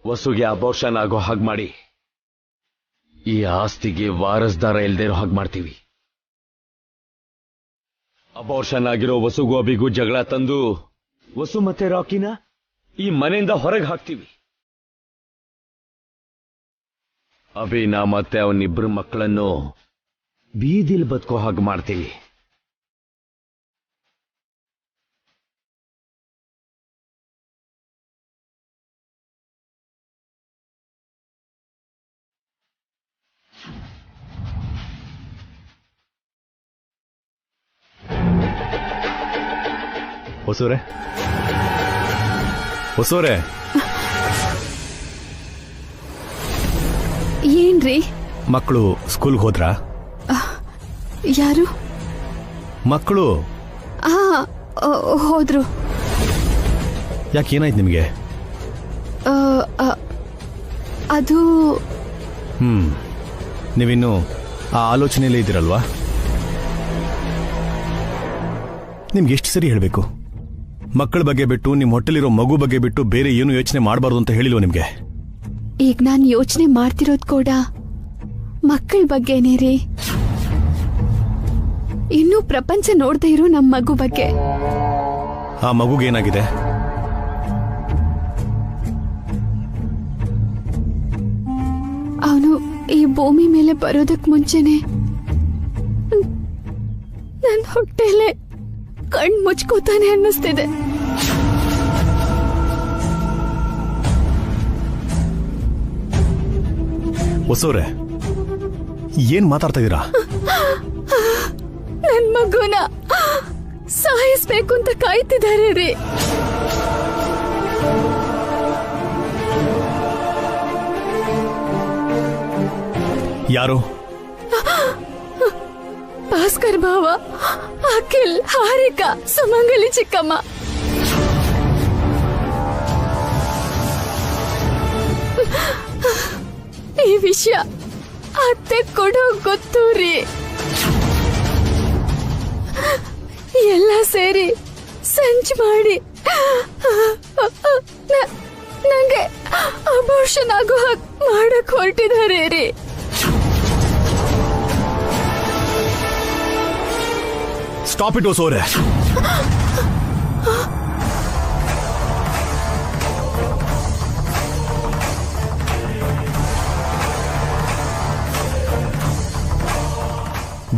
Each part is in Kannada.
ವಸುಗೆ ಅಬೋರ್ಷನ್ ಆಗೋ ಹಾಗೆ ಮಾಡಿ ಈ ಆಸ್ತಿಗೆ ವಾರಸ್ದಾರ ಇಲ್ದೇ ಇರೋ ಹಾಗೆ ಮಾಡ್ತೀವಿ. ಅಬೋರ್ಷನ್ ಆಗಿರೋ ವಸುಗೂ ಅಭಿಗೂ ಜಗಳ ತಂದು ವಸು ಮತ್ತೆ ರಾಕಿನ ಈ ಮನೆಯಿಂದ ಹೊರಗೆ ಹಾಕ್ತೀವಿ. ಅಭಿನ ಮತ್ತೆ ಅವನಿಬ್ಬರು ಮಕ್ಕಳನ್ನು ಬೀದಿಲ್ ಬದುಕೋ ಹಾಗೆ ಮಾಡ್ತೀವಿ. ಹೊಸೂರೆ ಹೊಸೂರೆ ಏನ್ರಿ? ಮಕ್ಕಳು ಸ್ಕೂಲ್ಗೆ ಹೋದ್ರಾ? ಯಾರು ಮಕ್ಕಳು? ಹೋದ್ರು. ಯಾಕೆ ಏನಾಯ್ತು ನಿಮಗೆ? ಅದು ನೀವಿನ್ನು ಆ ಆಲೋಚನೆಯಲ್ಲೇ ಇದ್ದೀರಲ್ವಾ? ನಿಮ್ಗೆ ಎಷ್ಟು ಸರಿ ಹೇಳಬೇಕು? ಮಕ್ಕಳ ಬಗ್ಗೆ ಬಿಟ್ಟು ನಿಮ್ಮ ಹೊಟ್ಟೆಲಿರೋ ಮಗು ಬಗ್ಗೆ ಬಿಟ್ಟು ಬೇರೆ ಏನು ಯೋಚನೆ ಮಾಡಬಾರ್ದು ಅಂತ ಹೇಳಿಲ್ವ ನಿಮ್ಗೆ? ಈಗ ನಾನು ಯೋಚನೆ ಮಾಡ್ತಿರೋದು ಕೂಡ ಮಕ್ಕಳ ಬಗ್ಗೆನೇ ರೀ. ಇನ್ನೂ ಪ್ರಪಂಚ ನೋಡ್ತಾ ಇರೋ ನಮ್ಮ ಮಗು ಬಗ್ಗೆ. ಆ ಮಗುಗೇನಾಗಿದೆ? ಅವನು ಈ ಭೂಮಿ ಮೇಲೆ ಬರೋದಕ್ ಮುಂಚೆನೆ ನನ್ನ ಹೊಟ್ಟೆಲೆ ಕಣ್ ಮುಚ್ಕೋತಾನೆ ಅನ್ನಿಸ್ತಿದೆ. ಹೊಸೋರೆ, ಏನ್ ಮಾತಾಡ್ತಾ ಇದೀರಾ? ನನ್ ಮಗುನ ಸಾಯಿಸ್ಬೇಕು ಅಂತ ಕಾಯ್ತಿದ್ದಾರೆ ರೀ. ಯಾರು? ಭಾಸ್ಕರ್ ಭಾವ, ಅಖಿಲ್, ಹಾರಿಕಾ, ಸುಮಂಗಲಿ ಚಿಕ್ಕಮ್ಮ. ಈ ವಿಷಯ ಅತ್ತೆ ಕೊಡೋ ಗೊತ್ತು ರೀ. ಎಲ್ಲ ಸೇರಿ ಸಂಚು ಮಾಡಿ ನಂಗೆ ಅಬೋರ್ಷನ್ ಆಗೋ ಹಾಗೆ ಮಾಡಕ್ ಹೊರಟಿದ್ದಾರೆ ರೀ. ಸ್ಟಾಪ್ ಇಟ್ ಹೊಸೋರೆ.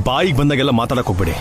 ಬಾಯಿಗೆ ಬಂದಾಗೆಲ್ಲ ಮಾತಾಡಕ್ ಹೋಗ್ಬೇಡಿ.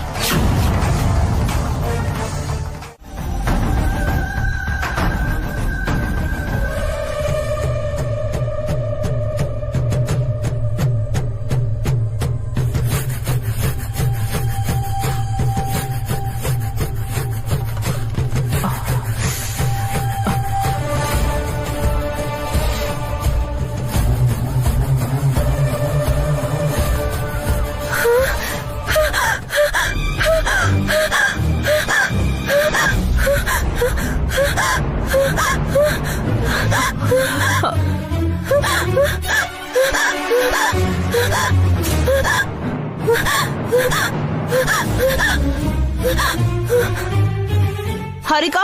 ಹಾರಿಕಾ,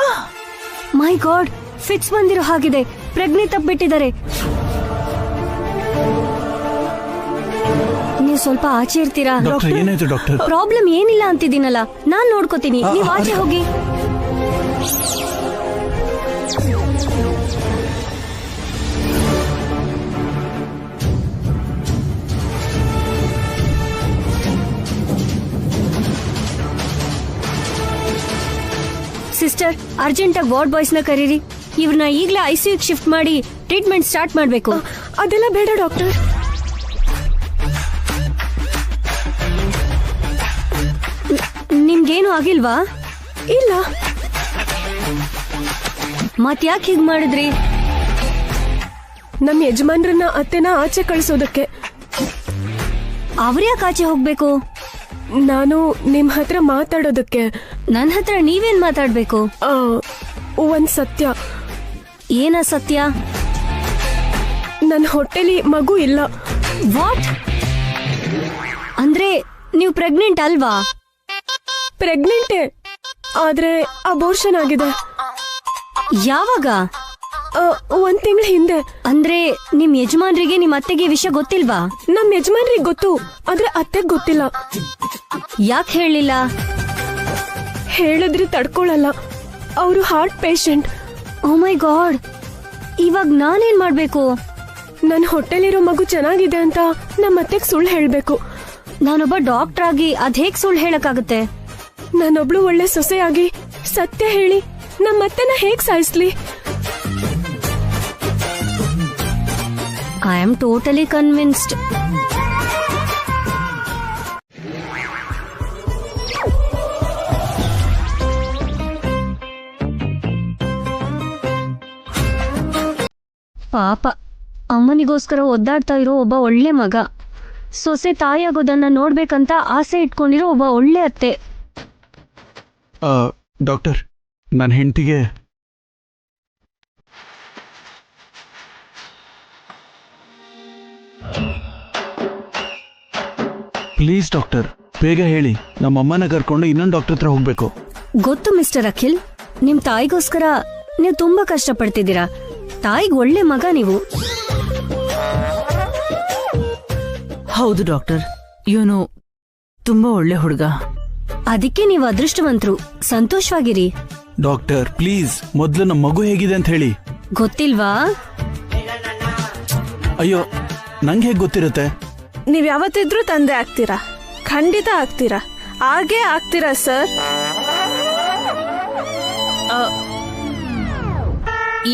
ಮೈ ಗಾಡ್, ಫಿಟ್ಸ್ ಬಂದಿರೋ ಹಾಗಿದೆ. ಪ್ರಜ್ಞೆ ತಪ್ಪಿಟ್ಟಿದ್ದಾರೆ. ನೀವು ಸ್ವಲ್ಪ ಆಚೆ ಇರ್ತೀರಾ? ಏನಾಯ್ತು ಡಾಕ್ಟರ್? ಪ್ರಾಬ್ಲಮ್ ಏನಿಲ್ಲ ಅಂತಿದ್ದೀನಲ್ಲ, ನಾನ್ ನೋಡ್ಕೋತೀನಿ. ನೀವು ಆಚೆ ಹೋಗಿ. ಸಿಸ್ಟರ್, ಅರ್ಜೆಂಟ್ ಆಗಿ ವಾರ್ಡ್ ಬಾಯ್ಸ್ ನ ಕರೀರಿ. ಇವ್ರನ್ನ ಈಗಲೇ ಐಸಿಯು ಶಿಫ್ಟ್ ಮಾಡಿ ಟ್ರೀಟ್ಮೆಂಟ್ ಸ್ಟಾರ್ಟ್ ಮಾಡಬೇಕು. ಅದೆಲ್ಲ ಬೇಡ ಡಾಕ್ಟರ್. ನಿಮ್ಗೇನು ಆಗಿಲ್ವಾ? ಇಲ್ಲ. ಮತ್ಯಾಕೆ ಹೀಗ್ ಮಾಡಿದ್ರಿ? ನಮ್ಮ ಯಜಮಾನ್ರನ್ನ ಅತ್ತೆನ ಆಚೆ ಕಳಿಸೋದಕ್ಕೆ. ಅವ್ರ್ಯಾಕೆ ಆಚೆ ಹೋಗ್ಬೇಕು? ನಾನು ನಿಮ್ ಹತ್ರ ಮಾತಾಡೋದಕ್ಕೆ. ನನ್ ಹತ್ರ ನೀವೇನ್ ಮಾತಾಡ್ಬೇಕು? ಒಂದ್ ಸತ್ಯ. ಏನ ಸತ್ಯ? ನನ್ನ ಹೊಟ್ಟೆಲಿ ಮಗು ಇಲ್ಲ. ವಾಟ್? ಅಂದ್ರೆ ನೀವು ಪ್ರೆಗ್ನೆಂಟ್ ಅಲ್ವಾ? ಪ್ರೆಗ್ನೆಂಟೇ, ಆದ್ರೆ ಅಬೋರ್ಷನ್ ಆಗಿದೆ. ಯಾವಾಗ? ಒಂದ್ ತಿಂಗಳ ಹಿಂದೆ. ಅಂದ್ರೆ ನಿಮ್ ಯಜಮಾನ್ರಿಗೆ ನಿಮ್ ಅತ್ತೆಗೆ ಈ ವಿಷಯ ಗೊತ್ತಿಲ್ವಾ? ನಮ್ ಯಜಮಾನ್ರಿಗೆ ಗೊತ್ತು, ಆದ್ರೆ ಅತ್ತೆಗ್ ಗೊತ್ತಿಲ್ಲ. ಯಾಕೆ ಹೇಳಿಲ್ಲ? ಹೇಳಿದ್ರೆ ತಡ್ಕೊಳಲ್ಲ, ಅವರು ಹಾರ್ಟ್ ಪೇಷಂಟ್. ಓ ಮೈ ಗಾಡ್, ಇವಾಗ ನಾನೇನ್ ಮಾಡ್ಬೇಕು? ನನ್ ಹೊಟ್ಟೆಲಿರೋ ಮಗು ಚೆನ್ನಾಗಿದೆ ಅಂತ ನಮ್ಮ ಅತ್ತೆಗ್ ಸುಳ್ಳು ಹೇಳ್ಬೇಕು. ನಾನೊಬ್ಬ ಡಾಕ್ಟರ್ ಆಗಿ ಅದ್ ಹೇಗ್ ಸುಳ್ಳು ಹೇಳಕ್ಕಾಗುತ್ತೆ? ನಾನೊಬ್ಳು ಒಳ್ಳೆ ಸೊಸೆಯಾಗಿ ಸತ್ಯ ಹೇಳಿ ನಮ್ಮ ಅತ್ತೆನ ಹೇಗ್ ಸಾಯಿಸ್ಲಿ? I am totally convinced. ಪಾಪ, ಅಮ್ಮನಿಗೋಸ್ಕರ ಒದ್ದಾಡ್ತಾ ಇರೋ ಒಬ್ಬ ಒಳ್ಳೆ ಮಗ, ಸೊಸೆ ತಾಯಿಯಾಗೋದನ್ನ ನೋಡ್ಬೇಕಂತ ಆಸೆ ಇಟ್ಕೊಂಡಿರೋ ಒಬ್ಬ ಒಳ್ಳೆ ಅತ್ತೆ. ಡಾಕ್ಟರ್, ನನ್ನ ಹೆಂಡತಿಗೆ ಪ್ಲೀಸ್ ಡಾಕ್ಟರ್, ಬೇಗ ಹೇಳಿ. ನಮ್ಮಮ್ಮನ ಕರ್ಕೊಂಡು ಇನ್ನೊಂದು ಡಾಕ್ಟರ್ ಹತ್ರ ಹೋಗ್ಬೇಕು. ಗೊತ್ತು ಮಿಸ್ಟರ್ ಅಖಿಲ್, ನಿಮ್ ತಾಯಿಗೋಸ್ಕರ ನೀವು ತುಂಬಾ ಕಷ್ಟಪಡ್ತಿದ್ದೀರಾ. ತಾಯಿಗೆ ಒಳ್ಳೆ ಮಗ ನೀವು. ಹೌದು ಡಾಕ್ಟರ್, ಇವನು ತುಂಬಾ ಒಳ್ಳೆ ಹುಡುಗ. ಅದಕ್ಕೆ ನೀವು ಅದೃಷ್ಟವಂತರು. ಸಂತೋಷವಾಗಿರಿ. ಡಾಕ್ಟರ್ ಪ್ಲೀಸ್, ಮೊದಲು ನಮ್ಮ ಮಗು ಹೇಗಿದೆ ಅಂತ ಹೇಳಿ. ಗೊತ್ತಿಲ್ವಾ? ಅಯ್ಯೋ, ನಂಗೆ ಹೇಗೆ ಗೊತ್ತಿರುತ್ತೆ? ನೀವ್ ಯಾವತ್ತಿದ್ರೂ ತಂದೆ ಆಗ್ತೀರಾ, ಖಂಡಿತ ಆಗ್ತೀರಾ, ಹಾಗೇ ಆಗ್ತೀರಾ ಸರ್.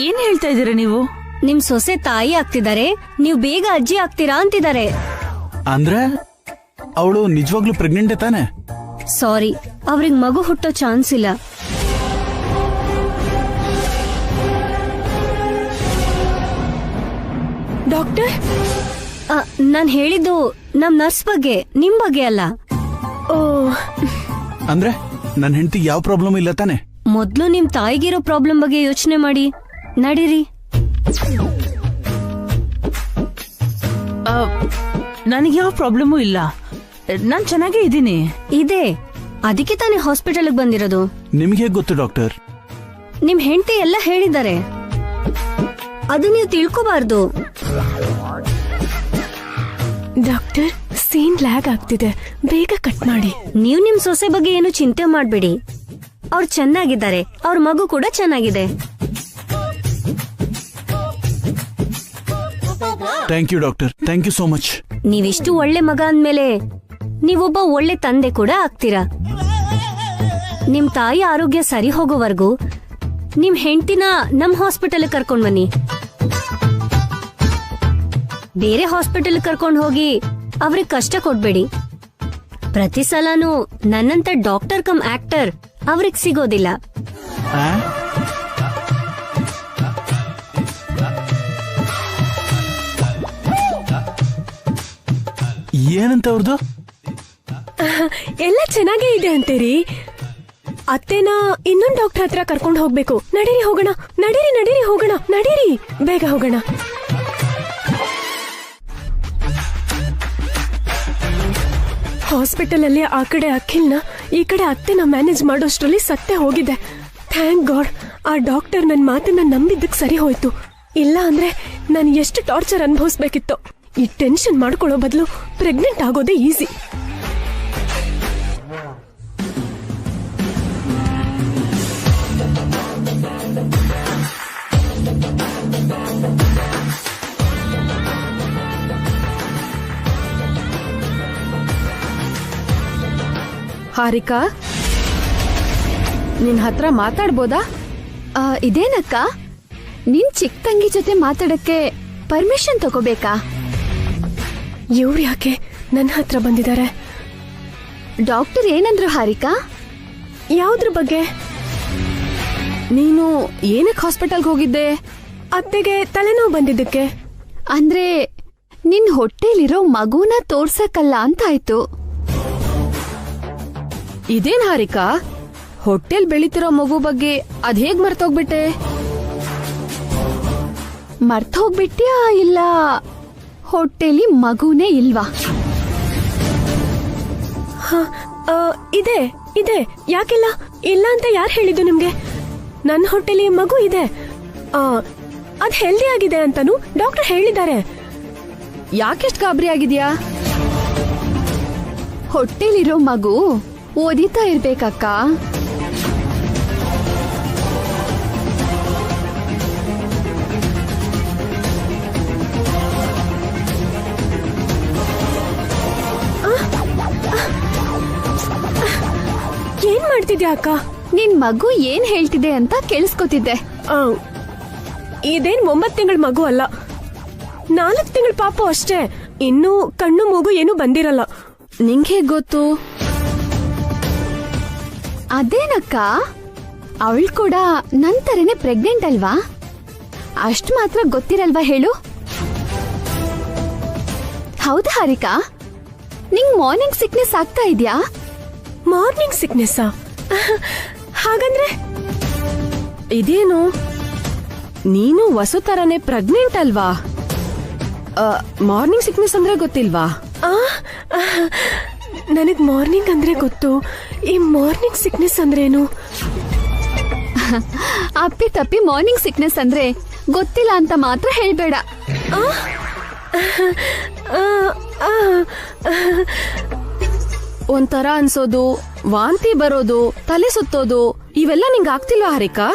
ಏನ್ ಹೇಳ್ತಾ ಇದ್ದೀರಾ ನೀವು? ನಿಮ್ ಸೊಸೆ ತಾಯಿ ಆಗ್ತಿದ್ದಾರೆ, ನೀವು ಬೇಗ ಅಜ್ಜಿ ಆಗ್ತೀರಾ ಅಂತಿದ್ದಾರೆ. ಅಂದ್ರೆ ಅವಳು ನಿಜವಾಗ್ಲೂ ಪ್ರೆಗ್ನೆಂಟ್ ತಾನೆ? ಸಾರಿ, ಅವ್ರಿಗೆ ಮಗು ಹುಟ್ಟೋ ಚಾನ್ಸ್ ಇಲ್ಲ. ಡಾಕ್ಟರ್, ನಾನ್ ಹೇಳಿದ್ದು ನಮ್ ನರ್ಸ್ ಬಗ್ಗೆ, ನಿಮ್ ಬಗ್ಗೆ ಅಲ್ಲ. ಓ, ಅಂದ್ರೆ ನನ್ನ ಹೆಂಡತಿ ಯಾವ ಪ್ರಾಬ್ಲಮ್ ಇಲ್ಲ ತಾನೆ? ಮೊದ್ಲು ನಿಮ್ ತಾಯಿಗಿರೋ ಪ್ರಾಬ್ಲಮ್ ಬಗ್ಗೆ ಯೋಚನೆ ಮಾಡಿ. ನಡೀರಿ. ನನಗೆ ಯಾವ ಪ್ರಾಬ್ಲಮೂ ಇಲ್ಲ, ನಾನ್ ಚೆನ್ನಾಗೇ ಇದ್ದೀನಿ. ಇದೆ, ಅದಕ್ಕೆ ತಾನೇ ಹಾಸ್ಪಿಟಲ್ಗೆ ಬಂದಿರೋದು. ನಿಮ್ಗೆ ಹೇಗೆ ಗೊತ್ತು ಡಾಕ್ಟರ್? ನಿಮ್ ಹೆಂಡತಿ ಎಲ್ಲ ಹೇಳಿದ್ದಾರೆ, ಅದು ನೀವು ತಿಳ್ಕೋಬಾರ್ದು. ಡಾಕ್ಟರ್, ಸೀನ್ ಲ್ಯಾಗ್ ಆಗ್ತಿದೆ, ಬೇಗ ಕಟ್ ಮಾಡಿ. ನೀವು ನಿಮ್ ಸೊಸೆ ಬಗ್ಗೆ ಏನು ಚಿಂತೆ ಮಾಡ್ಬೇಡಿ. ಅವ್ರು ಚೆನ್ನಾಗಿದ್ದಾರೆ, ಅವ್ರ ಮಗು ಕೂಡ ಚೆನ್ನಾಗಿದೆ. Thank you doctor, thank you so much. ನೀವಿಷ್ಟು ಒಳ್ಳೆ ಮಗ ಅಂದ್ಮೇಲೆ ನೀವೊಬ್ಬ ಒಳ್ಳೆ ತಂದೆ ಕೂಡ ಆಗ್ತೀರಾ. ನಿಮ್ ತಾಯಿ ಆರೋಗ್ಯ ಸರಿ ಹೋಗೋವರೆಗೂ ನಿಮ್ ಹೆಂಡತಿನ ನಮ್ ಹಾಸ್ಪಿಟಲ್ ಕರ್ಕೊಂಡ್ ಬನ್ನಿ. ಬೇರೆ ಹಾಸ್ಪಿಟಲ್ ಕರ್ಕೊಂಡ್ ಹೋಗಿ ಅವ್ರಿಗೆ ಕಷ್ಟ ಕೊಡ್ಬೇಡಿ. ಪ್ರತಿ ಸಲನೂ ನನ್ನಂತ ಡಾಕ್ಟರ್ ಕಮ್ ಆಕ್ಟರ್ ಅವ್ರಿಗೆ ಸಿಗೋದಿಲ್ಲ. ಏನಂತ ಅವ್ರದ್ದು? ಎಲ್ಲ ಚೆನ್ನಾಗೇ ಇದೆ ಅಂತೀರಿ. ಅತ್ತೆನ ಇನ್ನೊಂದ್ ಡಾಕ್ಟರ್ ಹತ್ರ ಕರ್ಕೊಂಡು ಹೋಗ್ಬೇಕು. ನಡೀರಿ ಹೋಗೋಣ, ನಡೀರಿ ಹೋಗೋಣ, ನಡೀರಿ, ಬೇಗ ಹೋಗೋಣ. ಹಾಸ್ಪಿಟಲ್ ಅಲ್ಲಿ ಆ ಕಡೆ ಅಖಿಲ್ನ, ಈ ಕಡೆ ಅತ್ತೆನ ಮ್ಯಾನೇಜ್ ಮಾಡೋಷ್ಟ್ರಲ್ಲಿ ಸತ್ಯ ಹೋಗಿದೆ. ಥ್ಯಾಂಕ್ ಗಾಡ್, ಆ ಡಾಕ್ಟರ್ ನನ್ ಮಾತನ್ನ ನಂಬಿದ್ದಕ್ ಸರಿ ಹೋಯ್ತು. ಇಲ್ಲ ಅಂದ್ರೆ ನಾನು ಎಷ್ಟು ಟಾರ್ಚರ್ ಅನುಭವಿಸ್ಬೇಕಿತ್ತು. ಈ ಟೆನ್ಷನ್ ಮಾಡ್ಕೊಳ್ಳೋ ಬದಲು ಪ್ರೆಗ್ನೆಂಟ್ ಆಗೋದೇ ಈಸಿ. ಹಾರಿಕಾ, ನಿನ್ ಹತ್ರ ಮಾತಾಡ್ಬೋದಾ? ಇದೇನಕ್ಕ, ನಿನ್ ಚಿಕ್ಕ ತಂಗಿ ಜೊತೆ ಮಾತಾಡಕ್ಕೆ ಪರ್ಮಿಷನ್ ತಗೋಬೇಕಾ? ಇವ್ರು ಯಾಕೆ ನನ್ನ ಹತ್ರ ಬಂದಿದ್ದಾರೆ? ಡಾಕ್ಟರ್ ಏನಂದ್ರು ಹಾರಿಕಾ? ಯಾವ್ದ್ರ ಬಗ್ಗೆ? ನೀನು ಏನಕ್ಕೆ ಹಾಸ್ಪಿಟಲ್ಗೆ ಹೋಗಿದ್ದೆ? ಅತ್ತೆಗೆ ತಲೆನೋವು ಬಂದಿದ್ದಕ್ಕೆ. ಅಂದ್ರೆ ನಿನ್ ಹೊಟ್ಟೆಲಿರೋ ಮಗುನ ತೋರ್ಸಕ್ಕಲ್ಲ ಅಂತಾಯ್ತು. ಇದೇನ್ ಹಾರಿಕಾ, ಹೊಟ್ಟೆಲ್ ಬೆಳಿತಿರೋ ಮಗು ಬಗ್ಗೆ ಅದ್ ಹೇಗ್ ಮರ್ತೋಗ್ಬಿಟ್ಟೆ? ಮರ್ತೋಗ್ಬಿಟ್ಯಾ ಇಲ್ಲ ಹೊಟ್ಟೆಲಿ ಮಗುನೇ ಇಲ್ವಾ? ಇದೆ ಇದೆ, ಯಾಕಿಲ್ಲ? ಇಲ್ಲ ಅಂತ ಯಾರು ಹೇಳಿದ್ದು ನಿಮ್ಗೆ? ನನ್ನ ಹೊಟ್ಟೆಲಿ ಮಗು ಇದೆ. ಅದ್ ಹೆಲ್ದಿ ಆಗಿದೆ ಅಂತಾನು ಡಾಕ್ಟರ್ ಹೇಳಿದ್ದಾರೆ. ಯಾಕೆಷ್ಟು ಗಾಬರಿ ಆಗಿದ್ಯಾ? ಹೊಟ್ಟೆಲಿರೋ ಮಗು ಓದಿತಾ ಇರ್ಬೇಕಕ್ಕ. ಏನ್ ಮಾಡ್ತಿದ್ಯಾ ಅಕ್ಕ? ನಿನ್ ಮಗು ಏನ್ ಹೇಳ್ತಿದೆ ಅಂತ ಕೇಳಿಸ್ಕೊತಿದ್ದೆ. ಇದೇನ್ 9 ತಿಂಗಳ ಮಗು ಅಲ್ಲ, 4 ತಿಂಗಳ ಪಾಪು ಅಷ್ಟೇ. ಇನ್ನು ಕಣ್ಣು ಮೂಗು ಏನು ಬಂದಿರಲ್ಲ. ನಿಂಗೆ ಹೇಗ್ ಗೊತ್ತು? ಅದೇನಕ್ಕ, ಅವಳು ಕೂಡ ನಂತರನೇ ಪ್ರೆಗ್ನೆಂಟ್ ಅಲ್ವಾ? ಅಷ್ಟು ಮಾತ್ರ ಗೊತ್ತಿರಲ್ವಾ ಹೇಳು? ಹೌದಾ ಹಾರಿಕಾ, ನಿಂಗ್ ಮಾರ್ನಿಂಗ್ ಸಿಕ್ನೆಸ್ ಆಗ್ತಾ ಇದ್ಯಾ? Morning sickness? ಹಾಗಂದ್ರೆ ಇದೇನು, ನೀನು ವಸು ತರನೇ ಪ್ರೆಗ್ನೆಂಟ್ ಅಲ್ವಾ? ಮಾರ್ನಿಂಗ್ ಸಿಕ್ನೆಸ್ ಅಂದ್ರೆ ಗೊತ್ತಿಲ್ವಾ? ನನಗ್ ಮಾರ್ನಿಂಗ್ ಅಂದ್ರೆ ಗೊತ್ತು, ಈ ಮಾರ್ನಿಂಗ್ ಸಿಕ್ನೆಸ್ ಅಂದ್ರೇನು? ಅಪ್ಪಿ ತಪ್ಪಿ ಮಾರ್ನಿಂಗ್ ಸಿಕ್ನೆಸ್ ಅಂದ್ರೆ ಗೊತ್ತಿಲ್ಲ ಅಂತ ಮಾತ್ರ ಹೇಳ್ಬೇಡ. ಒಂಥರ ಅನ್ಸೋದು, ವಾಂತಿ ಬರೋದು, ತಲೆ ಸುತ್ತೋದು, ಇವೆಲ್ಲ ನಿಂಗೆ ಆಗ್ತಿಲ್ವಾ ಹಾರಿಕಾ?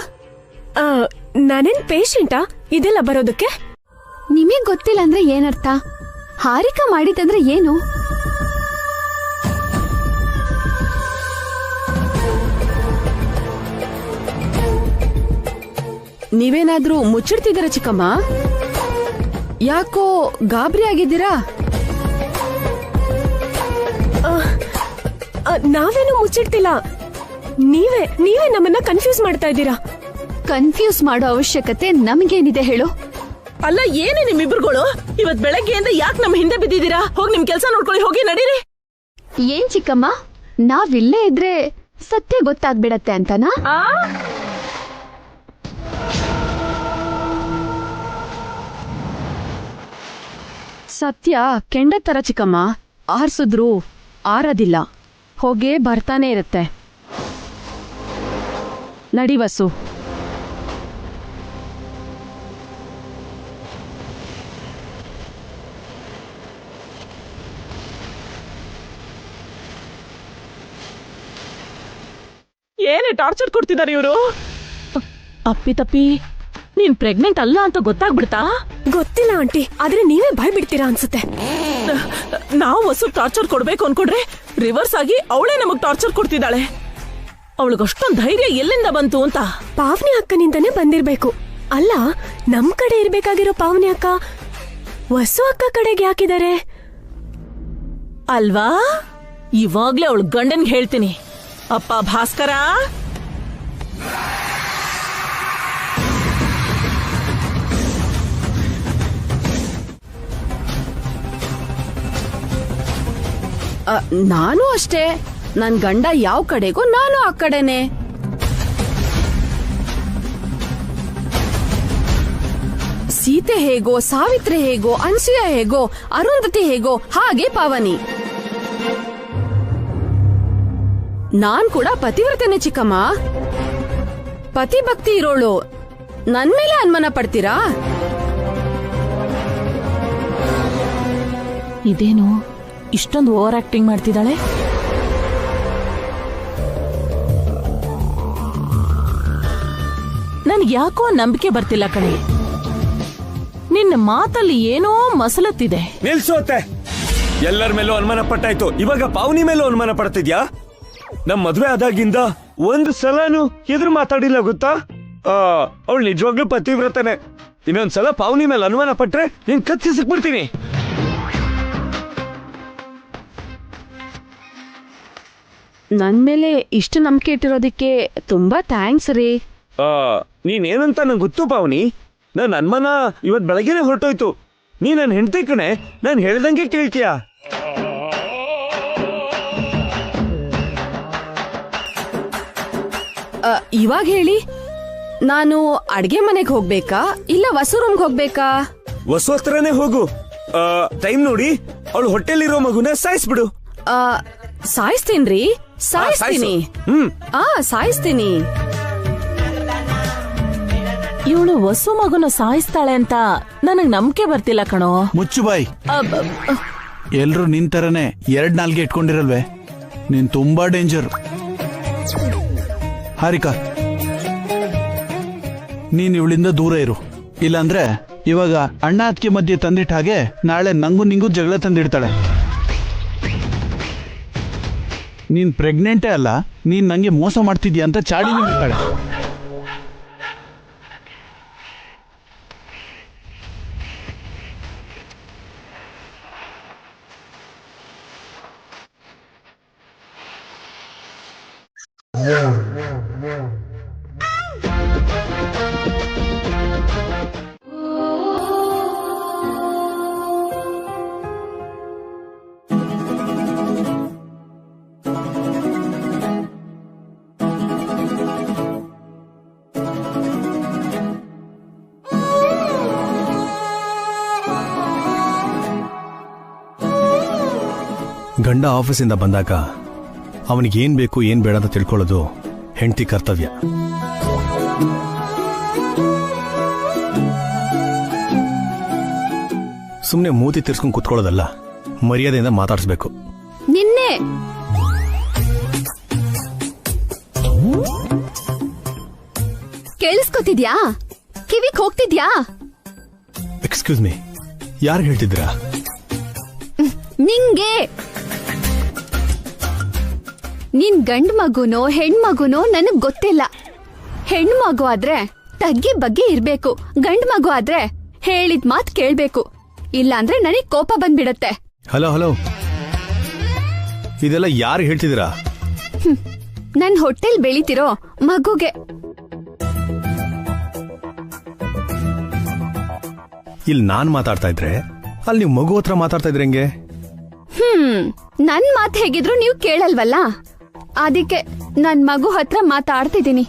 ನಾನೇನ್ ಪೇಷಂಟಾ ಇದೆಲ್ಲ ಬರೋದಕ್ಕೆ? ನಿಮಗ್ ಗೊತ್ತಿಲ್ಲ ಅಂದ್ರೆ ಏನರ್ಥ? ಹಾರಿಕಾ ಮಾಡಿದಂದ್ರೆ ಏನು? ನೀವೇನಾದ್ರೂ ಮುಚ್ಚಿಡ್ತಿದ್ದೀರಾ ಚಿಕ್ಕಮ್ಮ? ಯಾಕೋ ಗಾಬರಿ ಆಗಿದ್ದೀರಾ? ನಾವೇನು ಮುಚ್ಚಿಡ್ತಿಲ್ಲ, ನೀವೇ ನಮ್ಮನ್ನ ಕನ್ಫ್ಯೂಸ್ ಮಾಡ್ತಾ ಇದ್ದೀರಾ. ಕನ್ಫ್ಯೂಸ್ ಮಾಡೋ ಅವಶ್ಯಕತೆ ನಮಗೇನಿದೆ ಹೇಳು? ಅಲ್ಲ, ಏನೇ ನಿಮ್ಮಿಬ್ರುಗಳು ಇವತ್ ಬೆಳಗ್ಗೆಯಿಂದ ಯಾಕೆ ನಮ್ಮ ಹಿಂದೆ ಬಿದ್ದಿದ್ದೀರಾ? ಹೋಗಿ ನಿಮ್ ಕೆಲಸ ನೋಡ್ಕೊಳ್ಳಿ, ಹೋಗಿ ನಡೀರಿ. ಏನ್ ಚಿಕ್ಕಮ್ಮ, ನಾವಿಲ್ಲೇ ಇದ್ರೆ ಸತ್ಯ ಗೊತ್ತಾಗ್ಬಿಡತ್ತೆ ಅಂತನಾ? ಸತ್ಯ ಕೆಂಡ ತರ ಚಿಕ್ಕಮ್ಮ, ಆರ್ಸಿದ್ರು ಆರದಿಲ್ಲ, ಹೋಗೇ ಬರ್ತಾನೆ ಇರುತ್ತೆ. ನಡಿ ವಸು. ಏನೇ ಟಾರ್ಚರ್ ಕೊಡ್ತಿದ್ದಾರೆ ಇವರು? ಅಪ್ಪಿ ತಪ್ಪಿ ನೀನ್ ಪ್ರೆಗ್ನೆಂಟ್ ಅಲ್ಲ ಅಂತ ಗೊತ್ತಾಗ್ಬಿಡ್ತಾ? ಗೊತ್ತಿಲ್ಲ ಆಂಟಿ, ಆದ್ರೆ ನೀವೇ ಭಯ ಬಿಡ್ತೀರಾ ಅನ್ಸುತ್ತೆ. ನಾವು ವಸು ಟಾರ್ಚರ್ ಕೊಡ್ಬೇಕು ಅನ್ಕೊಂಡ್ರೆ ರಿವರ್ಸ್ ಆಗಿ ಅವಳೇ ನಮಗ್ ಟಾರ್ಚರ್ ಕೊಡ್ತಿದ್ದಾಳೆ. ಅವಳಿಗಷ್ಟೊಂದ್ ಧೈರ್ಯ ಎಲ್ಲಿಂದ ಬಂತು ಅಂತ? ಪಾವನಿ ಅಕ್ಕನಿಂದನೇ ಬಂದಿರ್ಬೇಕು. ಅಲ್ಲ, ನಮ್ ಕಡೆ ಇರ್ಬೇಕಾಗಿರೋ ಪಾವನಿ ಅಕ್ಕ ವಸು ಅಕ್ಕ ಕಡೆಗೆ ಯಾಕಿದ್ದಾರೆ ಅಲ್ವಾ? ಇವಾಗ್ಲೇ ಅವಳು ಗಂಡನ್ಗೆ ಹೇಳ್ತೀನಿ. ಅಪ್ಪ ಭಾಸ್ಕರ, ನಾನು ಅಷ್ಟೇ, ನನ್ ಗಂಡ ಯಾವ ಕಡೆಗೋ ನಾನು ಆ ಕಡೆನೆ. ಸೀತೆ ಹೇಗೋ, ಸಾವಿತ್ರಿ ಹೇಗೋ, ಅನ್ಸೂಯ ಹೇಗೋ, ಅರುಂಧತಿ ಹೇಗೋ, ಹಾಗೆ ಪಾವನಿ. ನಾನ್ ಕೂಡ ಪತಿವ್ರತನೆ ಚಿಕ್ಕಮ್ಮ, ಪತಿ ಭಕ್ತಿ ಇರೋಳು. ನನ್ ಮೇಲೆ ಅನುಮಾನ ಪಡ್ತೀರಾ? ಇದೇನು ಇಷ್ಟೊಂದು ಓವರ್ ಆಕ್ಟಿಂಗ್ ಮಾಡ್ತಿದ್ದಾಳೆ? ನನ್ಗೆ ಯಾಕೋ ನಂಬಿಕೆ ಬರ್ತಿಲ್ಲ ಕಣೆ. ನಿನ್ನ ಮಾತಲ್ಲಿ ಏನೋ ಮಸಲತ್ತಿದೆ. ನಿಲ್ಸೋತೆ, ಎಲ್ಲರ ಮೇಲೂ ಅನುಮಾನ ಪಟ್ಟಾಯ್ತು, ಇವಾಗ ಪಾವನಿ ಮೇಲೂ ಅನುಮಾನ ಪಡ್ತಿದ್ಯಾ? ನಮ್ ಮದ್ವೆ ಆದಾಗಿಂದ ಒಂದು ಸಲನು ಎದುರು ಮಾತಾಡಿಲ್ಲ ಗೊತ್ತಾ? ಅವಳು ನಿಜವಾಗ್ಲೂ ಪತಿವ್ರತನೆ. ಇನ್ನೊಂದ್ಸಲ ಪಾವನಿ ಮೇಲೆ ಅನುಮಾನ ಪಟ್ರೆ ನೀನ್ ಕತ್ತಿ ಸಿಕ್ಬಿಡ್ತೀನಿ. ನನ್ ಮೇಲೆ ಇಷ್ಟು ನಂಬಿಕೆ ಇಟ್ಟಿರೋದಕ್ಕೆ ತುಂಬಾ ಥ್ಯಾಂಕ್ಸ್ ರೀ. ನೀನೇನಂತ ನಂಗೆ ಗೊತ್ತು ಪಾವನಿ. ನನ್ನ ಅನುಮಾನ ಇವತ್ ಬೆಳಗ್ಗೆನೆ ಹೊರಟೋಯ್ತು. ನೀ ನನ್ನ ಹೆಂಡತಿ ಕಣೆ, ನಾನು ಹೇಳ್ದಂಗೆ ಕೇಳ್ತೀಯ. ಇವಾಗ ಹೇಳಿ, ನಾನು ಅಡ್ಗೆ ಮನೆಗೆ ಹೋಗ್ಬೇಕಾ ಇಲ್ಲ ವಸು ರೂಮ್ಗೆ ಹೋಗ್ಬೇಕಾ? ವಸು ಹತ್ರನೇ ಹೋಗು. ಟೈಮ್ ನೋಡಿ, ಅವಳು ಹೊಟ್ಟೆಲಿರೋ ಮಗುನ ಸಾಯಿಸ್ಬಿಡು. ಸಾಯಿಸ್ತೀನ್ರಿ, ಸಾಯಿಸ್ತೀನಿ. ಸಾಯಿಸ್ತೀನಿ. ಇವಳು ವಸು ಮಗುನ ಸಾಯಿಸ್ತಾಳೆ ಅಂತ ನನಗ್ ನಂಬಿಕೆ ಬರ್ತಿಲ್ಲ ಕಣೋ. ಮುಚ್ಚು ಬಾಯ್. ಅಬ್ಬ್, ಎಲ್ರು ನಿನ್ ತರನೇ 2 ನಾಲ್ಗೆ ಇಟ್ಕೊಂಡಿರಲ್ವೇ? ನೀನ್ ತುಂಬಾ ಡೇಂಜರ್. ಹಾರಿಕಾ, ನೀನ್ ಇವಳಿಂದ ದೂರ ಇರು. ಇಲ್ಲಾಂದ್ರೆ ಇವಾಗ ಅಣ್ಣ ಅತ್ತಿಗೆ ಮಧ್ಯೆ ತಂದಿಟ್ಟ ಹಾಗೆ ನಾಳೆ ನಂಗೂ ನಿಂಗೂ ಜಗಳ ತಂದಿಡ್ತಾಳೆ. ನೀನ್ ಪ್ರೆಗ್ನೆಂಟೇ ಅಲ್ಲ, ನೀನ್ ನಂಗೆ ಮೋಸ ಮಾಡ್ತಿದ್ಯಾ ಅಂತ ಚಾಡಿನೇ ಬಿಡ್ತಾಳೆ. ಗಂಡ ಆಫೀಸಿಂದ ಬಂದಾಗ ಅವನಿಗೆ ಏನ್ ಬೇಕು ಏನ್ ಬೇಡ ಅಂತ ತಿಳ್ಕೊಳ್ಳೋದು ಹೆಂಡತಿ ಕರ್ತವ್ಯ. ಸುಮ್ನೆ ಮೂತಿ ತಿರ್ಸ್ಕೊಂಡು ಕುತ್ಕೊಳ್ಳೋದಲ್ಲ, ಮರ್ಯಾದೆಯಿಂದ ಮಾತಾಡಿಸ್ಬೇಕು. ನಿನ್ನೆ ಕೇಳಿಸ್ಕೊತಿದ್ಯಾ? ಕಿವಿಗ್ ಹೋಗ್ತಿದ್ಯಾ? ಎಕ್ಸ್ಕ್ಯೂಸ್ ಮೀ, ಯಾರು ಹೇಳ್ತಿದ್ದೀರಾ? ನಿಂಗೆ. ನಿನ್ ಗಂಡ್ ಮಗುನೋ ಹೆಣ್ಮಗುನೋ ನನಗ್ ಗೊತ್ತಿಲ್ಲ. ಹೆಣ್ಮಗು ಆದ್ರೆ ತಗ್ಗಿ ಬಗ್ಗೆ ಇರ್ಬೇಕು, ಗಂಡ್ ಮಗು ಆದ್ರೆ ಹೇಳಿದ್ ಮಾತ್ ಕೇಳ್ಬೇಕು. ಇಲ್ಲಾಂದ್ರೆ ನನಗ್ ಕೋಪ ಬಂದ್ಬಿಡತ್ತೆ. ಹಲೋ ಹಲೋ, ಇದೆಲ್ಲ ಯಾರು ಹೇಳ್ತಿದ್ದೀರಾ? ನನ್ ಹೊಟ್ಟೆಲ್ ಬೆಳಿತಿರೋ ಮಗುಗೆ. ಇಲ್ಲಿ ನಾನ್ ಮಾತಾಡ್ತಾ ಇದ್ರೆ ಅಲ್ಲಿ ನೀವು ಮಗು ಹತ್ರ ಮಾತಾಡ್ತಾ ಇದ್ರೆ ಹೆಂಗೆ? ನನ್ ಮಾತ್ ಹೇಗಿದ್ರು ನೀವು ಕೇಳಲ್ವಲ್ಲ, ಅದಕ್ಕೆ ನನ್ ಮಗು ಹತ್ರ ಮಾತಾಡ್ತಿದ್ದೀನಿ.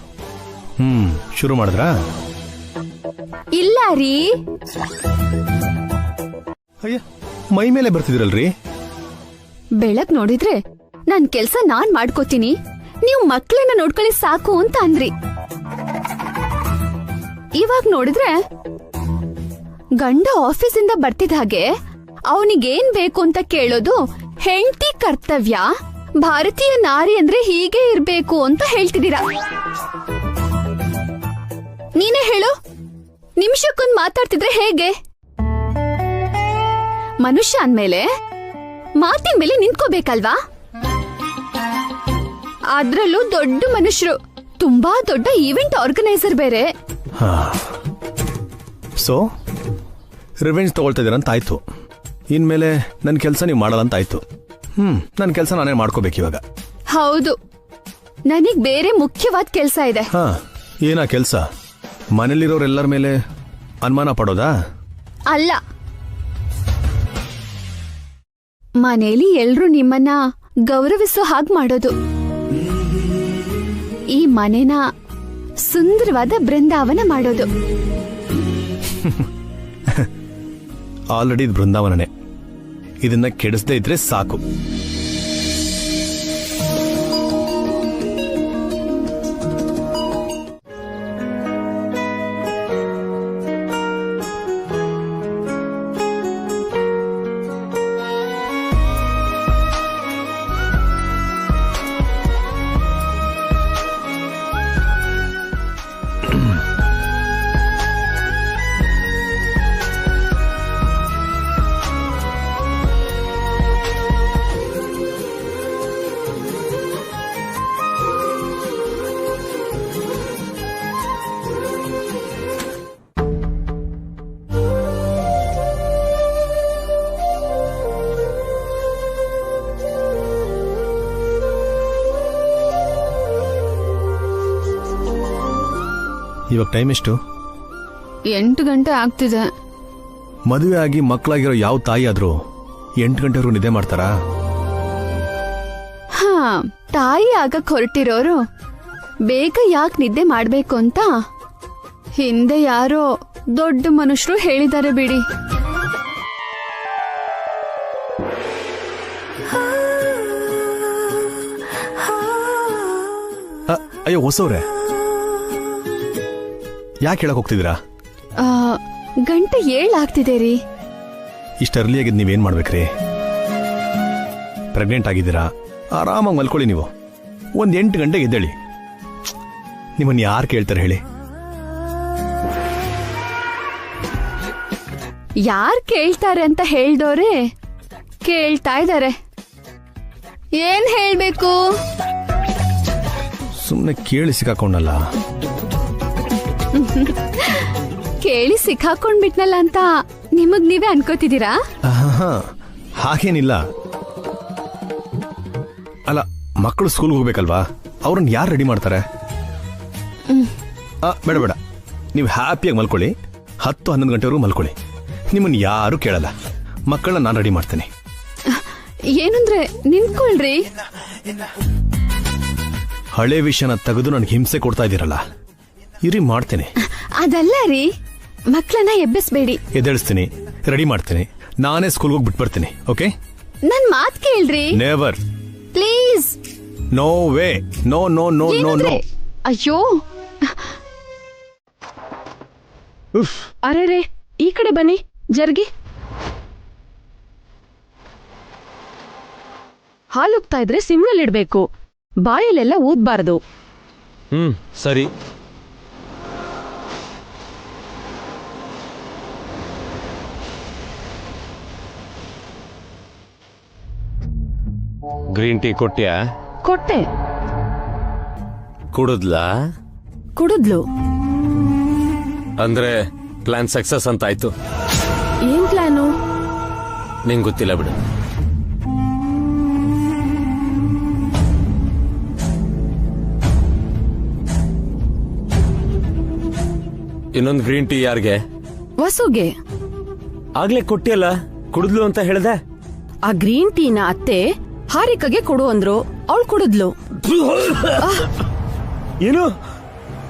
ಶುರು ಮಾಡಿದ್ರಾ? ಇಲ್ಲ ರೀ. ಅಯ್ಯ, ಮೈ ಮೇಲೆ ಬರ್ತಿದಿರಲ್ರಿ. ಬೆಳಕ್ ನೋಡಿದ್ರೆ ನನ್ ಕೆಲ್ಸ ನಾನ್ ಮಾಡ್ಕೋತೀನಿ, ನೀವು ಮಕ್ಳನ್ನ ನೋಡ್ಕೊಳ್ಳಿ ಸಾಕು ಅಂತ ಅಂದ್ರಿ. ಇವಾಗ ನೋಡಿದ್ರೆ ಗಂಡ ಆಫೀಸಿಂದ ಬರ್ತಿದ ಹಾಗೆ ಅವನಿಗೇನ್ ಬೇಕು ಅಂತ ಕೇಳೋದು ಹೆಂಡತಿ ಕರ್ತವ್ಯ. ಭಾರತೀಯ ನಾರಿ ಅಂದ್ರೆ ಹೀಗೆ ಇರ್ಬೇಕು ಅಂತ ಹೇಳ್ತಿದ್ದೀರಾ. ನೀನೇ ಹೇಳು, ನಿಮಿಷಕ್ಕೊಂದ್ ಮಾತಾಡ್ತಿದ್ರೆ ಹೇಗೆ? ಮನುಷ್ಯ ಅಂದ್ಮೇಲೆ ಮಾತಿನ ಮೇಲೆ ನಿಂತ್ಕೋಬೇಕಲ್ವಾ? ಅದ್ರಲ್ಲೂ ದೊಡ್ಡ ಮನುಷ್ಯರು, ತುಂಬಾ ದೊಡ್ಡ ಈವೆಂಟ್ ಆರ್ಗನೈಸರ್ ಬೇರೆ. ಸೊ ರಿವೆಂಜ್ ತಗೊಳ್ತಾ ಇದೀರಂತಾಯ್ತು. ಇನ್ಮೇಲೆ ನನ್ನ ಕೆಲಸ ನೀವು ಮಾಡಲ್ಲ ಅಂತ ಆಯ್ತು. ನನ್ನ ಕೆಲಸ ನಾನೇ ಮಾಡ್ಕೋಬೇಕು ಇವಾಗ. ಹೌದು, ನನಗ್ ಬೇರೆ ಮುಖ್ಯವಾದ ಕೆಲ್ಸ ಇದೆ. ಏನಾ ಕೆಲ್ಸ? ಮನೇಲಿರೋರೆಲ್ಲರ ಮೇಲೆ ಅನುಮಾನ ಪಡೋದಾ? ಅಲ್ಲ, ಮನೇಲಿ ಎಲ್ರೂ ನಿಮ್ಮನ್ನ ಗೌರವಿಸೋ ಹಾಗೆ ಮಾಡೋದು. ಈ ಮನೆನ ಸುಂದರವಾದ ಬೃಂದಾವನ ಮಾಡೋದು. ಆಲ್ರೆಡಿ ಇದು ಬೃಂದಾವನನೇ. ಇದನ್ನ ಕೆಡಿಸದೇ ಇದ್ರೆ ಸಾಕು. ಇವಾಗ ಟೈಮ್ ಎಷ್ಟು? 8 ಗಂಟೆ ಆಗ್ತಿದೆ. ಮದುವೆ ಆಗಿ ಮಕ್ಕಳಾಗಿರೋ ಯಾವ ತಾಯಿ ಆದ್ರೂ 8 ಗಂಟೆವರೆಗೂ ನಿದ್ದೆ ಮಾಡ್ತಾರಾ? ತಾಯಿ ಆಗಕ್ ಹೊರಟಿರೋರು ಬೇಗ ಯಾಕೆ ನಿದ್ದೆ ಮಾಡ್ಬೇಕು ಅಂತ ಹಿಂದೆ ಯಾರೋ ದೊಡ್ಡ ಮನುಷ್ಯರು ಹೇಳಿದ್ದಾರೆ ಬಿಡಿ. ಅಯ್ಯೋ ಹೊಸವ್ರೆ, ಯಾಕೆ ಹೇಳಕ್ ಹೋಗ್ತಿದ್ದೀರಾ? ಆ, ಗಂಟೆ 7 ಆಗ್ತಿದೆ ರೀ. ಇಷ್ಟು ಅರ್ಲಿ ಆಗಿದ್ದು ನೀವೇನ್ ಮಾಡ್ಬೇಕ್ರಿ? ಪ್ರೆಗ್ನೆಂಟ್ ಆಗಿದ್ದೀರಾ, ಆರಾಮಾಗಿ ಮಲ್ಕೊಳ್ಳಿ. ನೀವು ಒಂದ್ 8 ಗಂಟೆಗೆ ಎದ್ದೇಳಿ. ನಿಮ್ಮನ್ನ ಯಾರು ಕೇಳ್ತಾರೆ ಹೇಳಿ? ಯಾರ್ ಕೇಳ್ತಾರೆ ಅಂತ ಹೇಳ್ದೋರೆ ಕೇಳ್ತಾ ಇದಾರೆ. ಏನ್ ಹೇಳ್ಬೇಕು? ಸುಮ್ಮನೆ ಕೇಳಿ ಸಿಕ್ಕಾಕೊಂಡಲ್ಲ. ಕೇಳಿ ಸಿಕ್ಕಾಕೊಂಡ್ಬಿಟ್ನಲ್ಲ ಅಂತ ನಿಮಗ್ ನೀವೇ ಅನ್ಕೋತಿದ್ದೀರಾ? ಹಾಗೇನಿಲ್ಲ. ಅಲ್ಲ, ಮಕ್ಕಳು ಸ್ಕೂಲ್ಗೆ ಹೋಗ್ಬೇಕಲ್ವಾ, ಅವ್ರನ್ನ ಯಾರು ರೆಡಿ ಮಾಡ್ತಾರೆ? ಬೇಡ ಬೇಡ, ನೀವು ಹ್ಯಾಪಿಯಾಗಿ ಮಲ್ಕೊಳ್ಳಿ. 10-11 ಗಂಟೆವರೆಗೂ ಮಲ್ಕೊಳ್ಳಿ. ನಿಮ್ಮನ್ನ ಯಾರು ಕೇಳಲ್ಲ. ಮಕ್ಕಳನ್ನ ನಾನು ರೆಡಿ ಮಾಡ್ತೇನೆ. ಏನಂದ್ರೆ ನಿಂತ್ಕೊಳ್ರಿ. ಹಳೆ ವಿಷಯನ ತೆಗೆದು ನನಗೆ ಹಿಂಸೆ ಕೊಡ್ತಾ ಇದ್ದೀರಲ್ಲ, ಇರಿ ಮಾಡ್ತೇನೆ. ಅದಲ್ಲ ರೀ, ಮಕ್ಕಳನ್ನ ಎಬ್ಬಿಸ್ಬೇಡಿ. ಎದ್ದೇಳಿಸ್ತೀನಿ, ರೆಡಿ ಮಾಡ್ತೇನೆ. ನಾನೇ ಸ್ಕೂಲ್ಗೆ ಹೋಗಿ ಬಿಟ್ಟು ಬರ್ತೀನಿ. ಓಕೆ? ನನ್ ಮಾತ್ ಕೇಳ್ರಿ. Never. Please. No way. No no no no no. ಅಯ್ಯೋ, ಅರೆ ಈ ಕಡೆ ಬನ್ನಿ, ಜರ್ಗಿ. ಹಾಲುಗ್ತಾ ಇದ್ರೆ ಸಿಮ್ನಲ್ಲಿಡ್ಬೇಕು, ಬಾಯಲ್ಲೆಲ್ಲ ಊದ್ಬಾರ್ದು. ಸರಿ. ಗ್ರೀನ್ ಟೀ ಕೊಟ್ಟ್ಯಾ? ಕೊಟ್ಟೆ. ಕುಡಿದ್ಲಾ? ಕುಡಿದ್ಲು. ಅಂದ್ರೆ ಪ್ಲಾನ್ ಸಕ್ಸಸ್ ಅಂತ ಆಯ್ತು. ಏನ್ ಪ್ಲಾನು? ನಿಂಗೆ ಗೊತ್ತಿಲ್ಲ ಬಿಡು. ಇನ್ನೊಂದು ಗ್ರೀನ್ ಟೀ ಯಾರಿಗೆ? ವಸುಗೆ. ಆಗ್ಲೇ ಕೊಟ್ಟಿಯಲ್ಲ, ಕುಡಿದ್ಲು ಅಂತ ಹೇಳ್ದೆ. ಆ ಗ್ರೀನ್ ಟೀನ ಅತ್ತೆ ಹಾರಿಕಗೆ ಕೊಡು ಅಂದ್ರು, ಅವಳು ಕುಡಿದ್ಲು. ಏನು?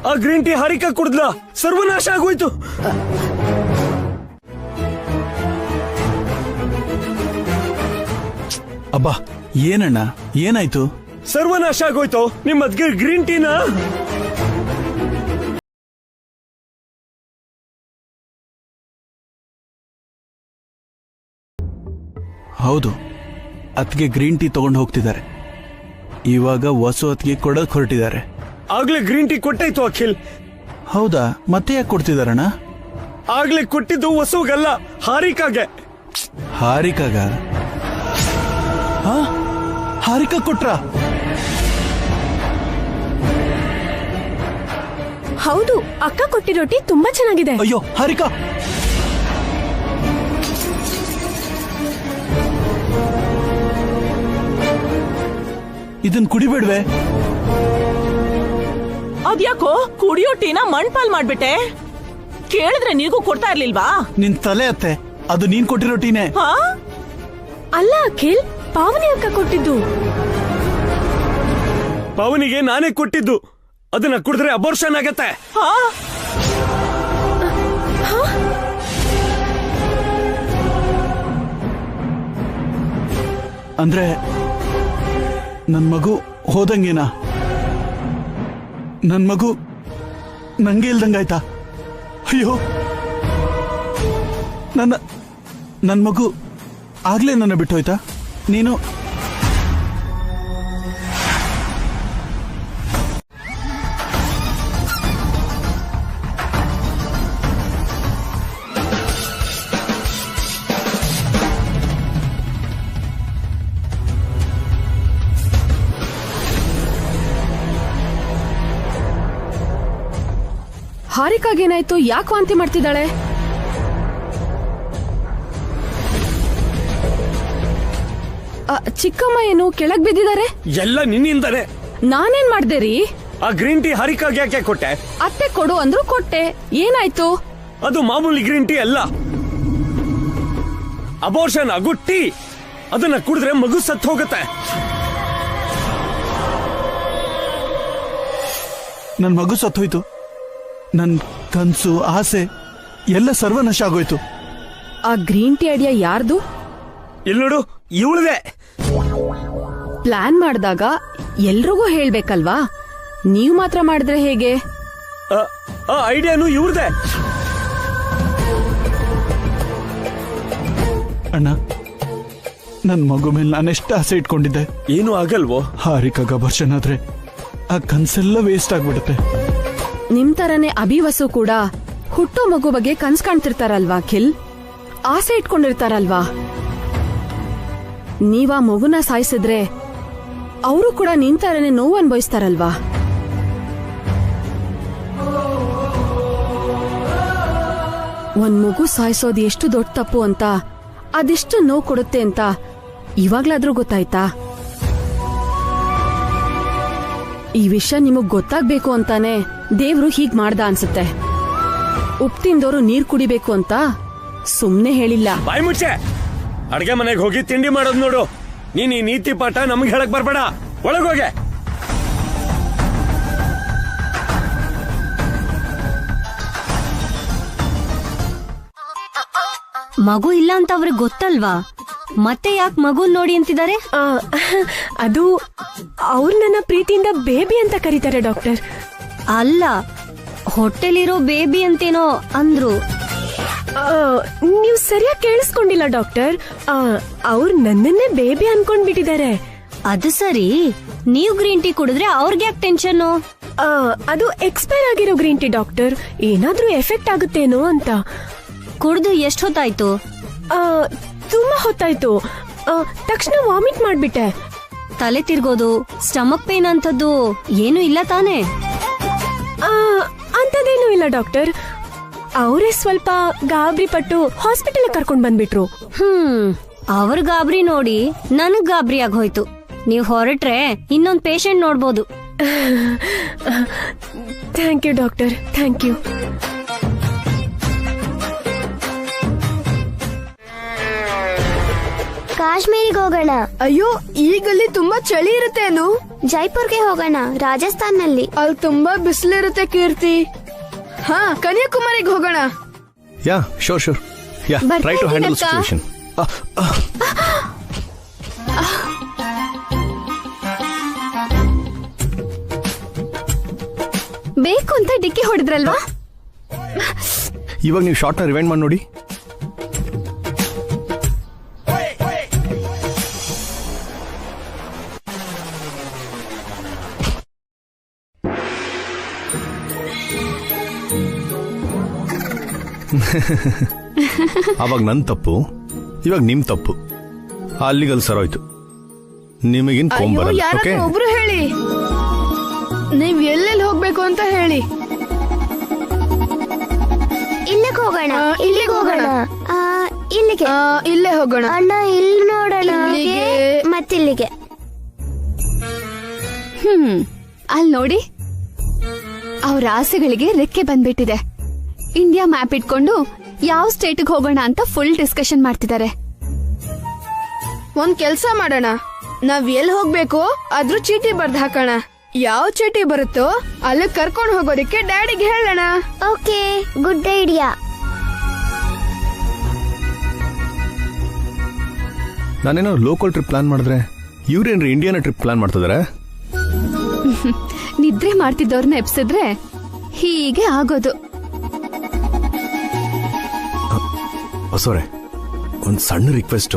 ಆ ಗ್ರೀನ್ ಟೀ ಹಾರಿಕಾ ಕುಡಿದ್ಲ? ಸರ್ವನಾಶ ಆಗೋಯ್ತು. ಅಬ್ಬಾ, ಏನಣ್ಣ, ಏನಾಯ್ತು? ಸರ್ವನಾಶ ಆಗೋಯ್ತು. ನಿಮ್ಮ ಅದ್ಗೆ ಗ್ರೀನ್ ಟೀನ ಹೌದು, ಅತ್ಗೆ ಗ್ರೀನ್ ಟೀ ತಗೊಂಡು ಹೋಗ್ತಿದ್ದಾರೆ. ಇವಾಗ ವಸು ಅತ್ಗೆ ಕೊಡಕ್ ಹೊರಟಿದ್ದಾರೆ. ಆಗ್ಲೇ ಗ್ರೀನ್ ಟೀ ಕೊಟ್ಟಾಯ್ತು ಅಖಿಲ್. ಹೌದಾ? ಮತ್ತೆ ಯಾಕೆ ಕೊಡ್ತಿದಾರಣ್ಣ? ಆಗ್ಲೇ ಕೊಟ್ಟಿದ್ದು ವಸುಗಲ್ಲ, ಹಾರಿಕಾಗೆ. ಹಾರಿಕಾಗ? ಹಾರಿಕಾ ಕೊಟ್ರ? ಹೌದು, ಅಕ್ಕ ಕೊಟ್ಟಿರೋ ಟೀ ತುಂಬಾ ಚೆನ್ನಾಗಿದೆ. ಅಯ್ಯೋ ಹಾರಿಕಾ, ಇದನ್ ಕುಡಿಬೇಡ್ವೆ? ಅದ್ಯಾಕೋ ಕುಡಿಯೋ ಟೀನ ಮಣ್ಪಾಲ್ ಮಾಡ್ಬಿಟ್ಟೆ? ಕೇಳಿದ್ರೆ ನೀಗೂ ಕೊಡ್ತಾ ಇರ್ಲಿಲ್ವಾ? ನಿನ್ ತಲೆ ಅತ್ತೆ, ಅದು ನೀನ್ ಕೊಟ್ಟಿರೋ ಟೀನೇ. ಅಲ್ಲ ಅಖಿಲ್, ಪಾವನಿ ಅಕ್ಕ ಕೊಟ್ಟಿದ್ದು. ಪವನಿಗೆ ನಾನೇ ಕೊಟ್ಟಿದ್ದು. ಅದನ್ನ ಕುಡಿದ್ರೆ ಅಬೋರ್ಷನ್ ಆಗತ್ತೆ. ಅಂದ್ರೆ ನನ್ ಮಗು ಹೋದಂಗೇನಾ? ನನ್ ಮಗು ನಂಗೆ ಇಲ್ದಂಗಾಯ್ತಾ? ಅಯ್ಯೋ, ನನ್ ಮಗು ಆಗ್ಲೇ ನನ್ನ ಬಿಟ್ಟೋಯ್ತಾ? ನೀನು ಹಾರಿಕಾಗೇನಾಯ್ತು? ಯಾಕೆ ವಾಂತಿ ಮಾಡ್ತಿದ್ದಾಳೆ? ಚಿಕ್ಕಮ್ಮ ಏನು ಕೆಳಗ್ ಬಿದ್ದಿದ್ದಾರೆ? ಎಲ್ಲ ನಿನ್ನಿಂದಾನೆ. ನಾನೇನ್ ಮಾಡ್ದೆ ರೀ? ಆ ಗ್ರೀನ್ ಟೀ ಹಾರಿಕಾಗೆ ಯಾಕೆ ಕೊಟ್ಟೆ? ಅತ್ತೆ ಕೊಡು ಅಂದ್ರು ಕೊಟ್ಟೆ. ಏನಾಯ್ತು? ಅದು ಮಾಮೂಲಿ ಗ್ರೀನ್ ಟೀ ಅಲ್ಲ, ಅಬೋರ್ಷನ್ ಆಗೋ ಟೀ. ಅದನ್ನ ಕುಡಿದ್ರೆ ಮಗು ಸತ್ತು ಹೋಗುತ್ತೆ. ನನ್ ಮಗು ಸತ್ತೋಯ್ತು. ನನ್ ಕನ್ಸು, ಆಸೆ ಎಲ್ಲ ಸರ್ವನಾಶ ಆಗೋಯ್ತು. ಆ ಗ್ರೀನ್ ಟೀ ಐಡಿಯಾ ಯಾರ್ದು? ಇಲ್ಲಿ ನೋಡು, ಇವಳದೆ. ಪ್ಲಾನ್ ಮಾಡಿದಾಗ ಎಲ್ರಿಗೂ ಹೇಳ್ಬೇಕಲ್ವಾ? ನೀವ್ ಮಾತ್ರ ಮಾಡಿದ್ರೆ ಹೇಗೆ? ಆ ಐಡಿಯಾನು ಇವ್ರದೇ. ಅಣ್ಣ, ನನ್ನ ಮಗು ಮೇಲೆ ನಾನೆಷ್ಟು ಆಸೆ ಇಟ್ಕೊಂಡಿದ್ದೆ. ಏನು ಆಗಲ್ವೋ? ಹಾರಿಕಾಗ ಅಬಾರ್ಷನ್ ಆದ್ರೆ ಆ ಕನ್ಸೆಲ್ಲ ವೇಸ್ಟ್ ಆಗ್ಬಿಡುತ್ತೆ. ನಿಮ್ ತರನೇ ಅಭಿವಸು ಕೂಡ ಹುಟ್ಟೋ ಮಗು ಬಗ್ಗೆ ಕನ್ಸ್ ಕಾಣ್ತಿರ್ತಾರಲ್ವಾ ಅಖಿಲ್, ಆಸೆ ಇಟ್ಕೊಂಡಿರ್ತಾರಲ್ವಾ. ನೀವಾ ಮಗುನ ಸಾಯಿಸಿದ್ರೆ ಅವರು ಕೂಡ ನಿನ್ ತರನೇ ನೋವು ಅನ್ಭವಿಸ್ತಾರಲ್ವಾ. ಒಂದ್ ಮಗು ಸಾಯಿಸೋದು ಎಷ್ಟು ದೊಡ್ಡ ತಪ್ಪು ಅಂತ, ಅದೆಷ್ಟು ನೋವು ಕೊಡುತ್ತೆ ಅಂತ ಇವಾಗ್ಲಾದ್ರೂ ಗೊತ್ತಾಯ್ತಾ? ಈ ವಿಷಯ ನಿಮಗ್ ಗೊತ್ತಾಗ್ಬೇಕು ಅಂತಾನೆ ದೇವ್ರು ಹೀಗ್ ಮಾಡ್ದ ಅನ್ಸುತ್ತೆ. ಉಪ್ಪು ತಿಂದವರು ನೀರ್ ಕುಡಿಬೇಕು ಅಂತ ಸುಮ್ನೆ ಹೇಳಿಲ್ಲ. ಬಾಯ್ ಮುಚ್ಚೆ. ಅಡ್ಗೆ ಮನೆಗೆ ಹೋಗಿ ತಿಂಡಿ ಮಾಡೋದು ನೋಡು. ನೀನ್ ಈ ನೀತಿ ಪಾಠ ನಮ್ಗೆ ಹೇಳಕ್ ಬರ್ಬೇಡ. ಒಳಗೋಗೆ. ಮಗು ಇಲ್ಲ ಅಂತ ಅವ್ರಿಗೆ ಗೊತ್ತಲ್ವಾ, ಮತ್ತೆ ಯಾಕೆ ಮಗುನ್ ನೋಡಿ ಅಂತಿದ್ದಾರೆ? ಅದು ಅವ್ರು ನನ್ನ ಪ್ರೀತಿಯಿಂದ ಬೇಬಿ ಅಂತ ಕರೀತಾರೆ ಡಾಕ್ಟರ್. ಅಲ್ಲ, ಹೊಟ್ಟೆಲಿರೋ ಬೇಬಿ ಅಂತೇನೋ ಅಂದ್ರು. ನೀವು ಸರಿಯಾಗಿ ಕೇಳಿಸ್ಕೊಂಡಿಲ್ಲ ಡಾಕ್ಟರ್. ಅವ್ರು ನನ್ನನ್ನೇ ಬೇಬಿ ಅನ್ಕೊಂಡ್ಬಿಟ್ಟಿದ್ದಾರೆ. ಅದು ಸರಿ, ನೀವು ಗ್ರೀನ್ ಟೀ ಕುಡಿದ್ರೆ ಅವ್ರಿಗೆ ಯಾಕೆ ಟೆನ್ಷನ್? ಅದು ಎಕ್ಸ್ಪೈರ್ ಆಗಿರೋ ಗ್ರೀನ್ ಟೀ ಡಾಕ್ಟರ್. ಏನಾದ್ರೂ ಎಫೆಕ್ಟ್ ಆಗುತ್ತೇನೋ ಅಂತ. ಕುಡ್ದು ಎಷ್ಟು ಹೊತ್ತಾಯ್ತು? ತುಂಬಾ ಹೊತ್ತಾಯ್ತು. ತಕ್ಷಣ ವಾಮಿಟ್ ಮಾಡ್ಬಿಟ್ಟೆ. ತಲೆ ತಿರ್ಗೋದು, ಸ್ಟಮಕ್ ಪೇನ್ ಅಂತದ್ದು ಏನು ಇಲ್ಲ ತಾನೇ? ಅಂತದೇನು ಇಲ್ಲ ಡಾಕ್ಟರ್. ಅವರೇ ಸ್ವಲ್ಪ ಗಾಬರಿ ಪಟ್ಟು ಹಾಸ್ಪಿಟಲ್ ಕರ್ಕೊಂಡ್ ಬಂದ್ಬಿಟ್ರು. ಅವ್ರ ಗಾಬರಿ ನೋಡಿ ನನಗ್ ಗಾಬರಿ ಆಗೋಯ್ತು. ನೀವ್ ಹೊರಟ್ರೆ ಇನ್ನೊಂದ್ ಪೇಷಂಟ್ ನೋಡ್ಬೋದು. Thank you doctor, thank you. ಕಾಶ್ಮೀರಿಗೆ ಹೋಗೋಣ. ಅಯ್ಯೋ, ಈಗಲ್ಲಿ ತುಂಬಾ ಚಳಿ ಇರುತ್ತೆ ಅನು. ಜೈಪುರ್ಗೆ ಹೋಗೋಣ, ರಾಜಸ್ಥಾನ್ನಲ್ಲಿ. ಅಲ್ಲಿ ತುಂಬಾ ಬಿಸಿಲಿರುತ್ತೆ ಕೀರ್ತಿ. ಹಾ, ಕನ್ಯಾಕುಮಾರಿಗೆ ಹೋಗೋಣ. Yeah, sure. Yeah, try to handle situation. ಬೇಕು ಅಂತ ಡಿಕ್ಕಿ ಹೊಡೆದ್ರಲ್ವಾ? ಇವಾಗ ನೀವು ಶಾರ್ಟ್ನ ರಿವೈಂಡ್ ಮಾಡಿ ನೋಡಿ. ಅವಾಗ ನನ್ ತಪ್ಪು, ಇವಾಗ ನಿಮ್ ತಪ್ಪು. ಅಲ್ಲಿಗಲ್ಲಿ ಸರೋಯ್ತು. ನಿಮಗಿನ್ ಕೊಂಬರಲ್ಲ. ಓಕೆ, ಒಬ್ರು ಹೇಳಿ, ನೀವ್ ಎಲ್ಲೆಲ್ಲಿ ಹೋಗ್ಬೇಕು ಅಂತ ಹೇಳಿ. ಇಲ್ಲಿಗೆ ಹೋಗೋಣ, ಇಲ್ಲಿಗೆ ಹೋಗೋಣ, ಇಲ್ಲಿಗೆ, ಇಲ್ಲೇ ಹೋಗೋಣ. ಅಣ್ಣ ಇಲ್ಲಿ ನೋಡೋಣ, ಮತ್ತಿಲ್ಲಿಗೆ. ಅಲ್ಲಿ ನೋಡಿ, ಅವ್ರ ಆಸೆಗಳಿಗೆ ರೆಕ್ಕೆ ಬಂದ್ಬಿಟ್ಟಿದೆ. ಇಂಡಿಯಾ ಮ್ಯಾಪ್ ಇಟ್ಕೊಂಡು ಯಾವ ಸ್ಟೇಟ್ಗೆ ಹೋಗೋಣ ಅಂತ ಫುಲ್ ಡಿಸ್ಕಷನ್ ಮಾಡ್ತಿದ್ದಾರೆ. ಒಂದ್ ಕೆಲ್ಸ ಮಾಡೋಣ, ನಾವ್ ಎಲ್ಲಿ ಹೋಗ್ಬೇಕು ಅದ್ರ ಚೀಟಿ ಬರ್ದ್ ಹಾಕೋಣ. ಯಾವ ಚೀಟಿ ಬರುತ್ತೋ ಅಲ್ಲಿ ಕರ್ಕೊಂಡ್ ಹೋಗೋದಕ್ಕೆ ಡ್ಯಾಡಿಗೆ ಹೇಳೋಣ. Okay, good idea. ನಾನೇನೋ ಲೋಕಲ್ ಟ್ರಿಪ್ ಪ್ಲಾನ್ ಮಾಡಿದ್ರೆ ಇವ್ರೇನ್ರಿ ಇಂಡಿಯಾನ ಟ್ರಿಪ್ ಪ್ಲಾನ್ ಮಾಡ್ತಿದಾರೆ. ನಿದ್ರೆ ಮಾಡ್ತಿದ್ದವ್ರನ್ನ ಎಬ್ಸಿದ್ರೆ ಹೀಗೆ ಆಗೋದು. ಹೊಸೋರೆ, ಒಂದ್ ಸಣ್ಣ ರಿಕ್ವೆಸ್ಟ್,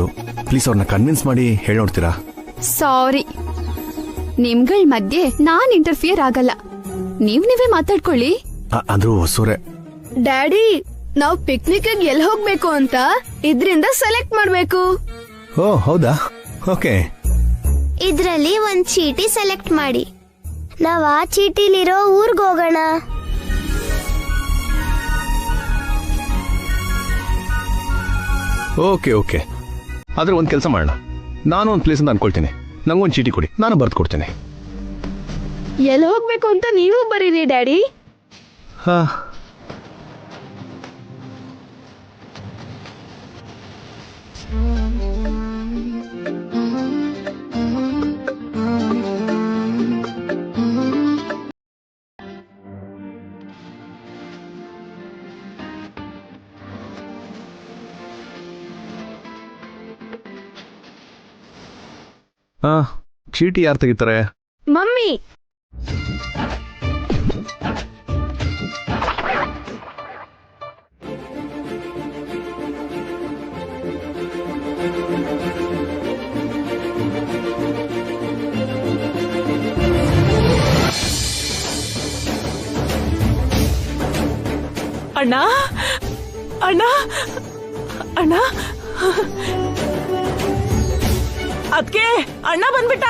ಪ್ಲೀಸ್ ಅವ್ರನ್ನ ಕನ್ವಿನ್ಸ್ ಮಾಡಿ ಹೇಳಿ ನೋಡ್ತೀರಾ? ಸಾರಿ, ನಿಮ್ಗಳ ಮಧ್ಯೆ ನಾನ್ ಇಂಟರ್ಫಿಯರ್ ಆಗಲ್ಲ. ನೀವೇ ಮಾತಾಡ್ಕೊಳ್ಳಿ. ಅಂದ್ರೂ ಹೊಸೋರೆ, ಡ್ಯಾಡಿ, ನಾವ್ ಪಿಕ್ನಿಕ್ ಎಲ್ಲಿ ಹೋಗ್ಬೇಕು ಅಂತ ಇದ್ರಿಂದ ಸೆಲೆಕ್ಟ್ ಮಾಡ್ಬೇಕು. ಓ ಹೌದಾ? ಓಕೆ. ಇದ್ರಲ್ಲಿ ಒಂದ್ ಚೀಟಿ ಸೆಲೆಕ್ಟ್ ಮಾಡಿ. ನಾವ್ ಆ ಚೀಟಿಲಿರೋ ಊರ್ಗ್ ಹೋಗೋಣ. ಓಕೆ. ಆದ್ರೆ ಒಂದ್ ಕೆಲಸ ಮಾಡೋಣ, ನಾನು ಒಂದ್ ಪ್ಲೇಸ್ ಅಂತ ಅನ್ಕೊಳ್ತೀನಿ. ನಂಗೊಂದು ಚೀಟಿ ಕೊಡಿ, ನಾನು ಬರ್ದು ಕೊಡ್ತೇನೆ. ಎಲ್ಲಿ ಹೋಗ್ಬೇಕು ಅಂತ ನೀವು ಬರೀರಿ ಡ್ಯಾಡಿ. ಹಾ, ಚೀಟಿ ಯಾರು ತೆಗಿತಾರೆ? ಮಮ್ಮಿ. ಅಣ್ಣ ಅಣ್ಣ ಅಣ್ಣ ಅದ್ಕೆ ಅಣ್ಣ ಬಂದ್ಬಿಟ್ಟ.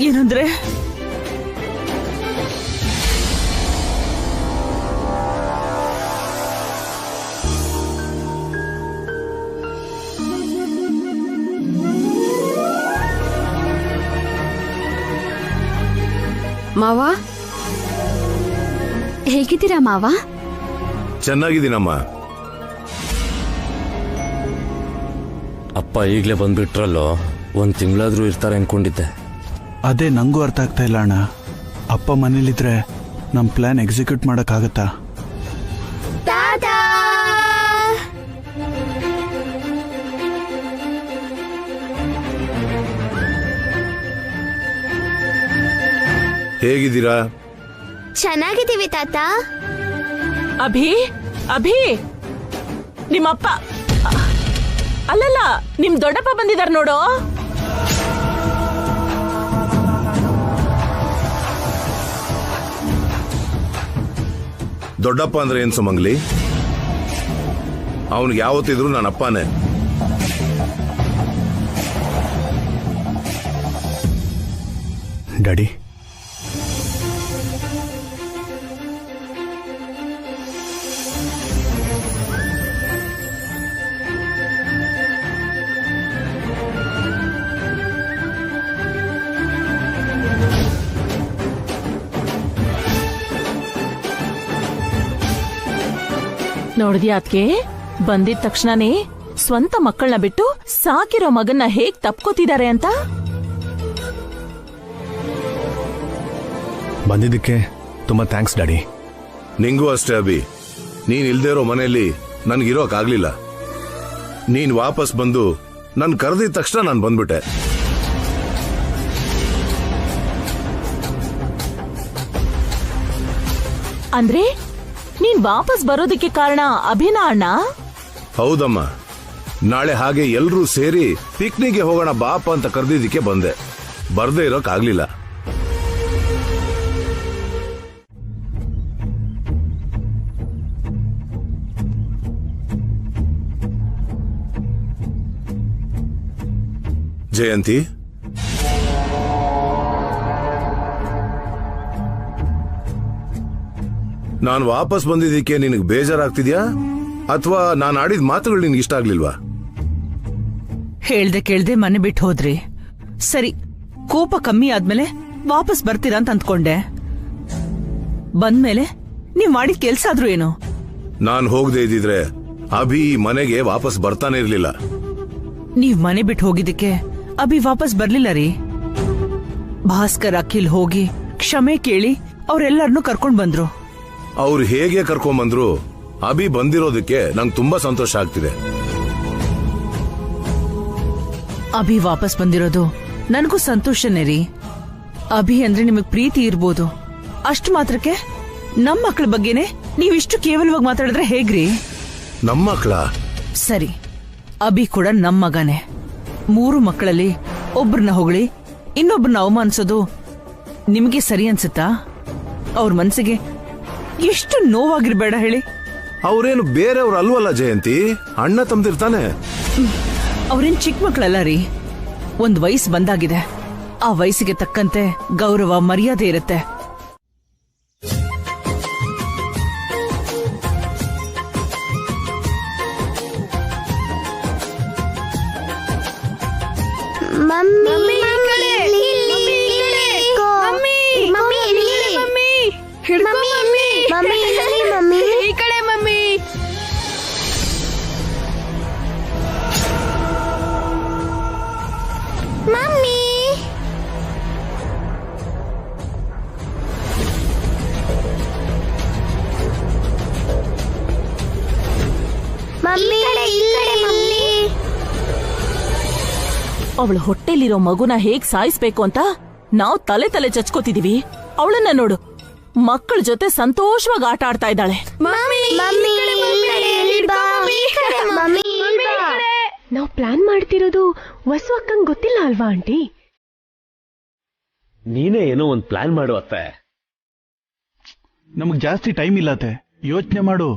ಏನಂದ್ರೆ ಮಾವ, ಹೇಗಿದ್ದೀರಾ ಮಾವ? ಚೆನ್ನಾಗಿದ್ದೀನಮ್ಮ. ಅಪ್ಪ ಈಗ್ಲೇ ಬಂದ್ಬಿಟ್ರಲ್ಲೋ, 1 ತಿಂಗಳಾದ್ರೂ ಇರ್ತಾರೆ ಅನ್ಕೊಂಡಿದ್ದೆ. ಅದೇ ನಂಗೂ ಅರ್ಥ ಆಗ್ತಾ ಇಲ್ಲ ಅಣ್ಣ. ಅಪ್ಪ ಮನೇಲಿದ್ರೆ ನಮ್ಮ ಪ್ಲಾನ್ ಎಕ್ಸಿಕ್ಯೂಟ್ ಮಾಡೋಕ್ಕಾಗತ್ತಾ? ಹೇಗಿದ್ದೀರಾ? ಚೆನ್ನಾಗಿದ್ದೀವಿ ತಾತ. ಅಭಿ ಅಭಿ ನಿಮ್ಮಪ್ಪ ಅಲ್ಲಲ್ಲ, ನಿಮ್ ದೊಡ್ಡಪ್ಪ ಬಂದಿದಾರ ನೋಡು. ದೊಡ್ಡಪ್ಪ ಅಂದ್ರೆ ಏನ್ ಸುಮಂಗ್ಲಿ? ಅವನಿಗೆ ಯಾವತ್ತಿದ್ರು ನನ್ನ ಅಪ್ಪನೇ. ಡ್ಯಾಡಿ, ನೋಡಿದ್ಯಾ ಅದ್ಕೆ ಬಂದಿದ ತಕ್ಷಣನೇ ಸ್ವಂತ ಮಕ್ಕಳನ್ನ ಬಿಟ್ಟು ಸಾಕಿರೋ ಮಗನ್ನ ಹೇಗ್ ತಪ್ಕೋತಿದ್ದಾರೆ ಅಂತ. ಬಂದಿದ್ದಕ್ಕೆ ತುಂಬಾ ಥ್ಯಾಂಕ್ಸ್ ಡ್ಯಾಡಿ. ನಿಂಗೂ ಅಷ್ಟೇ ಅಭಿ. ನೀನ್ ಇಲ್ದೇ ಇರೋ ಮನೆಯಲ್ಲಿ ನನ್ಗಿರೋಕಾಗ್ಲಿಲ್ಲ. ನೀನ್ ವಾಪಸ್ ಬಂದು ನನ್ ಕರೆದಿದ ತಕ್ಷಣ ನಾನು ಬಂದ್ಬಿಟ್ಟೆ. ಅಂದ್ರೆ ನೀನ್ ವಾಪಸ್ ಬರೋದಕ್ಕೆ ಕಾರಣ ಅಭಿನಾ ಅಣ್ಣ? ಹೌದಮ್ಮ. ನಾಳೆ ಹಾಗೆ ಎಲ್ರೂ ಸೇರಿ ಪಿಕ್ನಿಕ್ಗೆ ಹೋಗೋಣ ಬಾಪ ಅಂತ ಕರೆದಿದ್ದಕ್ಕೆ ಬಂದೆ. ಬರ್ದೇ ಇರೋಕಾಗ್ಲಿಲ್ಲ. ಜಯಂತಿ, ನಾನು ವಾಪಸ್ ಬಂದಿದ್ದಕ್ಕೆ ನಿನಗೆ ಬೇಜಾರಾಗ್ತಿದ್ಯಾ ಅಥವಾ ನಾನು ಆಡಿದ ಮಾತುಗಳು ನಿನ್ಗೆ ಇಷ್ಟ ಆಗ್ಲಿಲ್ವಾ? ಹೇಳ್ದೆ ಕೇಳ್ದೆ ಮನೆ ಬಿಟ್ಟು ಹೋದ್ರಿ. ಸರಿ, ಕೋಪ ಕಮ್ಮಿ ಆದ್ಮೇಲೆ ವಾಪಸ್ ಬರ್ತೀರಾ ಅಂತ ಅಂದ್ಕೊಂಡೆ. ಬಂದ್ಮೇಲೆ ನೀವ್ ಮಾಡಿದ ಕೆಲ್ಸ ಆದ್ರೂ ಏನು? ನಾನು ಹೋಗದೆ ಇದ್ದಿದ್ರೆ ಅಭಿ ಈ ಮನೆಗೆ ವಾಪಸ್ ಬರ್ತಾನೆ ಇರ್ಲಿಲ್ಲ. ನೀವ್ ಮನೆ ಬಿಟ್ಟು ಹೋಗಿದ್ದಕ್ಕೆ ಅಭಿ ವಾಪಸ್ ಬರ್ಲಿಲ್ಲ ರೀ. ಭಾಸ್ಕರ್, ಅಖಿಲ್ ಹೋಗಿ ಕ್ಷಮೆ ಕೇಳಿ ಅವ್ರೆಲ್ಲರನ್ನೂ ಕರ್ಕೊಂಡ್ ಬಂದ್ರು. ಅವ್ರು ಹೇಗೆ ಕರ್ಕೊಂಬಂದ್ರು, ಅಭಿ ಬಂದಿರೋದಕ್ಕೆ ನಂಗೆ ತುಂಬಾ ಸಂತೋಷ ಆಗ್ತಿದೆ. ಅಭಿ ವಾಪಸ್ ಬಂದಿರೋದು ನನಗೂ ಸಂತೋಷನೇ ರೀ. ಅಭಿ ಅಂದ್ರೆ ನಿಮಗ್ ಪ್ರೀತಿ ಇರ್ಬೋದು, ಅಷ್ಟು ಮಾತ್ರಕ್ಕೆ ನಮ್ ಮಕ್ಳ ಬಗ್ಗೆನೆ ನೀವಿಷ್ಟು ಕೇವಲವಾಗಿ ಮಾತಾಡಿದ್ರೆ ಹೇಗ್ರಿ? ನಮ್ಮ ಮಕ್ಳ? ಸರಿ, ಅಭಿ ಕೂಡ ನಮ್ ಮಗನೇ. 3 ಮಕ್ಕಳಲ್ಲಿ ಒಬ್ರನ್ನ ಹೊಗಳಿ ಇನ್ನೊಬ್ರನ್ನ ಅವಮಾನಿಸೋದು ನಿಮ್ಗೆ ಸರಿ ಅನ್ಸುತ್ತಾ? ಅವ್ರ ಮನ್ಸಿಗೆ ಎಷ್ಟು ನೋವಾಗಿರ್ಬೇಡ ಹೇಳಿ. ಅವ್ರೇನು ಬೇರೆಯವ್ರು ಅಲ್ವಲ್ಲ ಜಯಂತಿ, ಅಣ್ಣ ತಮ್ದಿರ್ತಾನೆ. ಅವ್ರೇನ್ ಚಿಕ್ಕ ಮಕ್ಕಳಲ್ಲ ರೀ. ಒಂದ್ ವಯಸ್ಸು ಬಂದಾಗಿದೆ. ಆ ವಯಸ್ಸಿಗೆ ತಕ್ಕಂತೆ ಗೌರವ, ಮರ್ಯಾದೆ ಇರುತ್ತೆ. ಮಮ್ಮಿ ಈ ಕಡೆ ಮಮ್ಮಿ. ಮಮ್ಮಿ ಮಮ್ಮಿ ಅವಳ ಹೊಟ್ಟೆಲಿರೋ ಮಗುನ ಹೇಗ್ ಸಾಯಿಸ್ಬೇಕು ಅಂತ ನಾವು ತಲೆ ತಲೆ ಚಚ್ಕೋತಿದೀವಿ. ಅವಳನ್ನ ನೋಡು, ಮಕ್ಕಳ ಜೊತೆ ಸಂತೋಷವಾಗಿ ಆಟ ಆಡ್ತಾ ಇದ್ದಾಳೆ. ನಾವು ಪ್ಲಾನ್ ಮಾಡ್ತಿರೋದು ವಸು ಅಕ್ಕಂಗ್ ಗೊತ್ತಿಲ್ಲ ಅಲ್ವಾ ಆಂಟಿ? ನೀನೇ ಏನೋ ಒಂದ್ ಪ್ಲಾನ್ ಮಾಡು ಅತ್ತೆ. ನಮಗ್ ಜಾಸ್ತಿ ಟೈಮ್ ಇಲ್ಲತೆ, ಯೋಚನೆ ಮಾಡು.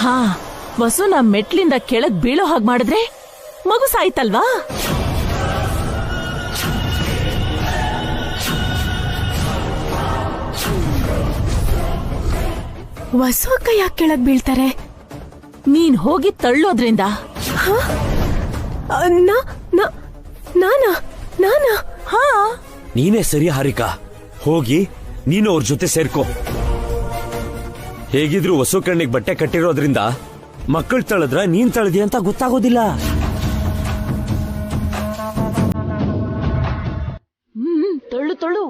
ಹಾ, ವಸುನ ಮೆಟ್ಲಿಂದ ಕೆಳಗ್ ಬೀಳೋ ಹಾಗೆ ಮಾಡಿದ್ರೆ ಮಗು ಸಾಯ್ತಲ್ವಾ? ವಸು ಅಕ್ಕ ಯಾಕೆ ಕೆಳಗ್ ಬೀಳ್ತಾರೆ? ನೀನ್ ಹೋಗಿ ತಳ್ಳೋದ್ರಿಂದ. ನಾನಾ? ಹಾ, ನೀನೇ ಸರಿ ಹಾರಿಕಾ, ಹೋಗಿ ನೀನು ಅವ್ರ ಜೊತೆ ಸೇರ್ಕೋ. ಹೇಗಿದ್ರು ಹೊಸ ಕಣ್ಣಿಗೆ ಬಟ್ಟೆ ಕಟ್ಟಿರೋದ್ರಿಂದ ಮಕ್ಕಳು ತಳದ್ರ ನೀನ್ ತಳದಿ ಅಂತ ಗೊತ್ತಾಗೋದಿಲ್ಲ. ತಳ್ಳು ತಳ್ಳು.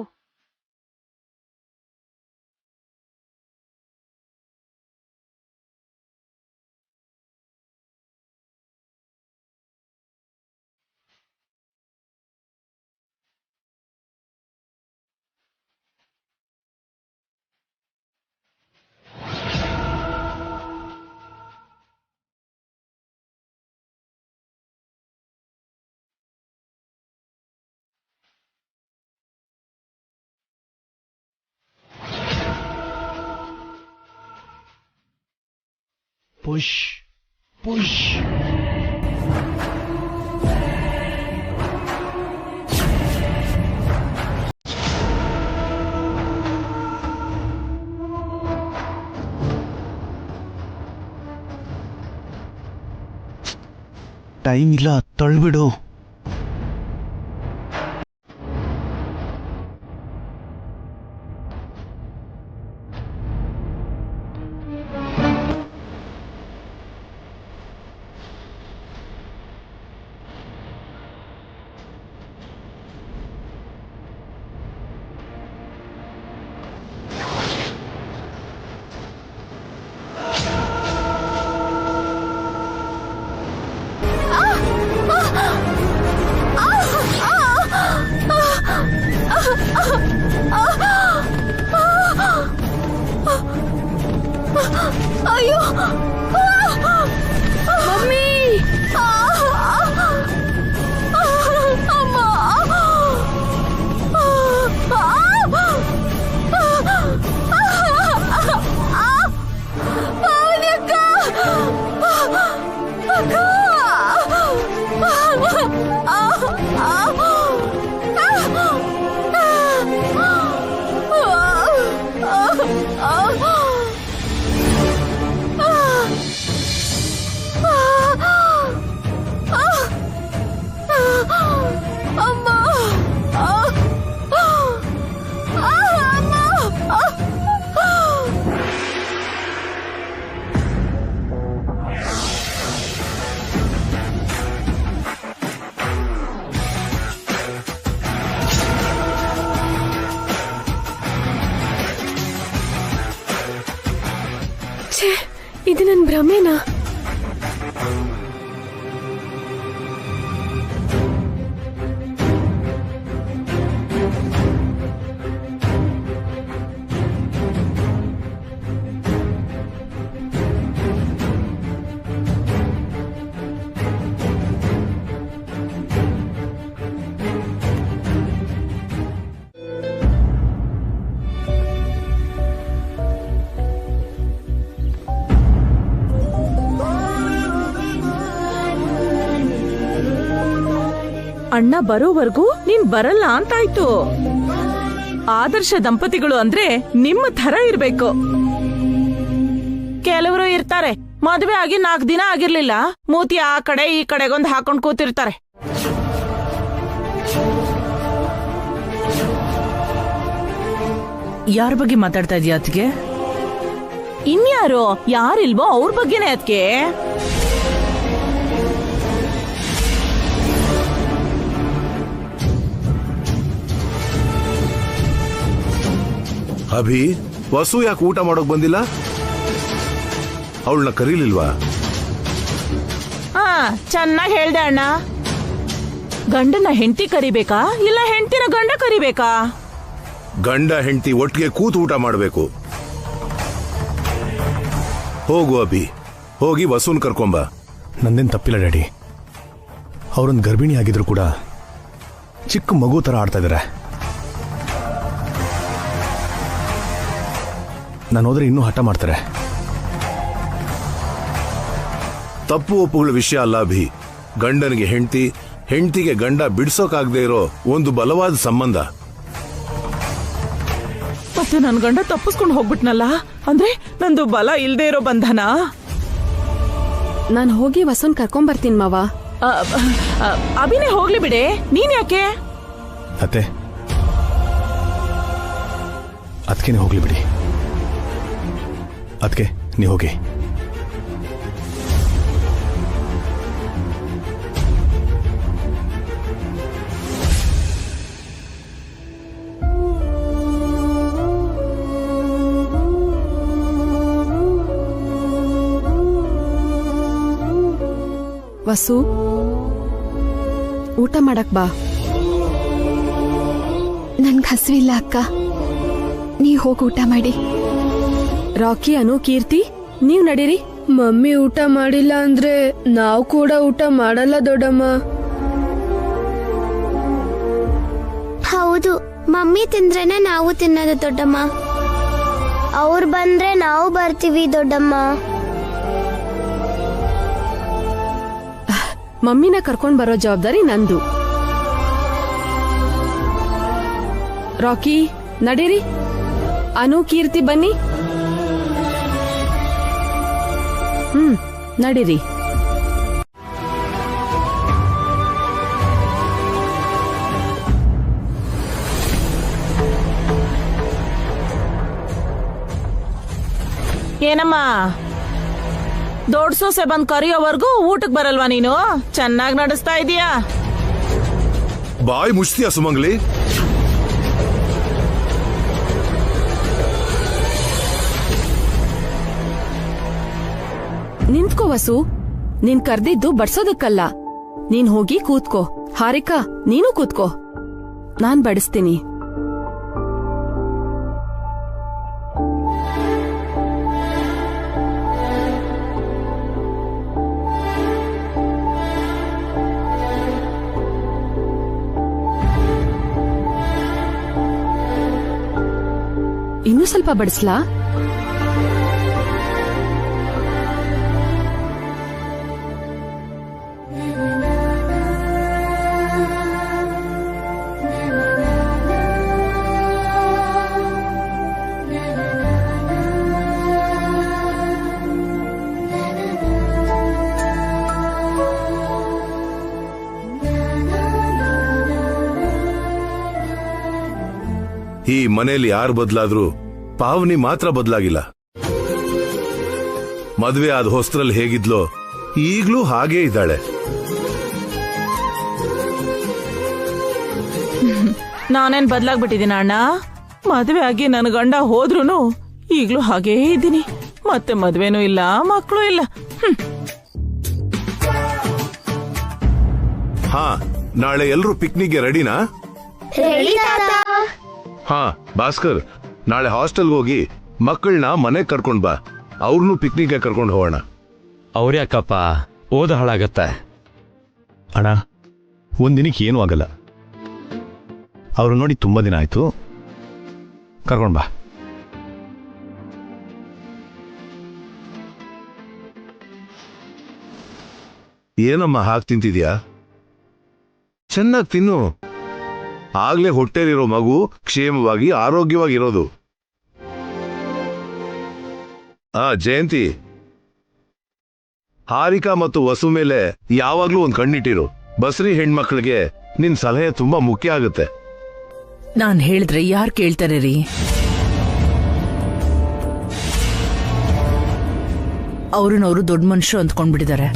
Push push. ಟೈಮ್ ಇಲ್ಲ, ತಳ್ಬಿಡು. ಅಯ್ಯೋ ಮಮ್ಮಿ, ಅಮ್ಮ, ಪಾವನಿ ಅಕ್ಕ, ಅಕ್ಕ, ಇದು ನನ್ ಭ್ರಮೆನಾ? ಅಣ್ಣ ಬರೋವರೆಗೂ ನೀನ್ ಬರಲ್ಲ ಅಂತಾಯ್ತು. ಆದರ್ಶ ದಂಪತಿಗಳು ಅಂದ್ರೆ ನಿಮ್ಮ ಥರ ಇರ್ಬೇಕು. ಕೆಲವರು ಇರ್ತಾರೆ, ಮದುವೆ ಆಗಿ 4 ದಿನ ಆಗಿರ್ಲಿಲ್ಲ, ಮೂತಿ ಆ ಕಡೆ ಈ ಕಡೆಗೊಂದು ಹಾಕೊಂಡ್ ಕೂತಿರ್ತಾರೆ. ಯಾರ ಬಗ್ಗೆ ಮಾತಾಡ್ತಾ ಇದೀಯ ಅತ್ಗೆ? ಇನ್ಯಾರು ಯಾರಿಲ್ವೋ ಅವ್ರ ಬಗ್ಗೆನೇ ಅದಕ್ಕೆ. ಅಭಿ, ವಸು ಯಾಕೆ ಊಟ ಮಾಡೋಕ್ ಬಂದಿಲ್ಲ? ಅವಳನ್ನ ಕರೀಲಿಲ್ವಾ? ಹಾ, ಚೆನ್ನಾಗಿ ಹೇಳ್ದೆ ಅಣ್ಣ. ಗಂಡನ ಹೆಂಡತಿ ಕರಿಬೇಕಾ ಇಲ್ಲ ಹೆಂಡತಿನ ಗಂಡ ಕರಿಬೇಕಾ? ಗಂಡ ಹೆಂಡತಿ ಒಟ್ಟಿಗೆ ಕೂತು ಊಟ ಮಾಡಬೇಕು. ಹೋಗು ಅಭಿ, ಹೋಗಿ ವಸುನ್ ಕರ್ಕೊಂಬ. ನಂದೇನು ತಪ್ಪಿಲ್ಲ ಡ್ಯಾಡಿ. ಅವರೊಂದು ಗರ್ಭಿಣಿ ಆಗಿದ್ರು ಕೂಡ ಚಿಕ್ಕ ಮಗು ಥರ ಆಡ್ತಾ ಇದ್ದಾರೆ. ನಾನು ಹೋದ್ರೆ ಇನ್ನೂ ಹಠ ಮಾಡ್ತಾರೆ. ತಪ್ಪು ಒಪ್ಪುಗಳ ವಿಷಯ ಅಲ್ಲ ಅಭಿ. ಗಂಡನಿಗೆ ಹೆಂಡತಿ, ಹೆಂಡತಿಗೆ ಗಂಡ ಬಿಡ್ಸೋಕಾಗದೆ ಇರೋ ಒಂದು ಬಲವಾದ ಸಂಬಂಧ. ಮತ್ತೆ ನನ್ ಗಂಡ ತಪ್ಪಿಸ್ಕೊಂಡು ಹೋಗ್ಬಿಟ್ನಲ್ಲ, ಅಂದ್ರೆ ನಂದು ಬಲ ಇಲ್ದೇ ಇರೋ ಬಂಧನ. ನಾನು ಹೋಗಿ ವಸುನ್ ಕರ್ಕೊಂಬರ್ತೀನಿ ಮಾವ. ಅಭಿನೇ ಹೋಗ್ಲಿ ಬಿಡೆ, ನೀನ್ ಯಾಕೆ? ಅತ್ತೆ, ಅದಕ್ಕೆ ಹೋಗ್ಲಿ ಬಿಡಿ. ಅದಕ್ಕೆ ನೀವು ಹೋಗಿ. ವಸು, ಊಟ ಮಾಡಕ್ ಬಾ. ನನ್ಗೆ ಹಸಿವಿಲ್ಲ ಅಕ್ಕ, ನೀ ಹೋಗಿ ಊಟ ಮಾಡಿ. ರಾಕಿ, ಅನು, ಕೀರ್ತಿ, ನೀವ್ ನಡೀರಿ. ಮಮ್ಮಿ ಊಟ ಮಾಡಿಲ್ಲ ಅಂದ್ರೆ ನಾವು ಕೂಡ ಊಟ ಮಾಡಲ್ಲ ದೊಡ್ಡಮ್ಮ. ಹೌದು, ಮಮ್ಮಿ ತಿಂದ್ರೇನೆ ನಾವು ತಿನ್ನೋದು ದೊಡ್ಡಮ್ಮ. ಅವ್ರು ಬಂದ್ರೆ ನಾವು ಬರ್ತೀವಿ ದೊಡ್ಡಮ್ಮ. ಮಮ್ಮಿನ ಕರ್ಕೊಂಡ್ ಬರೋ ಜವಾಬ್ದಾರಿ ನಂದು. ರಾಕಿ, ನಡೀರಿ. ಅನು, ಕೀರ್ತಿ, ಬನ್ನಿ. ನಡೀರಿ. ಏನಮ್ಮ, ದೊಡ್ಡ ಸೊಸೆ ಬಂದ್ ಕರಿಯೋವರೆಗೂ ಊಟಕ್ ಬರಲ್ವಾ ನೀನು? ಚೆನ್ನಾಗಿ ನಡೆಸ್ತಾ ಇದೀಯಾ? ಬಾಯಿ ಮುಚ್ತೀಯ ಸುಮಂಗ್ಲಿ? ನಿಂತ್ಕೋ ವಸು, ನೀನ್ ಕರ್ದಿದ್ದು ಬಡ್ಸೋದಕ್ಕಲ್ಲ. ನೀನ್ ಹೋಗಿ ಕೂತ್ಕೋ. ಹಾರಿಕಾ, ನೀನು ಕೂತ್ಕೋ, ನಾನ್ ಬಡಿಸ್ತೀನಿ. ಇನ್ನೂ ಸ್ವಲ್ಪ ಬಡಿಸ್ಲಾ? ಈ ಮನೆಯಲ್ಲಿ ಯಾರು ಬದಲಾದ್ರೂ ಪಾವನಿ ಮಾತ್ರ ಬದಲಾಗಿಲ್ಲ. ಮದ್ವೆ ಆದ ಹೊಸ್ತ್ರಲ್ಲಿ ಹೇಗಿದ್ಲೋ ಈಗ್ಲೂ ಹಾಗೇ ಇದ್ದಾಳೆ. ನಾನೇನ್ ಬದಲಾಗ್ಬಿಟ್ಟಿದೀನ ಅಣ್ಣ? ಮದ್ವೆ ಆಗಿ ನನ್ ಗಂಡ ಹೋದ್ರುನು ಈಗ್ಲೂ ಹಾಗೇ ಇದ್ದೀನಿ. ಮತ್ತೆ ಮದ್ವೆನೂ ಇಲ್ಲ, ಮಕ್ಕಳು ಇಲ್ಲ. ಹಾ, ನಾಳೆ ಎಲ್ರೂ ಪಿಕ್ನಿಕ್ಗೆ ರೆಡಿನಾ? ಹಾ ಭಾಸ್ಕರ್, ನಾಳೆ ಹಾಸ್ಟೆಲ್ಗೆ ಹೋಗಿ ಮಕ್ಕಳನ್ನ ಮನೆಗೆ ಕರ್ಕೊಂಡ್ ಬಾ. ಅವ್ರನ್ನೂ ಪಿಕ್ನಿಕ್ಗೆ ಕರ್ಕೊಂಡು ಹೋಗೋಣ. ಅವ್ರ್ಯಾಕಪ್ಪ, ಓದ ಹಾಳಾಗತ್ತೆ. ಅಣ್ಣ, ಒಂದಿನಕ್ಕೆ ಏನೂ ಆಗಲ್ಲ. ಅವ್ರು ನೋಡಿ ತುಂಬಾ ದಿನ ಆಯ್ತು, ಕರ್ಕೊಂಡ್ ಬಾ. ಏನಮ್ಮ ಹಾಗೆ ತಿಂತಿದ್ಯಾ? ಚೆನ್ನಾಗಿ ತಿನ್ನು. ಆಗ್ಲೇ ಹೊಟ್ಟೆಲಿರೋ ಮಗು ಕ್ಷೇಮವಾಗಿ ಆರೋಗ್ಯವಾಗಿರೋದು. ಜಯಂತಿ, ಹಾರಿಕಾ ಮತ್ತು ವಸು ಮೇಲೆ ಯಾವಾಗ್ಲೂ ಒಂದ್ ಕಣ್ಣಿಟ್ಟಿರು. ಬಸ್ರಿ ಹೆಣ್ಮಕ್ಳಿಗೆ ನಿನ್ ಸಲಹೆ ತುಂಬಾ ಮುಖ್ಯ ಆಗುತ್ತೆ. ನಾನ್ ಹೇಳಿದ್ರೆ ಯಾರ್ ಕೇಳ್ತಾರೆ ರೀ? ಅವ್ರನ್ನವರು ದೊಡ್ಡ ಮನುಷ್ಯರು ಅಂದ್ಕೊಂಡ್ಬಿಟ್ಟಿದ್ದಾರೆ,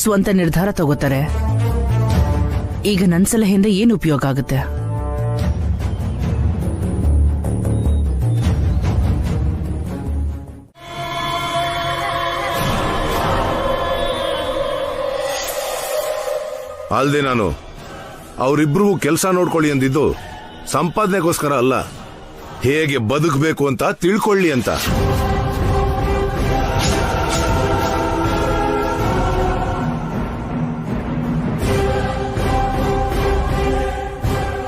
ಸ್ವಂತ ನಿರ್ಧಾರ ತಗೋತಾರೆ. ಈಗ ನನ್ ಸಲಹೆಯಿಂದ ಏನು ಉಪಯೋಗ ಆಗುತ್ತೆ? ಅಲ್ದೆ ನಾನು ಅವರಿಬ್ರು ಕೆಲಸ ನೋಡ್ಕೊಳ್ಳಿ ಅಂದಿದ್ದು ಸಂಪಾದನೆಗೋಸ್ಕರ ಅಲ್ಲ, ಹೇಗೆ ಬದುಕಬೇಕು ಅಂತ ತಿಳ್ಕೊಳ್ಳಿ ಅಂತ.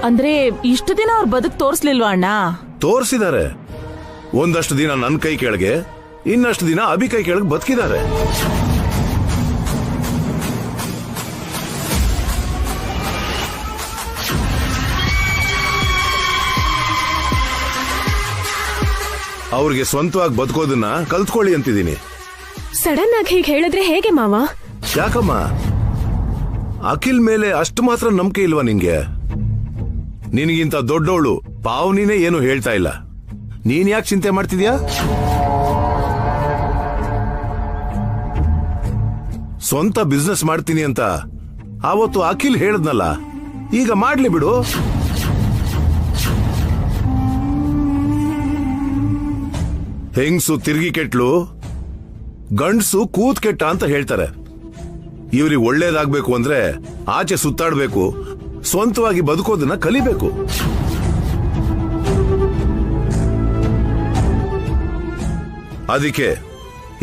ಅಂದ್ರೆ ಇಷ್ಟು ದಿನ ಅವ್ರ ಬದುಕ್ ತೋರ್ಸ್ಲಿಲ್ವಾ ಅಣ್ಣ? ತೋರಿಸಿದ್ದಾರೆ. ಒಂದಷ್ಟು ದಿನ ನನ್ನ ಕೈ ಕೆಳಗೆ, ಇನ್ನಷ್ಟು ದಿನ ಅಭಿ ಕೈ ಕೆಳಗೆ ಬದುಕಿದ್ದಾರೆ. ಅವ್ರಿಗೆ ಸ್ವಂತವಾಗಿ ಬದುಕೋದನ್ನ ಕಲ್ತ್ಕೊಳ್ಳಿ ಅಂತಿದ್ದೀನಿ. ಸಡನ್ ಆಗಿ ಹೀಗೆ ಹೇಳಿದ್ರೆ ಹೇಗೆ ಮಾವ? ಯಾಕಮ್ಮ, ಅಖಿಲ್ ಮೇಲೆ ಅಷ್ಟು ಮಾತ್ರ ನಂಬಿಕೆ ಇಲ್ವಾ ನಿನ್ಗೆ? ನಿನಗಿಂತ ದೊಡ್ಡವಳು ಪಾವನಿನೇ ಏನು ಹೇಳ್ತಾ ಇಲ್ಲ, ನೀನ್ ಯಾಕೆ ಚಿಂತೆ ಮಾಡ್ತಿದ್ಯಾ? ಸ್ವಂತ ಬಿಸ್ನೆಸ್ ಮಾಡ್ತೀನಿ ಅಂತ ಆವತ್ತು ಅಖಿಲ್ ಹೇಳದ್ನಲ್ಲ, ಈಗ ಮಾಡ್ಲಿ ಬಿಡು. ಹೆಂಗ್ಸು ತಿರ್ಗಿ ಕೆಟ್ಲು, ಗಂಡ್ಸು ಕೂತ್ ಕೆಟ್ಟ ಅಂತ ಹೇಳ್ತಾರೆ. ಇವ್ರಿಗೆ ಒಳ್ಳೇದಾಗ್ಬೇಕು ಅಂದ್ರೆ ಆಚೆ ಸುತ್ತಾಡ್ಬೇಕು, ಸ್ವಂತವಾಗಿ ಬದುಕೋದನ್ನ ಕಲಿಬೇಕು. ಅದಕ್ಕೆ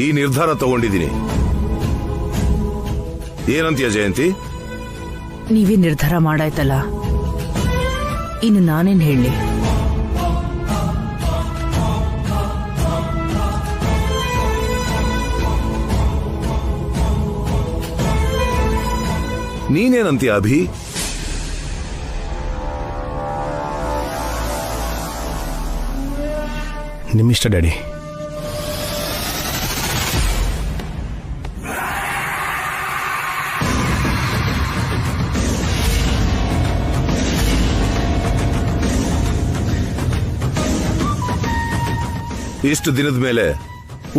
ಈ ನಿರ್ಧಾರ ತಗೊಂಡಿದ್ದೀನಿ. ಏನಂತೀಯ ಜಯಂತಿ? ನೀವೇ ನಿರ್ಧಾರ ಮಾಡಾಯ್ತಲ್ಲ, ಇನ್ನು ನಾನೇನ್ ಹೇಳಿ? ನೀನೇನಂತೀಯ ಅಭಿ? ನಿಮ್ಮಿಷ್ಟ ಡ್ಯಾಡಿ. ಇಷ್ಟು ದಿನದ ಮೇಲೆ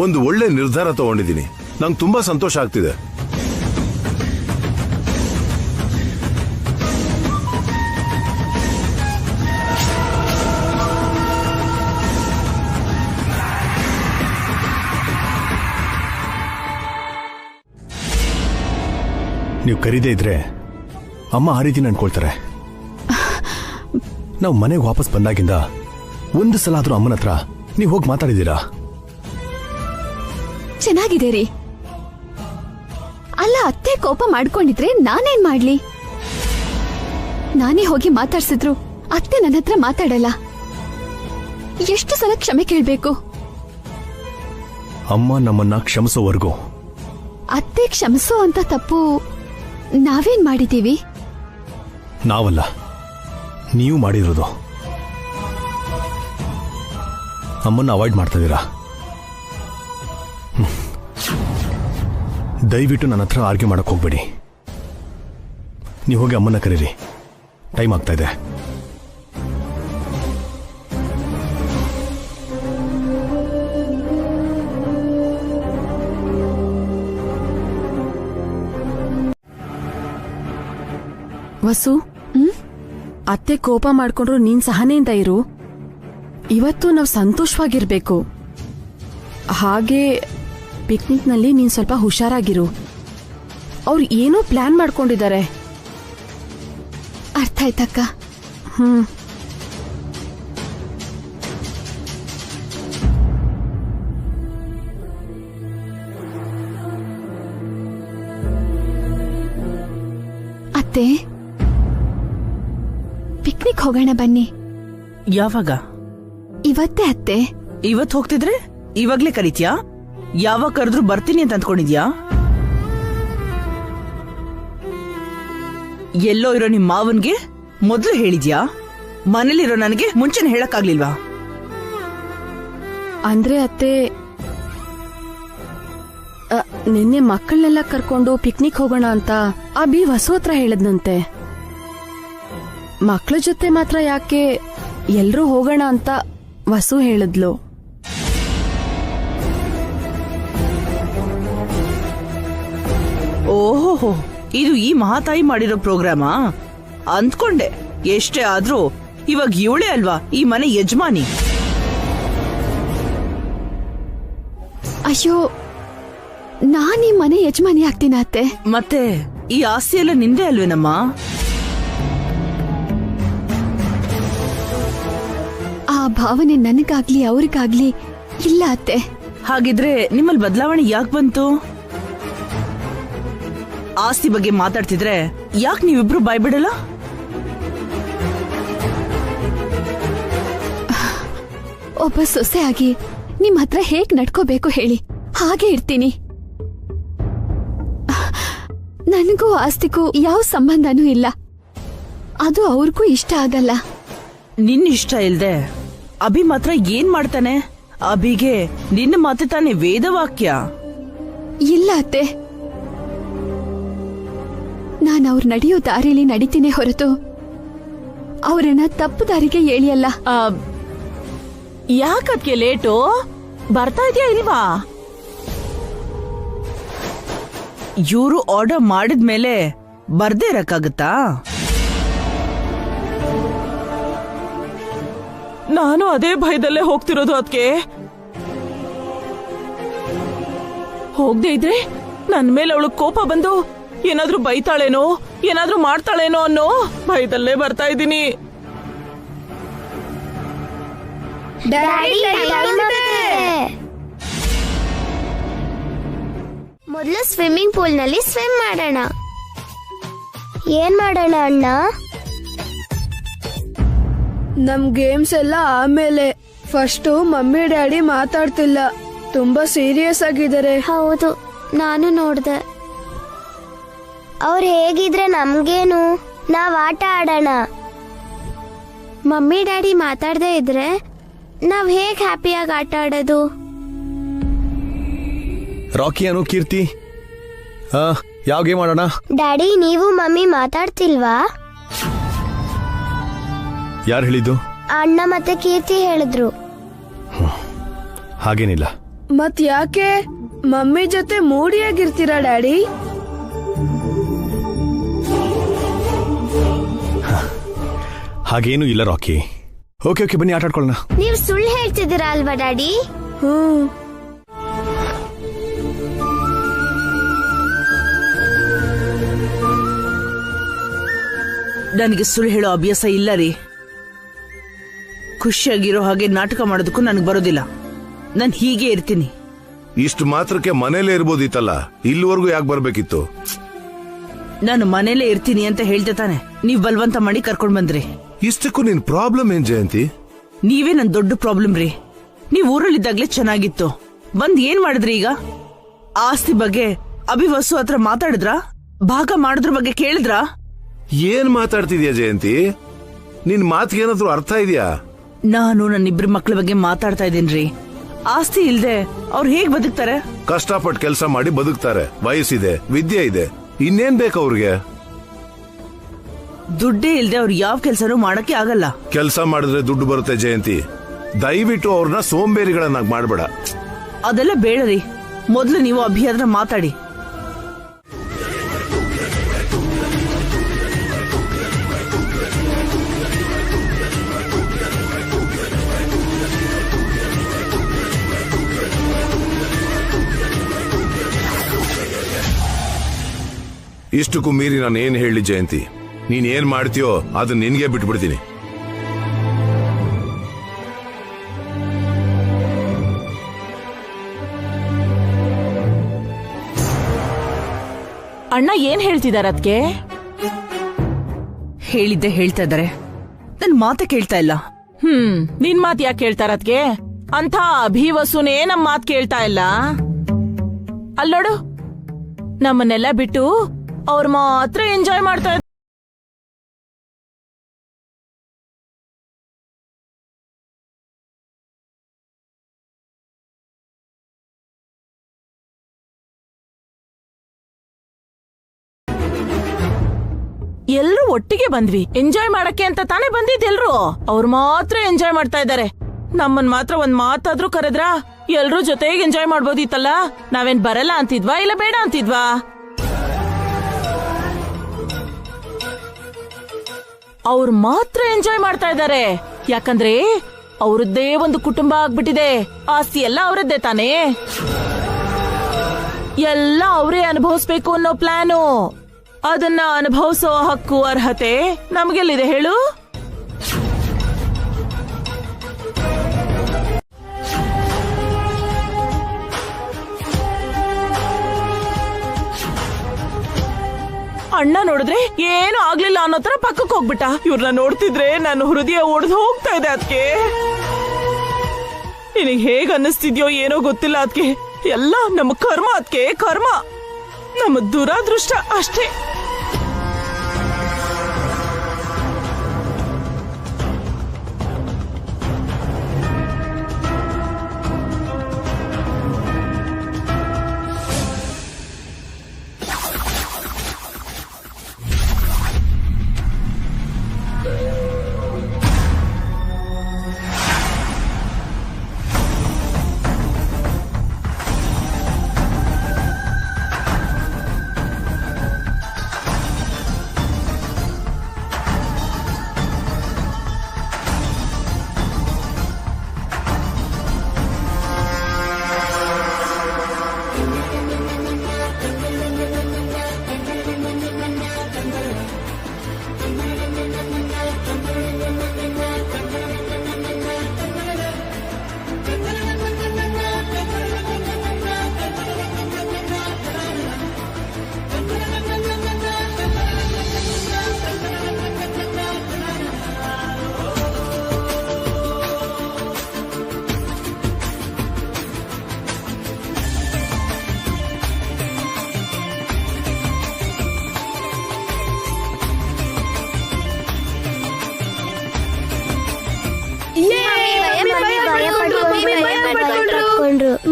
ಒಂದು ಒಳ್ಳೆ ನಿರ್ಧಾರ ತಗೊಂಡಿದ್ದೀನಿ. ನಂಗೆ ತುಂಬಾ ಸಂತೋಷ ಆಗ್ತಿದೆ. ನೀವು ಕರೀದೇ ಇದ್ರೆ ಅಮ್ಮ ಆ ರೀತಿ ಅನ್ಕೊಳ್ತಾರೆ. ನಾವು ಮನೆಗೆ ವಾಪಸ್ ಬಂದಾಗಿಂದ ಒಂದು ಸಲ ಆದ್ರೂ ಅಮ್ಮನ ಹತ್ರ ನೀವು ಹೋಗಿ ಮಾತಾಡಿದ್ದೀರಾ? ಚೆನ್ನಾಗಿದೆ ರೀ. ಅಲ್ಲ, ಅತ್ತೆ ಕೋಪ ಮಾಡ್ಕೊಂಡಿದ್ರೆ ನಾನೇನ್ ಮಾಡ್ಲಿ? ನಾನೇ ಹೋಗಿ ಮಾತಾಡ್ಸಿದ್ರು ಅತ್ತೆ ನನ್ನ ಹತ್ರ ಮಾತಾಡಲ್ಲ. ಎಷ್ಟು ಸಲ ಕ್ಷಮೆ ಕೇಳ್ಬೇಕು? ಅಮ್ಮ ನಮ್ಮನ್ನ ಕ್ಷಮಿಸೋವರೆಗೂ. ಅತ್ತೆ ಕ್ಷಮಿಸೋ ಅಂತ ತಪ್ಪು ನಾವೇನ್ ಮಾಡಿದೀವಿ? ನಾವಲ್ಲ, ನೀವು ಮಾಡಿರೋದು. ಅಮ್ಮನ್ನ ಅವಾಯ್ಡ್ ಮಾಡ್ತಾ ಇದ್ದೀರಾ. ದಯವಿಟ್ಟು ನನ್ನ ಹತ್ರ ಆರ್ಗ್ಯೂ ಮಾಡಕ್ ಹೋಗ್ಬೇಡಿ. ನೀವು ಹೋಗಿ ಅಮ್ಮನ್ನ ಕರೀರಿ, ಟೈಮ್ ಆಗ್ತಾ ಇದೆ. ವಸು, ಅತ್ತೆ ಕೋಪ ಮಾಡ್ಕೊಂಡ್ರು ನೀನ್ ಸಹನೆಯಿಂದ ಇರು. ಇವತ್ತು ನಾವು ಸಂತೋಷವಾಗಿರ್ಬೇಕು. ಹಾಗೆ ಪಿಕ್ನಿಕ್ನಲ್ಲಿ ನೀನ್ ಸ್ವಲ್ಪ ಹುಷಾರಾಗಿರು. ಅವ್ರು ಏನೋ ಪ್ಲಾನ್ ಮಾಡ್ಕೊಂಡಿದ್ದಾರೆ. ಅರ್ಥ ಆಯ್ತಕ್ಕ. ಅತ್ತೆ, ಪಿಕ್ನಿಕ್ ಹೋಗೋಣ ಬನ್ನಿ. ಯಾವಾಗ? ಇವತ್ತೇ ಅತ್ತೆ. ಇವತ್ ಹೋಗ್ತಿದ್ರೆ ಇವಾಗ್ಲೇ ಕರೀತ್ಯಾ? ಯಾವಾಗ ಕರೆದ್ರು ಬರ್ತೀನಿ ಅಂತ ಅಂದ್ಕೊಂಡಿದ್ಯಾ? ಎಲ್ಲೋ ಇರೋ ನಿಮ್ ಮಾವನ್ಗೆ ಮೊದ್ಲು ಹೇಳಿದ್ಯಾ? ಮನೇಲಿರೋ ನನಗೆ ಮುಂಚೆನೆ ಹೇಳಕ್ಕಾಗ್ಲಿಲ್ವಾ? ಅಂದ್ರೆ ಅತ್ತೆ, ನಿನ್ನೆ ಮಕ್ಕಳನ್ನೆಲ್ಲ ಕರ್ಕೊಂಡು ಪಿಕ್ನಿಕ್ ಹೋಗೋಣ ಅಂತ ಅಭಿ ವಸು ಹತ್ರ ಹೇಳದ್ನಂತೆ. ಮಕ್ಕಳ ಜೊತೆ ಮಾತ್ರ ಯಾಕೆ, ಎಲ್ರೂ ಹೋಗೋಣ ಅಂತ ವಸು ಹೇಳಿದ್ಲು. ಓಹೋ, ಇದು ಈ ಮಹಾತಾಯಿ ಮಾಡಿರೋ ಪ್ರೋಗ್ರಾಮಾ? ಅಂದ್ಕೊಂಡೆ. ಎಷ್ಟೇ ಆದ್ರೂ ಇವಾಗ ಇವಳೇ ಅಲ್ವಾ ಈ ಮನೆ ಯಜಮಾನಿ. ಅಯ್ಯೋ, ನಾನ್ ಈ ಮನೆ ಯಜಮಾನಿ ಆಗ್ತೀನ ಅತ್ತೆ? ಮತ್ತೆ ಈ ಆಸ್ತಿ ಎಲ್ಲ ನಿಂದೆ ಅಲ್ವೇನಮ್ಮ? ಆ ಭಾವನೆ ನನಗಾಗ್ಲಿ ಅವ್ರಿಗಾಗ್ಲಿ ಇಲ್ಲ ಅತ್ತೆ. ಹಾಗಿದ್ರೆ ನಿಮ್ಮಲ್ಲಿ ಬದಲಾವಣೆ ಯಾಕೆ ಬಂತು? ಆಸ್ತಿ ಬಗ್ಗೆ ಮಾತಾಡ್ತಿದ್ರೆ ಯಾಕೆ ನೀವಿಬ್ರು ಬಾಯ್ಬಿಡಲ್ಲ? ಒಬ್ಬ ಸೊಸೆ ಆಗಿ ನಿಮ್ ಹತ್ರ ಹೇಗ್ ನಡ್ಕೋಬೇಕು ಹೇಳಿ, ಹಾಗೆ ಇರ್ತೀನಿ. ನನಗೂ ಆಸ್ತಿಗೂ ಯಾವ ಸಂಬಂಧನೂ ಇಲ್ಲ. ಅದು ಅವ್ರಿಗೂ ಇಷ್ಟ ಆಗಲ್ಲ. ನಿನ್ನ ಇಷ್ಟ ಇಲ್ದೆ ಅಭಿ ಮಾತ್ರ ಏನ್ ಮಾಡ್ತಾನೆ? ಅಭಿಗೆ ನಿನ್ನ ಮಾತು ತಾನೇ ವೇದವಾಕ್ಯ. ಇಲ್ಲ ಅತ್ತೆ, ನಾನು ಅವ್ರು ನಡೆಯೋ ದಾರಿಲಿ ನಡಿತೀನಿ ಹೊರತು ಅವರನ್ನ ತಪ್ಪು ದಾರಿಗೆ ಎಳಿಯಲ್ಲ. ಯಾಕದ್ಕೆ ಲೇಟು? ಬರ್ತಾ ಇದೆಯಾ ಇಲ್ವಾ? ಇವರು ಆರ್ಡರ್ ಮಾಡಿದ್ಮೇಲೆ ಬರ್ದೇ ಇರಕ್ಕಾಗತ್ತಾ? ನಾನು ಅದೇ ಭಯದಲ್ಲೇ ಹೋಗ್ತಿರೋದು. ಅದಕ್ಕೆ ಹೋಗದೆ ಇದ್ರೆ ನನ್ ಮೇಲೆ ಅವಳು ಕೋಪ ಬಂದು ಏನಾದ್ರೂ ಬೈತಾಳೇನೋ, ಏನಾದ್ರೂ ಮಾಡ್ತಾಳೇನೋ ಅನ್ನೋ ಭಯದಲ್ಲೇ ಬರ್ತಾ ಇದ್ದೀನಿ. ಮೊದಲು ಸ್ವಿಮ್ಮಿಂಗ್ ಪೂಲ್ ನಲ್ಲಿ ಸ್ವಿಮ್ ಮಾಡೋಣ. ಏನ್ ಮಾಡೋಣ ಅಣ್ಣ? ನಮ್ ಗೇಮ್ಸ್ ಎಲ್ಲ ಆಮೇಲೆ. ಫಸ್ಟು ಮಮ್ಮಿ ಡ್ಯಾಡಿ ಮಾತಾಡ್ತಿಲ್ಲ, ತುಂಬಾ ಸೀರಿಯಸ್ ಆಗಿದ್ದಾರೆ. ಹೌದು, ನಾನು ನೋಡ್ದೆ. ಅವ್ರು ಹೇಗಿದ್ರೆ ನಮ್ಗೇನು, ನಾವ್ ಆಟ ಆಡೋಣ. ಮಮ್ಮಿ ಡ್ಯಾಡಿ ಮಾತಾಡದೆ ಇದ್ರೆ ನಾವ್ ಹೇಗ್ ಹ್ಯಾಪಿಯಾಗಿ ಆಟ ಆಡೋದು? ರಾಕಿ ಅನು ಕೀರ್ತಿ, ಯಾವ ಗೇಮ್ ಆಡೋಣ? ಡ್ಯಾಡಿ, ನೀವು ಮಮ್ಮಿ ಮಾತಾಡ್ತಿಲ್ವಾ? ಯಾರು ಹೇಳಿದ್ದು? ಅಣ್ಣ ಮತ್ತೆ ಕೀರ್ತಿ ಹೇಳಿದ್ರು. ಹಾಗೇನಿಲ್ಲ. ಮತ್ ಯಾಕೆ ಮಮ್ಮಿ ಜೊತೆ ಮೂಡಿಯಾಗಿರ್ತೀರಾ ಡ್ಯಾಡಿ? ಹಾಗೇನು ಇಲ್ಲ ರಾಕಿ. ಓಕೆ ಓಕೆ, ಬನ್ನಿ ಆಟ ಆಡ್ಕೊಳ್ಳೋಣ. ನೀವ್ ಸುಳ್ಳು ಹೇಳ್ತಿದ್ದೀರಾ ಅಲ್ವಾ ಡ್ಯಾಡಿ? ನನಗೆ ಸುಳ್ಳು ಹೇಳೋ ಅಭ್ಯಾಸ ಇಲ್ಲ ರೀ. ಖುಷಿಯಾಗಿರೋ ಹಾಗೆ ನಾಟಕ ಮಾಡೋದಕ್ಕೂ ನನಗೆ ಬರೋದಿಲ್ಲ. ನಾನು ಹೀಗೆ ಇರ್ತೀನಿ. ಇಷ್ಟು ಮಾತ್ರಕ್ಕೆ ಮನೇಲೇ ಇರ್ಬೋದಿತ್ತಲ್ಲ, ಇಲ್ಲಿವರೆಗೂ ಯಾಕೆ ಬರ್ಬೇಕಿತ್ತು? ನಾನು ಮನೇಲೇ ಇರ್ತೀನಿ ಅಂತ ಹೇಳ್ದೆ ತಾನೆ ನೀವ್ ಬಲವಂತ ಮಾಡಿ ಕರ್ಕೊಂಡ್ ಬಂದ್ರಿ. ಇಷ್ಟಕ್ಕೂ ನಿನ್ ಪ್ರಾಬ್ಲಮ್ ಏನ್ ಜಯಂತಿ? ನೀವೇ ನನ್ ದೊಡ್ಡ ಪ್ರಾಬ್ಲಮ್ ರೀ. ನೀವ್ ಊರಲ್ಲಿದ್ದಾಗ್ಲೇ ಚೆನ್ನಾಗಿತ್ತು, ಬಂದ್ ಏನ್ ಮಾಡಿದ್ರಿ ಈಗ? ಆಸ್ತಿ ಬಗ್ಗೆ ಅಭಿವಸು ಹತ್ರ ಮಾತಾಡಿದ್ರಾ? ಭಾಗ ಮಾಡೋದ್ರ ಬಗ್ಗೆ ಕೇಳಿದ್ರಾ? ಏನ್ ಮಾತಾಡ್ತಿದ್ಯಾ ಜಯಂತಿ? ನಿನ್ ಮಾತಿಗೇನಾದ್ರೂ ಅರ್ಥ ಇದೆಯಾ? ನಾನು ನನ್ನಿಬ್ರು ಮಕ್ಳ ಬಗ್ಗೆ ಮಾತಾಡ್ತಾ ಇದ್ದೀನ್ರಿ. ಆಸ್ತಿ ಇಲ್ದೆ ಅವ್ರು ಹೇಗ್ ಬದುಕ್ತಾರೆ? ಕಷ್ಟಪಟ್ಟು ಕೆಲಸ ಮಾಡಿ ಬದುಕ್ತಾರೆ. ವಯಸ್ಸಿದೆ, ವಿದ್ಯೆ ಇದೆ, ಇನ್ನೇನ್ ಬೇಕು ಅವ್ರಿಗೆ? ದುಡ್ಡೇ ಇಲ್ದೆ ಅವ್ರು ಯಾವ ಕೆಲ್ಸನೂ ಮಾಡಕ್ಕೆ ಆಗಲ್ಲ. ಕೆಲಸ ಮಾಡಿದ್ರೆ ದುಡ್ಡು ಬರುತ್ತೆ ಜಯಂತಿ. ದಯವಿಟ್ಟು ಅವ್ರನ್ನ ಸೋಂಬೇರಿಗಳನ್ನಾಗಿ ಮಾಡ್ಬೇಡ. ಅದೆಲ್ಲ ಬೇಡ ರೀ. ಮೊದ್ಲು ನೀವು ಅಭಿ ಹತ್ರ ಮಾತಾಡಿ. ಇಷ್ಟಕ್ಕೂ ಮೀರಿ ನಾನು ಏನ್ ಹೇಳಿ ಜಯಂತಿ, ನೀನ್ ಏನ್ ಮಾಡ್ತೀಯೋ ಅದನ್ನ ನಿನ್ಗೆ ಬಿಟ್ಬಿಡ್ತೀನಿ. ಅಣ್ಣ ಏನ್ ಹೇಳ್ತಿದಾರ? ಅದಕ್ಕೆ ಹೇಳಿದ್ದೆ ಹೇಳ್ತಾ ಇದಾರೆ, ನನ್ ಮಾತೆ ಕೇಳ್ತಾ ಇಲ್ಲ. ನಿನ್ ಮಾತ್ ಯಾಕೆ ಕೇಳ್ತಾರ? ಅದಕ್ಕೆ ಅಂತ ಅಭಿವಸುನೇ ನಮ್ ಮಾತ್ ಕೇಳ್ತಾ ಇಲ್ಲ. ಅಲ್ಲೋಡು, ನಮ್ಮನ್ನೆಲ್ಲ ಬಿಟ್ಟು ಅವ್ರ ಮಾತ್ರ ಎಂಜಾಯ್ ಮಾಡ್ತಾ ಇದ್ದಾರೆ. ಎಲ್ರು ಒಟ್ಟಿಗೆ ಬಂದ್ವಿ, ಎಂಜಾಯ್ ಮಾಡಕ್ಕೆ ಅಂತ ತಾನೇ ಬಂದಿದ್ ಎಲ್ರು. ಅವ್ರು ಮಾತ್ರ ಎಂಜಾಯ್ ಮಾಡ್ತಾ ಇದ್ದಾರೆ. ನಮ್ಮನ್ ಮಾತ್ರ ಒಂದ್ ಮಾತಾದ್ರೂ ಕರೆದ್ರ ಎಲ್ರೂ ಜೊತೆಗೆ ಎಂಜಾಯ್ ಮಾಡ್ಬೋದಿತ್ತಲ್ಲ. ನಾವೇನ್ ಬರಲ್ಲ ಅಂತಿದ್ವಾ, ಇಲ್ಲ ಬೇಡ ಅಂತಿದ್ವಾ? ಅವ್ರು ಮಾತ್ರ ಎಂಜಾಯ್ ಮಾಡ್ತಾ ಇದ್ದಾರೆ. ಯಾಕಂದ್ರೆ ಅವ್ರದ್ದೇ ಒಂದು ಕುಟುಂಬ ಆಗ್ಬಿಟ್ಟಿದೆ. ಆಸ್ತಿ ಎಲ್ಲ ಅವರದ್ದೇ ತಾನೇ. ಎಲ್ಲ ಅವರೇ ಅನುಭವಿಸ್ಬೇಕು ಅನ್ನೋ ಪ್ಲಾನು. ಅದನ್ನ ಅನುಭವಿಸೋ ಹಕ್ಕು, ಅರ್ಹತೆ ನಮ್ಗೆಲ್ಲಿದೆ ಹೇಳು? ಅಣ್ಣ ನೋಡಿದ್ರೆ ಏನು ಆಗ್ಲಿಲ್ಲ ಅನ್ನೋ ತರ ಪಕ್ಕಕ್ಕೆ ಹೋಗ್ಬಿಟ್ಟ. ಇವ್ರನ್ನ ನೋಡ್ತಿದ್ರೆ ನನ್ನ ಹೃದಯ ಒಡೆದು ಹೋಗ್ತಾ ಇದೆ. ಅದಕ್ಕೆ ನಿನಗೆ ಹೇಗ್ ಅನ್ನಿಸ್ತಿದ್ಯೋ ಏನೋ ಗೊತ್ತಿಲ್ಲ. ಅದಕ್ಕೆ ಎಲ್ಲ ನಮ್ಮ ಕರ್ಮ. ಅದಕ್ಕೆ ಕರ್ಮ, ನಮ್ಮ ದುರಾದೃಷ್ಟ ಅಷ್ಟೇ.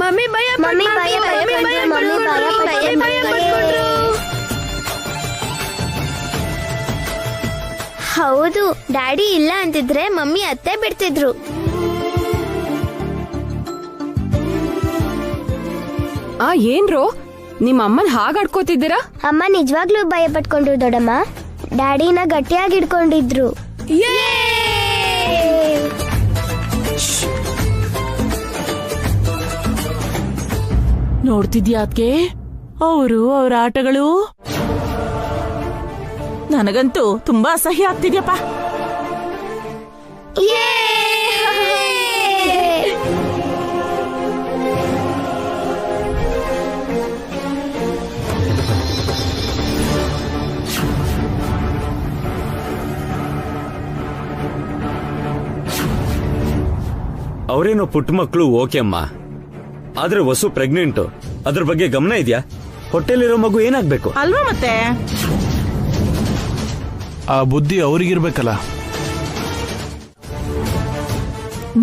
ಮಮ್ಮಿ ಭಯ ಹೌದು, ಡ್ಯಾಡಿ ಇಲ್ಲ ಅಂತಿದ್ರೆ ಮಮ್ಮಿ ಅತ್ತೆ ಬಿಡ್ತಿದ್ರು. ಏನ್ರೋ ನಿಮ್ಮ ಅಮ್ಮನ್ ಹಾಗಾಡ್ಕೋತಿದ್ದೀರಾ? ಅಮ್ಮ ನಿಜವಾಗ್ಲೂ ಭಯ ಪಟ್ಕೊಂಡ್ರು ದೊಡ್ಡಮ್ಮ. ಡ್ಯಾಡಿನ ಗಟ್ಟಿಯಾಗಿ ಹಿಡ್ಕೊಂಡಿದ್ರು. ನೋಡ್ತಿದ್ಯಾ ಅದ್ಕೆ ಅವ್ರ ಆಟಗಳು? ನನಗಂತೂ ತುಂಬಾ ಅಸಹ್ಯ ಆಗ್ತಿದ್ಯಪ್ಪ. ಅವರೇನೋ ಪುಟ್ಟ ಮಕ್ಕಳು, ಓಕೆ ಅಮ್ಮ. ಆದ್ರೆ ವಸು ಪ್ರೆಗ್ನೆಂಟ್, ಅದ್ರ ಬಗ್ಗೆ ಗಮನ ಇದೆಯಾ? ಹೊಟ್ಟೆಲಿರೋ ಮಗು ಏನಾಗ್ಬೇಕು ಅಲ್ವಾ? ಮತ್ತೆ ಆ ಬುದ್ಧಿ ಅವ್ರಿಗಿರ್ಬೇಕಲ್ಲ.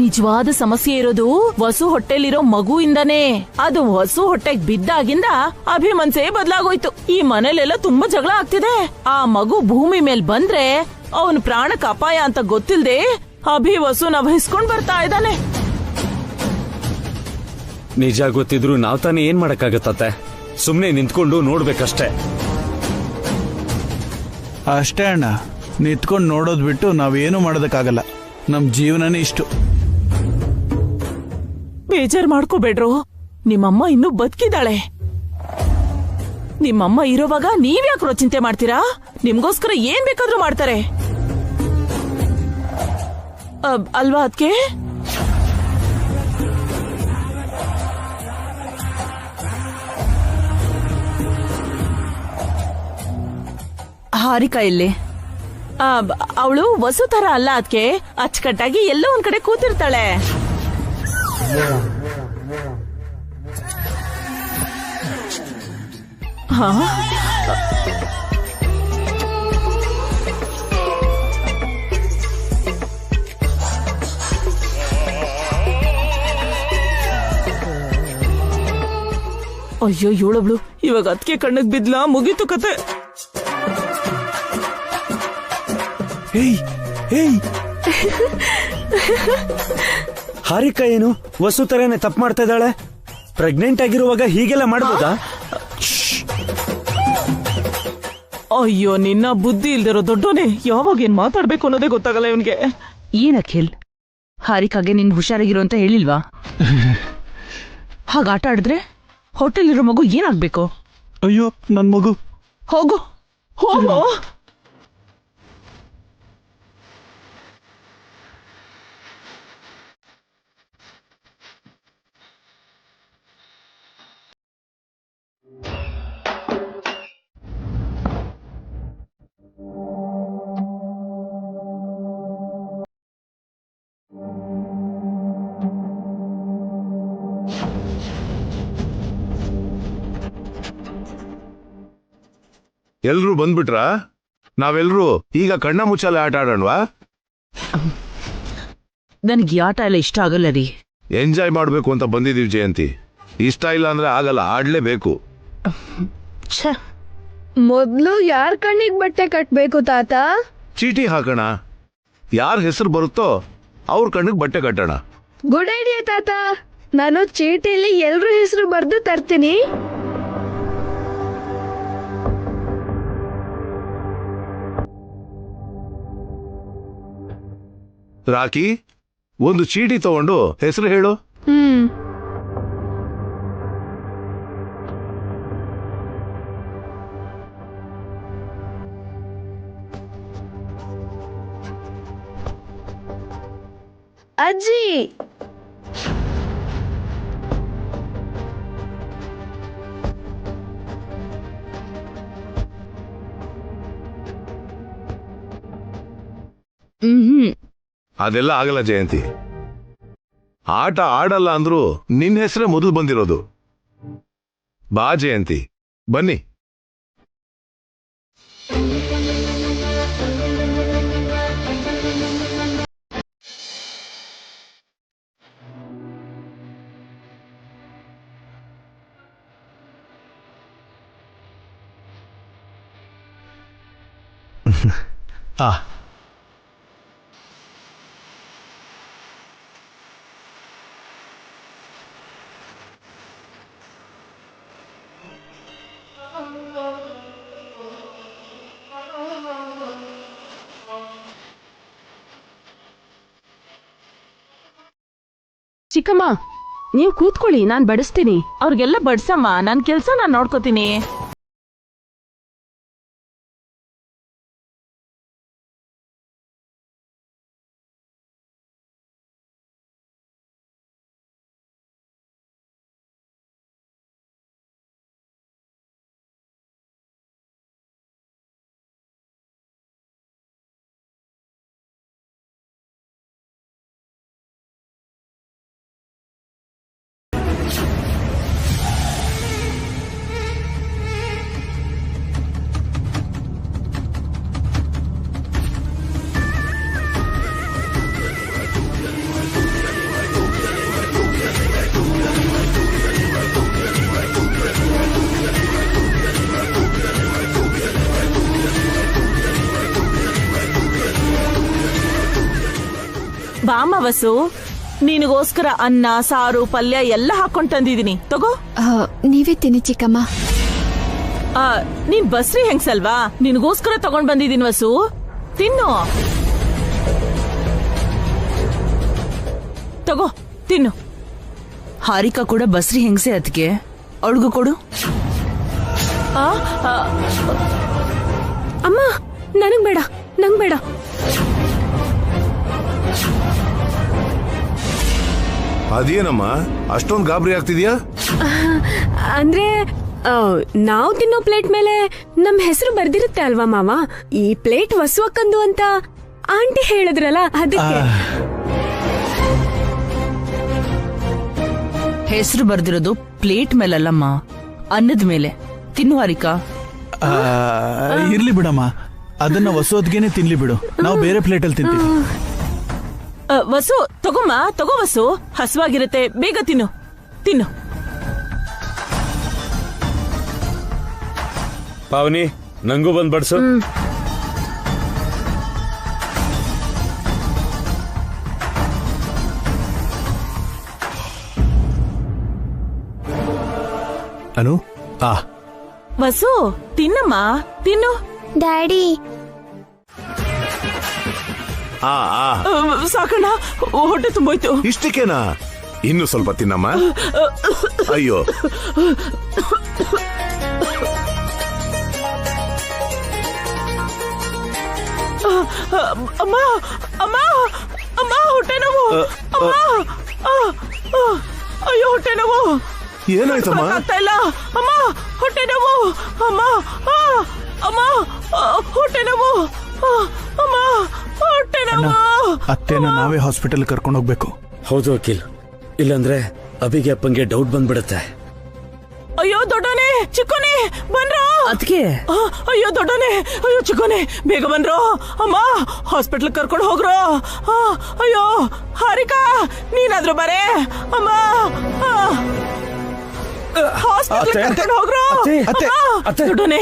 ನಿಜವಾದ ಸಮಸ್ಯೆ ಇರೋದು ವಸು ಹೊಟ್ಟೆಲಿರೋ ಮಗುವಿಂದಾನೇ. ಅದು ವಸು ಹೊಟ್ಟೆಗ್ ಬಿದ್ದಾಗಿಂದ ಅಭಿಮನ್ಸೆ ಬದಲಾಗೋಯ್ತು. ಈ ಮನೇಲೆಲ್ಲ ತುಂಬಾ ಜಗಳ ಆಗ್ತಿದೆ. ಆ ಮಗು ಭೂಮಿ ಮೇಲ್ ಬಂದ್ರೆ ಅವನ್ ಪ್ರಾಣಕ್ಕೆ ಅಪಾಯ ಅಂತ ಗೊತ್ತಿಲ್ದೆ ಅಭಿ ವಸುನ ವಹಿಸ್ಕೊಂಡ್ ಬರ್ತಾ ಇದ್ದಾನೆ. ನಿಜ ಗೊತ್ತಿದ್ರು ನಾವ್ ತಾನೇ ಏನ್ ಮಾಡಕ್ಕಾಗತ್ತೆ? ಸುಮ್ನೆ ನಿಂತ್ಕೊಂಡು ನೋಡ್ಬೇಕಷ್ಟೇ. ಅಷ್ಟೇ ಅಣ್ಣ, ನಿಂತ್ಕೊಂಡು ನೋಡೋದ್ ಬಿಟ್ಟು ನಾವೇನು ಮಾಡೋದಕ್ಕಾಗಲ್ಲ. ನಮ್ ಜೀವನನೇ ಇಷ್ಟು. ಬೇಜಾರ್ ಮಾಡ್ಕೋಬೇಡ್ರು, ನಿಮ್ಮಮ್ಮ ಇನ್ನೂ ಬದುಕಿದಾಳೆ. ನಿಮ್ಮಮ್ಮ ಇರೋವಾಗ ನೀವ್ಯಾಕ್ರೋ ಚಿಂತೆ ಮಾಡ್ತೀರಾ? ನಿಮ್ಗೋಸ್ಕರ ಏನ್ ಬೇಕಾದ್ರೂ ಮಾಡ್ತಾರೆ ಅಲ್ವಾ ಅದ್ಕೆ? ಹಾರಿಕಾ ಇಲ್ಲಿ? ಅವಳು ವಸು ತರ ಅಲ್ಲ ಅದ್ಕೆ, ಅಚ್ಚುಕಟ್ಟಾಗಿ ಎಲ್ಲೋ ಒಂದ್ ಕಡೆ ಕೂತಿರ್ತಾಳೆ. ಹಾ, ಅಯ್ಯೋ ಇವಳೊಬ್ಳು ಇವಾಗ ಅದಕ್ಕೆ ಕಣ್ಣಿಗೆ ಬಿದ್ಲಾ? ಮುಗೀತು ಕತೆ. ಹಾರಿಕಾ ಏನು ವಸು ತರನೇ ತಪ್ಪು ಮಾಡ್ತಾ ಇದ್ದಾಳೆ? ಪ್ರೆಗ್ನೆಂಟ್ ಆಗಿರುವಾಗ ಹೀಗೆಲ್ಲ ಮಾಡ್ಬೋದಾ? ಅಯ್ಯೋ ನಿನ್ನ ಬುದ್ಧಿ ಇಲ್ದಿರೋ ದೊಡ್ಡೋನೆ, ಯಾವಾಗ ಏನ್ ಮಾತಾಡ್ಬೇಕು ಅನ್ನೋದೇ ಗೊತ್ತಾಗಲ್ಲ ಇವನ್ಗೆ. ಏನ್ ಅಖಿಲ್, ಹಾರಿಕಾಗೆ ನಿನ್ ಹುಷಾರಾಗಿರೋ ಅಂತ ಹೇಳಿಲ್ವಾ? ಹಾಗ ಆಟ ಆಡಿದ್ರೆ ಹೋಟೆಲಿರೋ ಮಗು ಏನಾಗ್ಬೇಕು? ಅಯ್ಯೋ ನನ್ ಮಗು. ಹೋಗು ಹೋಗು. ಎಲ್ರೂ ಬಂದ್ಬಿಟ್ರಾ? ನಾವೆಲ್ರೂ ಈಗ ಕಣ್ಣ ಮುಚ್ಚಾಲೆ ಆಟ ಆಡೋಣವಾ? ನನಗೆ ಈ ಆಟ ಎಲ್ಲ ಇಷ್ಟ ಆಗಲ್ಲ ರೀ. ಎಂಜಾಯ್ ಮಾಡ್ಬೇಕು ಅಂತ ಬಂದಿದೀವಿ ಜಯಂತಿ. ಇಷ್ಟ ಇಲ್ಲ ಅಂದ್ರೆ ಆಗಲ್ಲ, ಆಡ್ಲೇಬೇಕು. ಮೊದ್ಲು ಯಾರ್ ಕಣ್ಣಿಗೆ ಬಟ್ಟೆ ಕಟ್ಬೇಕು ತಾತ? ಚೀಟಿ ಹಾಕೋಣ. ಯಾರ ಹೆಸರು ಬರುತ್ತೋ ಅವ್ರ ಕಣ್ಣಿಗೆ ಬಟ್ಟೆ ಕಟ್ಟೋಣ. ಗುಡ್ ಐಡಿಯಾ ತಾತ. ನಾನು ಚೀಟಿಲಿ ಎಲ್ರ ಹೆಸರು ಬರ್ದು ತರ್ತೀನಿ. ರಾಕಿ, ಒಂದು ಚೀಟಿ ತಗೊಂಡು ಹೆಸರು ಹೇಳು. ಅಜ್ಜಿ. ಅದೆಲ್ಲ ಆಗಲ್ಲ ಜಯಂತಿ. ಆಟ ಆಡಲ್ಲ ಅಂದ್ರೂ ನಿನ್ನ ಹೆಸರೇ ಮೊದಲು ಬಂದಿರೋದು. ಬಾ ಜಯಂತಿ, ಬನ್ನಿ. ಆ ಚಿಕ್ಕಮ್ಮ, ನೀವು ಕೂತ್ಕೊಳ್ಳಿ, ನಾನ್ ಬಡಿಸ್ತೀನಿ. ಅವ್ರಿಗೆಲ್ಲ ಬಡ್ಸಮ್ಮ, ನನ್ ಕೆಲ್ಸ ನಾನ್ ನೋಡ್ಕೋತೀನಿ. ಬಾಮ ವಸು, ನಿನಗೋಸ್ಕರ ಅನ್ನ, ಸಾರು, ಪಲ್ಯ ಎಲ್ಲ ಹಾಕೊಂಡ್ ತಂದಿದೀನಿ, ತಗೋ. ನೀವೇ ತಿನ್ನಿ ಚಿಕ್ಕಮ್ಮ. ನೀನ್ ಬಸ್ರಿ ಹೆಂಗ್ಸಲ್ವಾ, ನಿನಗೋಸ್ಕರ ತಗೊಂಡ್ ಬಂದಿದೀನಿ ವಸು, ತಿನ್ನು. ತಗೋ, ತಿನ್ನು. ಹಾರಿಕಾ ಕೂಡ ಬಸ್ರಿ ಹೆಂಗ್ಸೆ, ಅದಕ್ಕೆ ಅವಳಿಗೂ ಕೊಡು. ಅಮ್ಮ, ನನಗ್ ಬೇಡ, ನಂಗ್ ಬೇಡ. ಅದೇನಮ್ಮ ಅಷ್ಟೊಂದು ಗಾಬರಿ ಆಗ್ತಿದ್ಯಾ? ಅಂದ್ರೆ ನಾವು ತಿನ್ನೋ ಪ್ಲೇಟ್ ಮೇಲೆ ನಮ್ ಹೆಸರು ಬರ್ದಿರುತ್ತೆ ಅಲ್ವಾ ಮಾವ? ಈ ಪ್ಲೇಟ್ ವಸುವಕ್ಕಂದು ಅಂತ ಆಂಟಿ ಹೇಳಿದ್ರಲ್ಲ, ಅದಕ್ಕೆ. ಹೆಸರು ಬರ್ದಿರೋದು ಪ್ಲೇಟ್ ಮೇಲಲ್ಲಮ್ಮ, ಅನ್ನದ ಮೇಲೆ. ತಿನ್ನು ಹಾರಿಕಾ. ಇರ್ಲಿ ಬಿಡಮ್ಮ, ಅದನ್ನ ವಸೋದ್ಗೆನೆ ತಿನ್ಲಿ ಬಿಡು, ನಾವು ಬೇರೆ ಪ್ಲೇಟಲ್ಲಿ ತಿಂತೀವಿ. ವಸು, ತಗೋಮ್ಮ, ತಗೋ ವಸು, ಹಸುವಾಗಿರುತ್ತೆ, ಬೇಗ ತಿನ್ನು, ತಿನ್ನು. ಪಾವನಿ, ನಂಗೂ ಬಂದ್ ಬಡ್ಸು. ಅನು, ವಸು, ತಿನ್ನಮ್ಮ, ತಿನ್ನು. ಡ್ಯಾಡಿ, ಸಾಕಣ್ಣ, ಹೊಟ್ಟೆ ತುಂಬೋಯ್ತು. ಇಷ್ಟಕ್ಕೇನಾ? ಇನ್ನು ಸ್ವಲ್ಪ ತಿನ್ನಮ್ಮ. ಅಯ್ಯೋ, ಅಮ್ಮ, ಅಮ್ಮ, ಅಮ್ಮ, ಹೊಟ್ಟೆ ನೋವು. ಅಮ್ಮ, ಅಯ್ಯೋ, ಹೊಟ್ಟೆ ನೋವು. ಏನಾಯ್ತಮ್ಮ? ಆಗ್ತಾ ಇಲ್ಲ ಅಮ್ಮ, ಹೊಟ್ಟೆ ನೋವು. ಅಮ್ಮ, ಅಮ್ಮ, ಹೊಟ್ಟೆ ನೋವು. ಅಮ್ಮ, ಹೊಟ್ಟೆ ಅಣ್ಣ, ಅತ್ತೆನ ನಾವೇ ಹಾಸ್ಪಿಟಲ್ ಕರ್ಕೊಂಡು ಹೋಗ್ಬೇಕು. ಹೌದು ಅಖಿಲ್, ಇಲ್ಲಾಂದ್ರೆ ಅಭಿಗೆ ಅಪ್ಪಂಗೆ ಡೌಟ್ ಬಂದ್ಬಿಡುತ್ತೆ. ಅಯ್ಯೋ ದೊಡ್ಡನೆ ಚಿಕ್ಕೋನೆ ಬನ್ರೋ. ಅದಕ್ಕೆ ಅಯ್ಯೋ ದೊಡ್ಡನೆ, ಅಯ್ಯೋ ಚಿಕ್ಕೋನೆ ಬೇಗ ಬನ್ರೋ. ಅಮ್ಮ ಹಾಸ್ಪಿಟ್ಲ್ ಕರ್ಕೊಂಡು ಹೋಗ್ರೋ. ಅಯ್ಯೋ ಹಾರಿಕಾ ನೀನಾದ್ರೂ ಬರೇ ಅಮ್ಮ. ಹಾಸ್ಪಿಟ್ಲ್ ಕರ್ಕೊಂಡು ಹೋಗ್ರೋ. ದೊಡ್ಡನೆ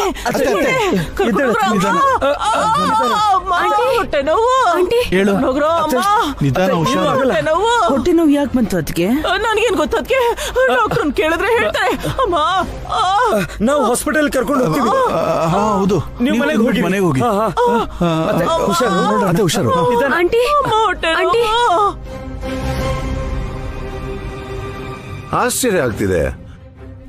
ಹೊಟ್ಟೆ ನೋವು ಹೋಗ್ರೋ. ನಿಧಾನ, ಹುಷಾರು. ಹೊಟ್ಟೆ ನೋವು ಯಾಕೆ ಬಂತು ಅದಕ್ಕೆ? ನನ್ಗೇನ್ ಗೊತ್ತದಕ್ಕೆ, ಡಾಕ್ಟರ್ ಕೇಳಿದ್ರೆ ಹೇಳ್ತಾರೆ. ಅಮ್ಮ ನಾವು ಹಾಸ್ಪಿಟಲ್ ಕರ್ಕೊಂಡು ಹೋಗ್ತೀವಿ. ಹೌದು, ನೀವು ಮನೆಗೆ ಹೋಗಿ. ಮನೆಗೆ ಹೋಗಿ. ಹುಷಾರು, ಹುಷಾರು. ಆಂಟಿ ಹೊಟ್ಟೆ ಆಂಟಿ ಆಶ್ಚರ್ಯ ಆಗ್ತಿದೆ.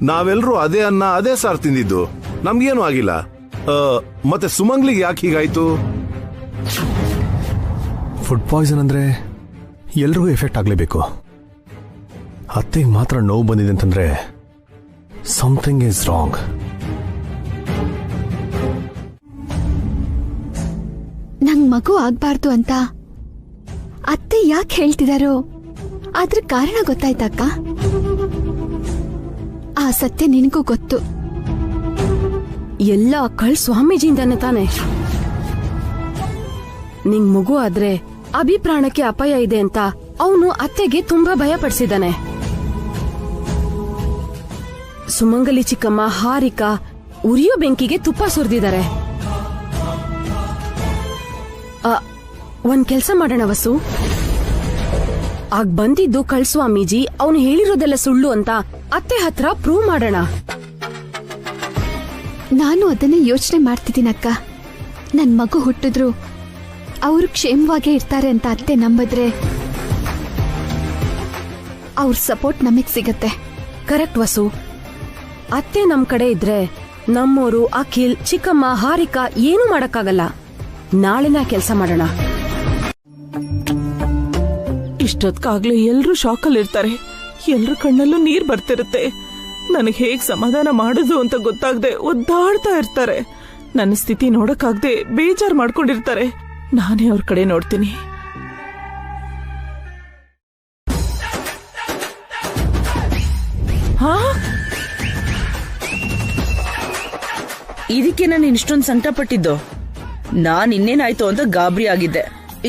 ನಾವೆಲ್ಲರೂ ಅದೇ ಅನ್ನ ಅದೇ ಸಾರ್ ತಿಂದಿದ್ದು, ನಮ್ಗೇನು ಆಗಿಲ್ಲ. ಮತ್ತೆ ಸುಮಂಗ್ಲಿಗೆ ಯಾಕೆ ಹೀಗಾಯ್ತು? ಫುಡ್ ಪಾಯ್ಸನ್ ಅಂದ್ರೆ ಎಲ್ರಿಗೂ ಎಫೆಕ್ಟ್ ಆಗ್ಲೇಬೇಕು. ಅತ್ತೆಗೆ ಮಾತ್ರ ನೋವು ಬಂದಿದೆ ಅಂತಂದ್ರೆ ಸಮಥಿಂಗ್ ಈಸ್ ರಾಂಗ್. ನಂಗ್ ಮಗು ಆಗ್ಬಾರ್ದು ಅಂತ ಅತ್ತೆ ಯಾಕೆ ಹೇಳ್ತಿದಾರೋ ಅದ್ರ ಕಾರಣ ಗೊತ್ತಾಯ್ತಕ್ಕ. ಆ ಸತ್ಯ ನಿನಗೂ ಗೊತ್ತು. ಎಲ್ಲ ಕಳ್ ಸ್ವಾಮೀಜಿಯಿಂದಾನೆ ತಾನೆ. ನಿಂಗ್ ಮಗು ಆದ್ರೆ ಅಭಿಪ್ರಾಣಕ್ಕೆ ಅಪಾಯ ಇದೆ ಅಂತ ಅವನು ಅತ್ತೆಗೆ ತುಂಬಾ ಭಯ ಪಡಿಸಿದಾನೆ. ಸುಮಂಗಲಿ ಚಿಕ್ಕಮ್ಮ, ಹಾರಿಕಾ ಉರಿಯೋ ಬೆಂಕಿಗೆ ತುಪ್ಪ ಸುರಿದಿದ್ದಾರೆ. ಒಂದ್ ಕೆಲ್ಸ ಮಾಡೋಣ ವಸು, ಆಗ ಬಂದಿದ್ದು ಕಳ್ ಸ್ವಾಮೀಜಿ ಅವನು ಹೇಳಿರೋದೆಲ್ಲ ಸುಳ್ಳು ಅಂತ ಅತ್ತೆ ಹತ್ರ ಪ್ರೂವ್ ಮಾಡೋಣ. ನಾನು ಅದನ್ನೇ ಯೋಚನೆ ಮಾಡ್ತಿದ್ದೀನಕ್ಕ. ನನ್ ಮಗು ಹುಟ್ಟಿದ್ರು ಅವರು ಕ್ಷೇಮವಾಗೇ ಇರ್ತಾರೆ ಅಂತ ಅತ್ತೆ ನಂಬಿದ್ರೆ ಅವ್ರ ಸಪೋರ್ಟ್ ನಮಗ್ ಸಿಗತ್ತೆ. ಕರೆಕ್ಟ್ ವಸು. ಅತ್ತೆ ನಮ್ ಕಡೆ ಇದ್ರೆ ನಮ್ಮೋರು ಅಖಿಲ್, ಚಿಕ್ಕಮ್ಮ, ಹಾರಿಕಾ ಏನೂ ಮಾಡಕ್ಕಾಗಲ್ಲ. ನಾಳೆನ ಕೆಲಸ ಮಾಡೋಣ. ಇಷ್ಟೊತ್ಕಾಗ್ಲೇ ಎಲ್ರು ಶಾಕಲ್ಲಿ ಇರ್ತಾರೆ. ಎಲ್ರ ಕಣ್ಣಲ್ಲೂ ನೀರ್ ಬರ್ತಿರುತ್ತೆ. ನನಗೆ ಹೇಗ್ ಸಮಾಧಾನ ಮಾಡುದು ಅಂತ ಗೊತ್ತಾಗದೆ ಒದ್ದಾಡ್ತಾ ಇರ್ತಾರೆ. ನನ್ನ ಸ್ಥಿತಿ ನೋಡಕ್ಕಾಗ್ದೆ ಬೇಜಾರ್ ಮಾಡ್ಕೊಂಡಿರ್ತಾರೆ. ನಾನೇ ಅವ್ರ ಕಡೆ ನೋಡ್ತೀನಿ. ಇದಕ್ಕೆ ನಾನು ಇಷ್ಟೊಂದು ಸಂಕಟ ಪಟ್ಟಿದ್ದು. ನಾನ್ ಇನ್ನೇನಾಯ್ತು ಅಂತ ಗಾಬರಿ ಆಗಿದ್ದೆ.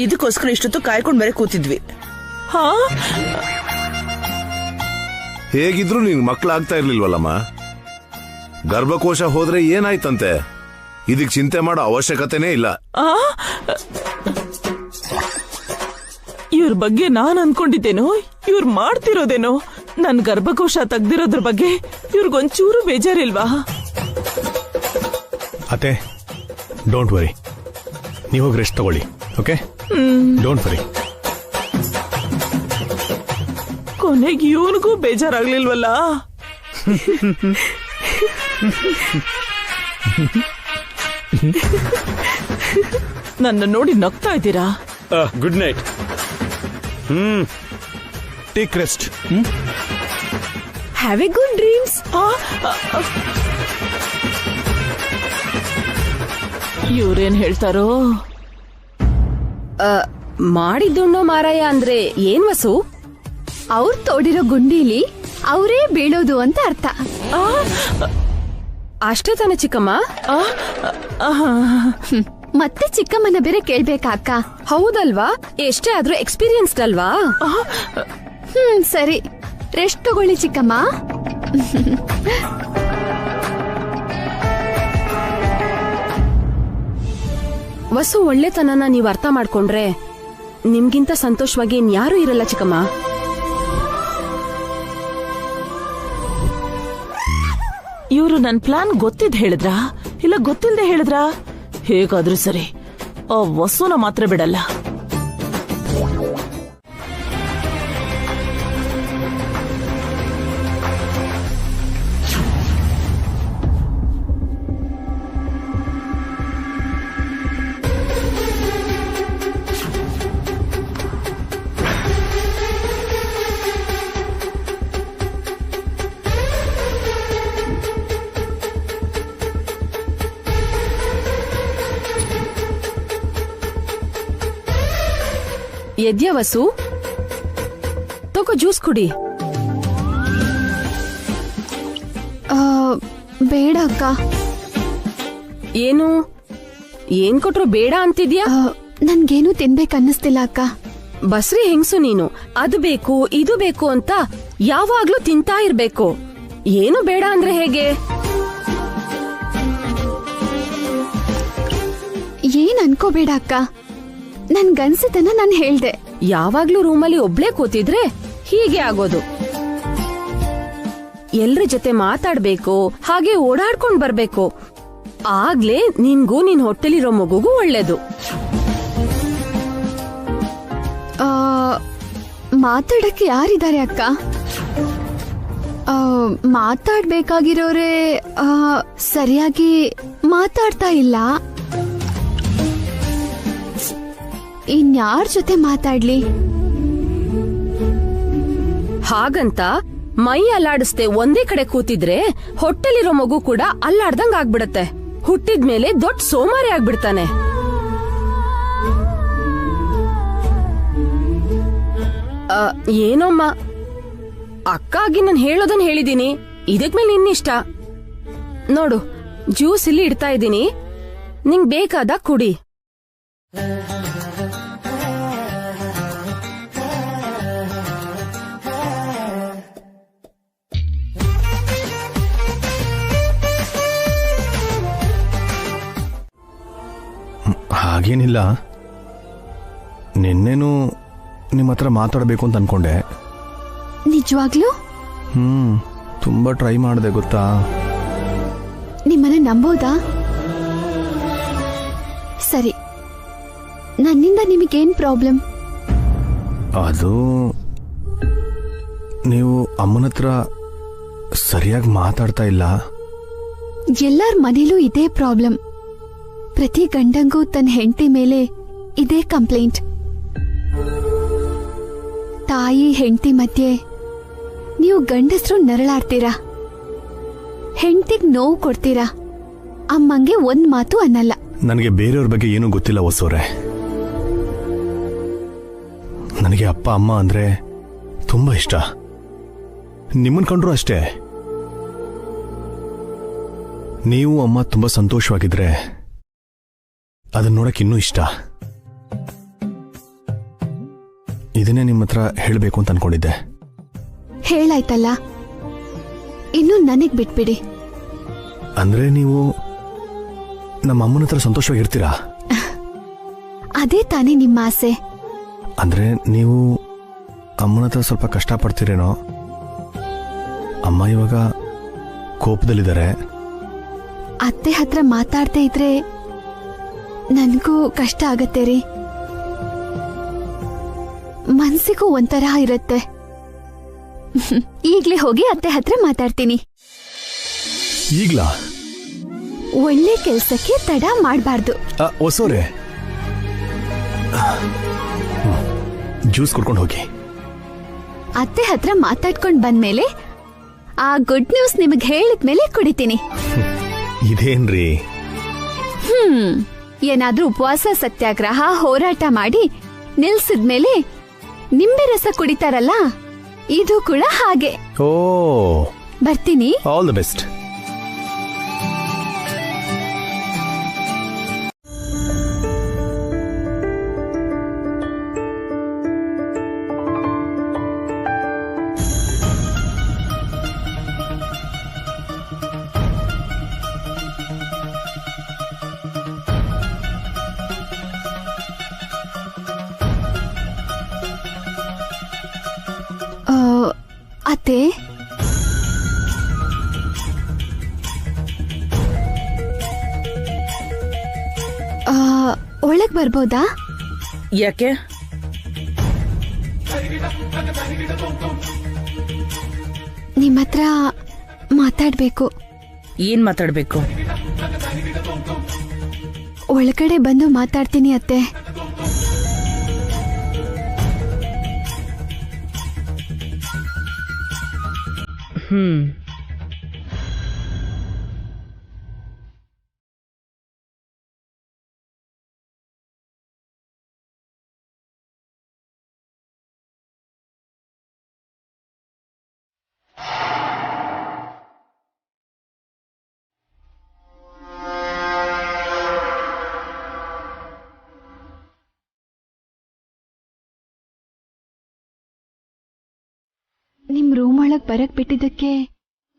ಇದಕ್ಕೋಸ್ಕರ ಇಷ್ಟೊತ್ತು ಕಾಯ್ಕೊಂಡ್ ಬೇರೆ ಕೂತಿದ್ವಿ. ಹೇಗಿದ್ರು ನಿನ್ ಮಕ್ಳಾಗ್ತಾ ಇರ್ಲಿಲ್ವಲ್ಲಮ್ಮ. ಗರ್ಭಕೋಶ ಹೋದ್ರೆ ಏನಾಯ್ತಂತೆ? ಇದಕ್ ಚಿಂತೆ ಮಾಡೋ ಅವಶ್ಯಕತೆನೇ ಇಲ್ಲ. ಇವ್ರ ಬಗ್ಗೆ ನಾನ್ ಅನ್ಕೊಂಡಿದ್ದೇನೋ, ಇವ್ರು ಮಾಡ್ತಿರೋದೇನೋ. ನನ್ ಗರ್ಭಕೋಶ ತೆಗ್ದಿರೋದ್ರ ಬಗ್ಗೆ ಇವ್ರಿಗೊಂಚೂರು ಬೇಜಾರಿಲ್ವಾ? ಅತ್ತೆ, ಡೋಂಟ್ ವರಿ, ನೀವು ಹೋಗಿ ರೆಸ್ಟ್ ತಗೊಳ್ಳಿ. Okay, don't worry. ಕೊನೆಗೆ ಇವನಿಗೂ ಬೇಜಾರಾಗ್ಲಿಲ್ವಲ್ಲ? ನನ್ನ ನೋಡಿ ನಗ್ತಾ ಇದ್ದೀರಾ? Good night. Take rest. Have a good dreams. ಇವ್ರೇನ್ ಹೇಳ್ತಾರೋ? ಮಾಡಿದ್ದುಣ್ಣೋ ಮಾರಾಯ ಅಂದ್ರೆ ಏನ್ ವಸು? ಅವ್ರು ತೋಡಿರೋ ಗುಂಡೀಲಿ ಅವರೇ ಬೀಳೋದು ಅಂತ ಅರ್ಥ. ಅಷ್ಟೇ ತಾನೆ ಚಿಕ್ಕಮ್ಮ? ಮತ್ತೆ ಚಿಕ್ಕಮ್ಮನ ಬೇರೆ ಕೇಳ್ಬೇಕಾ ಅಕ್ಕ? ಹೌದಲ್ವಾ? ಎಷ್ಟೇ ಆದ್ರೂ ಎಕ್ಸ್ಪೀರಿಯನ್ಸ್ಡ್ ಅಲ್ವಾ? ಸರಿ, ರೆಸ್ಟ್ ತಗೊಳ್ಳಿ ಚಿಕ್ಕಮ್ಮ. ವಸು ಒಳ್ಳೆತನನ ನೀವ್ ಅರ್ಥ ಮಾಡ್ಕೊಂಡ್ರೆ ನಿಮ್ಗಿಂತ ಸಂತೋಷವಾಗಿ ಇನ್ಯಾರೂ ಇರಲ್ಲ ಚಿಕ್ಕಮ್ಮ. ಇವ್ರು ನನ್ ಪ್ಲಾನ್ ಗೊತ್ತಿದ್ ಹೇಳಿದ್ರಾ ಇಲ್ಲ ಗೊತ್ತಿಲ್ದೆ ಹೇಳಿದ್ರಾ? ಹೇಗಾದ್ರೂ ಸರಿ, ಆ ವಸುನ ಮಾತ್ರ ಬಿಡಲ್ಲ. ಎದ್ಯ ವಸು ತಗೋ ಜ್ಯೂಸ್ ಕುಡಿ. ಬೇಡ ಅಕ್ಕ. ಏನು ಏನ್ ಕೊಟ್ರು ಬೇಡ ಅಂತಿದ್ಯಾ? ನನ್ಗೇನು ತಿನ್ಬೇಕನ್ನಿಸ್ತಿಲ್ಲ ಅಕ್ಕ. ಬಸ್ರಿ ಹೆಂಗ್ಸು ನೀನು, ಅದು ಬೇಕು ಇದು ಬೇಕು ಅಂತ ಯಾವಾಗ್ಲೂ ತಿಂತಾ ಇರ್ಬೇಕು. ಏನು ಬೇಡ ಅಂದ್ರೆ ಹೇಗೆ? ಏನ್ ಅನ್ಕೋಬೇಡ ಅಕ್ಕ, ನನ್ಗನ್ಸಿದ್ದನ್ನ ನಾನ್ ಹೇಳ್ದೆ. ಯಾವಾಗ್ಲೂ ರೂಮಲ್ಲಿ ಒಬ್ಳೇ ಕೂತಿದ್ರೆ ಹೀಗೆ ಆಗೋದು. ಎಲ್ರ ಜೊತೆ ಮಾತಾಡ್ಬೇಕು, ಹಾಗೆ ಓಡಾಡ್ಕೊಂಡ್ ಬರ್ಬೇಕು. ಆಗ್ಲೇ ನಿನ್ಗೂ ನಿನ್ ಹೊಟ್ಟೆಲಿರೋ ಮಗುಗೂ ಒಳ್ಳೇದು. ಮಾತಾಡಕ್ಕೆ ಯಾರಿದ್ದಾರೆ ಅಕ್ಕ? ಮಾತಾಡ್ಬೇಕಾಗಿರೋರೆ ಸರಿಯಾಗಿ ಮಾತಾಡ್ತಾ ಇಲ್ಲ. ಇನ್ಯಾರ ಜೊತೆ ಮಾತಾಡ್ಲಿ? ಹಾಗಂತ ಮೈ ಅಲ್ಲಾಡಿಸ್ದೆ ಒಂದೇ ಕಡೆ ಕೂತಿದ್ರೆ ಹೊಟ್ಟೆಲಿರೋ ಮಗು ಕೂಡ ಅಲ್ಲಾಡ್ದಂಗ್ ಆಗ್ಬಿಡತ್ತೆ. ಹುಟ್ಟಿದ್ಮೇಲೆ ದೊಡ್ಡ ಸೋಮಾರಿ ಆಗ್ಬಿಡ್ತಾನೆ. ಏನೋಮ್ಮ, ಅಕ್ಕಾಗಿ ನಾನು ಹೇಳೋದನ್ ಹೇಳಿದೀನಿ. ಇದಕ್ ಮೇಲೆ ನಿನ್ನಿಷ್ಟ. ನೋಡು, ಜ್ಯೂಸ್ ಇಲ್ಲಿ ಇಡ್ತಾ ಇದ್ದೀನಿ, ನಿಂಗ್ ಬೇಕಾದ ಕುಡಿ. ಹಾಗೇನಿಲ್ಲ, ನಿನ್ನೇನು ನಿಮ್ಮ ಹತ್ರ ಮಾತಾಡಬೇಕು ಅಂತ ಅನ್ಕೊಂಡೆ. ನಿಜವಾಗ್ಲೂ? ತುಂಬಾ ಟ್ರೈ ಮಾಡಿದೆ ಗೊತ್ತಾ. ನಿಮ್ಮನ್ನ ನಂಬೋದಾ? ಸರಿ, ನನ್ನಿಂದ ನಿಮಗೇನ್ ಪ್ರಾಬ್ಲಮ್? ಅದು ನೀವು ಅಮ್ಮನ ಹತ್ರ ಸರಿಯಾಗಿ ಮಾತಾಡ್ತಾ ಇಲ್ಲ. ಎಲ್ಲಾರ ಮನೇಲೂ ಇದೇ ಪ್ರಾಬ್ಲಮ್. ಪ್ರತಿ ಗಂಡಂಗೂ ತನ್ನ ಹೆಂಡತಿ ಮೇಲೆ ಇದೇ ಕಂಪ್ಲೇಂಟ್. ತಾಯಿ ಹೆಂಡತಿ ಮಧ್ಯೆ ನೀವು ಗಂಡಸ್ರು ನರಳಾಡ್ತೀರಾ, ಹೆಂಡತಿಗ್ ನೋವು ಕೊಡ್ತೀರಾ, ಅಮ್ಮಂಗೆ ಒಂದ್ ಮಾತು ಅನ್ನಲ್ಲ. ನನಗೆ ಬೇರೆಯವ್ರ ಬಗ್ಗೆ ಏನೂ ಗೊತ್ತಿಲ್ಲ ಹೊಸೋರೆ. ನನಗೆ ಅಪ್ಪ ಅಮ್ಮ ಅಂದ್ರೆ ತುಂಬಾ ಇಷ್ಟ. ನಿಮ್ಮನ್ ಕಂಡ್ರು ಅಷ್ಟೇ. ನೀವು ಅಮ್ಮ ತುಂಬಾ ಸಂತೋಷವಾಗಿದ್ರೆ ಅದನ್ನ ನೋಡಕ್ ಇನ್ನೂ ಇಷ್ಟ. ಇದನ್ನೇ ನಿಮ್ಮ ಹತ್ರ ಹೇಳಬೇಕು ಅಂತ ಅನ್ಕೊಂಡಿದ್ದೆ. ಹೇಳಾಯ್ತಲ್ಲ, ಇನ್ನು ನನಗ್ ಬಿಟ್ಬಿಡಿ. ಅಂದ್ರೆ ನೀವು ನಮ್ಮ ಅಮ್ಮನ ಹತ್ರ ಸಂತೋಷವಾಗಿರ್ತೀರಾ? ಅದೇ ತಾನೇ ನಿಮ್ಮ ಆಸೆ. ಅಂದ್ರೆ ನೀವು ಅಮ್ಮನ ಹತ್ರ ಸ್ವಲ್ಪ ಕಷ್ಟ ಪಡ್ತೀರೇನೋ. ಅಮ್ಮ ಇವಾಗ ಕೋಪದಲ್ಲಿದ್ದಾರೆ. ಅತ್ತೆ ಹತ್ರ ಮಾತಾಡ್ತಾ ಇದ್ರೆ ನನ್ಗೂ ಕಷ್ಟ ಆಗತ್ತೆ ರೀ. ಮನ್ಸಿಗೂ ಒಂಥರ ಇರುತ್ತೆ. ಈಗ್ಲೇ ಹೋಗಿ ಅತ್ತೆ ಹತ್ರ ಮಾತಾಡ್ತೀನಿ. ಈಗ್ಲಾ? ಒಳ್ಳೆ ಕೆಲ್ಸಕ್ಕೆ ತಡ ಮಾಡಬಾರ್ದು. ಹೊಸೋರೆ, ಜ್ಯೂಸ್ ಕುಡ್ಕೊಂಡು ಹೋಗಿ. ಅತ್ತೆ ಹತ್ರ ಮಾತಾಡ್ಕೊಂಡ್ ಬಂದ್ಮೇಲೆ ಆ ಗುಡ್ ನ್ಯೂಸ್ ನಿಮಗ್ ಹೇಳಿದ್ಮೇಲೆ ಕುಡಿತೀನಿ. ಇದೇನ್ರಿ? ಏನಾದ್ರೂ ಉಪವಾಸ ಸತ್ಯಾಗ್ರಹ ಹೋರಾಟ ಮಾಡಿ ನಿಲ್ಸಿದ್ಮೇಲೆ ನಿಂಬೆ ರಸ ಕುಡಿತಾರಲ್ಲ, ಇದು ಕೂಡ ಹಾಗೆ. ಓ, ಬರ್ತೀನಿ. All the best. ಅತ್ತೆ, ಒಳಗ್ ಬರ್ಬೋದಾ? ಯಾಕೆ? ನಿಮ್ಮ ಹತ್ರ ಮಾತಾಡ್ಬೇಕು. ಏನ್ ಮಾತಾಡ್ಬೇಕು? ಒಳಗಡೆ ಬಂದು ಮಾತಾಡ್ತೀನಿ ಅತ್ತೆ. ನಿಮ್ ರೂಮ್ ಒಳಗ್ ಬರಕ್ ಬಿಟ್ಟಿದ್ದಕ್ಕೆ